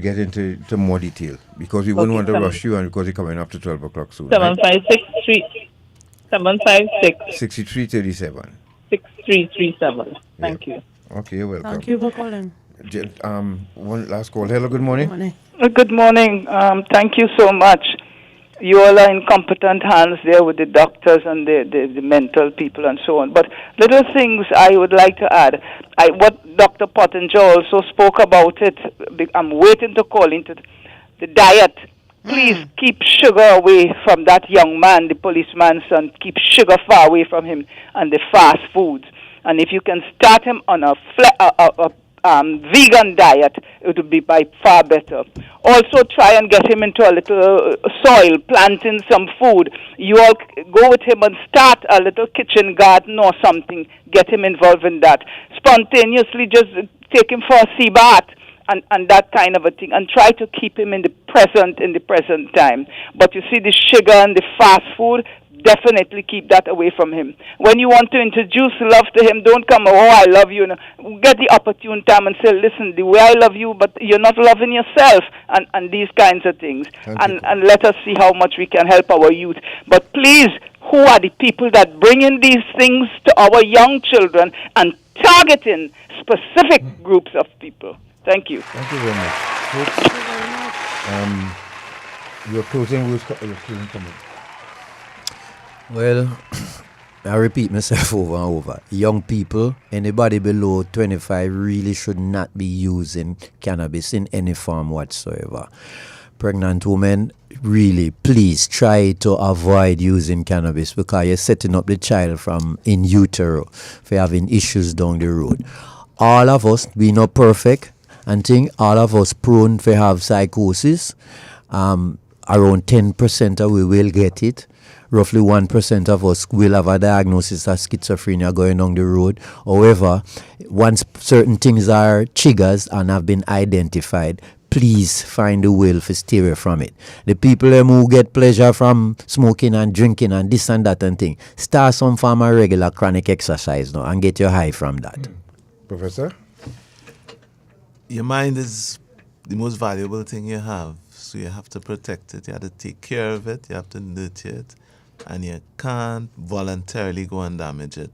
[SPEAKER 7] get into more detail because we wouldn't want to rush you, and because you're coming up to 12 o'clock soon.
[SPEAKER 18] 756-6337.
[SPEAKER 7] 6337.
[SPEAKER 18] Thank you.
[SPEAKER 7] Okay, you're welcome.
[SPEAKER 6] Thank you for calling.
[SPEAKER 7] One last call. Hello, good morning.
[SPEAKER 19] Good morning. Thank you so much. You all are in competent hands there with the doctors and the mental people and so on. But little things I would like to add. What Dr. Pottinger also spoke about it. I'm waiting to call into the diet. Please keep sugar away from that young man, the policeman's son. Keep sugar far away from him and the fast foods. And if you can start him on a vegan diet, it would be by far better. Also, try and get him into a little soil, planting some food. You all go with him and start a little kitchen garden or something. Get him involved in that. Spontaneously, just take him for a sea bath and that kind of a thing, and try to keep him in the present time. But you see, the sugar and the fast food, definitely keep that away from him. When you want to introduce love to him, don't come, oh, I love you. Get the opportune time and say, listen, the way I love you, but you're not loving yourself, and these kinds of things. And let us see how much we can help our youth. But please, who are the people that bring in these things to our young children and targeting specific groups of people? Thank you.
[SPEAKER 7] Thank you very much. Your closing comment.
[SPEAKER 9] Well, I repeat myself over and over. Young people, anybody below 25 really should not be using cannabis in any form whatsoever. Pregnant women, really, please try to avoid using cannabis because you're setting up the child from in utero for having issues down the road. All of us, we not perfect, and think all of us prone to have psychosis. Around 10% of we will get it. Roughly 1% of us will have a diagnosis of schizophrenia going down the road. However, once certain things are triggers and have been identified, please find a will to stay away from it. The people who get pleasure from smoking and drinking and this and that and thing, start some form of regular chronic exercise now and get your high from that.
[SPEAKER 7] Professor?
[SPEAKER 16] Your mind is the most valuable thing you have, so you have to protect it. You have to take care of it. You have to nurture it, and you can't voluntarily go and damage it.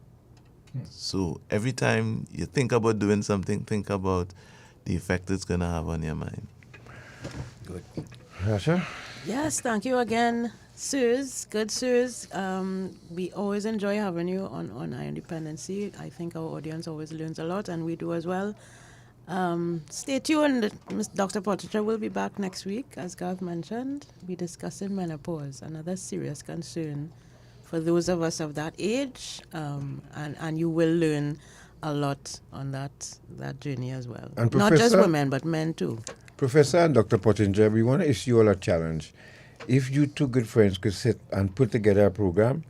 [SPEAKER 16] So every time you think about doing something, think about the effect it's going to have on your mind.
[SPEAKER 7] Good. Rasha?
[SPEAKER 6] Yes, thank you again, sirs. Good sirs. We always enjoy having you on Iron Dependency. I think our audience always learns a lot, and we do as well. Stay tuned. Dr. Pottinger will be back next week, as Garth mentioned. We're discussing menopause, another serious concern for those of us of that age, and you will learn a lot on that journey as well.
[SPEAKER 7] And
[SPEAKER 6] not just women, but men too.
[SPEAKER 7] Professor and Dr. Pottinger, we want to issue you all a challenge. If you two good friends could sit and put together a program,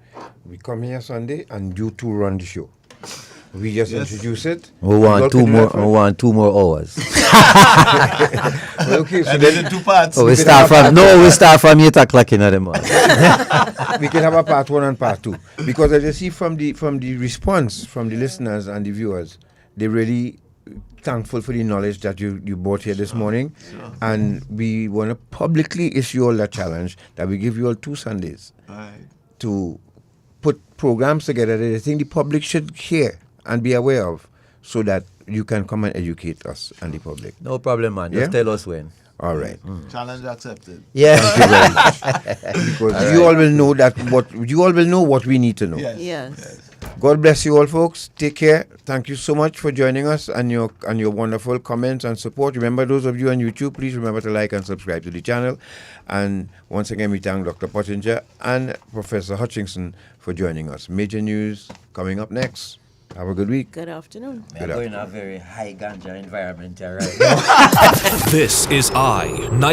[SPEAKER 7] we come here Sunday and you two run the show. We just introduce it.
[SPEAKER 9] We want 2 more hours.
[SPEAKER 7] Okay, so
[SPEAKER 16] and then in 2 parts.
[SPEAKER 9] We start from 8 o'clock in the morning.
[SPEAKER 7] We can have a part 1 and part 2 because as you see from the response from the listeners and the viewers, they're really thankful for the knowledge that you brought here this morning, and we want to publicly issue all that challenge that we give you all 2 Sundays to put programs together that I think the public should hear and be aware of, so that you can come and educate us and the public.
[SPEAKER 9] No problem, man.
[SPEAKER 7] Yeah?
[SPEAKER 9] Just tell us when.
[SPEAKER 7] All right.
[SPEAKER 16] Challenge accepted.
[SPEAKER 9] Yeah.
[SPEAKER 7] Thank you very much. Because you all will know what we need to know.
[SPEAKER 6] Yes.
[SPEAKER 7] God bless you all, folks. Take care. Thank you so much for joining us and your wonderful comments and support. Remember, those of you on YouTube, please remember to like and subscribe to the channel. And once again, we thank Dr. Pottinger and Professor Hutchinson for joining us. Major news coming up next. Have a good week.
[SPEAKER 6] Good afternoon.
[SPEAKER 9] We're going in a very high ganja environment here right now.
[SPEAKER 1] This is I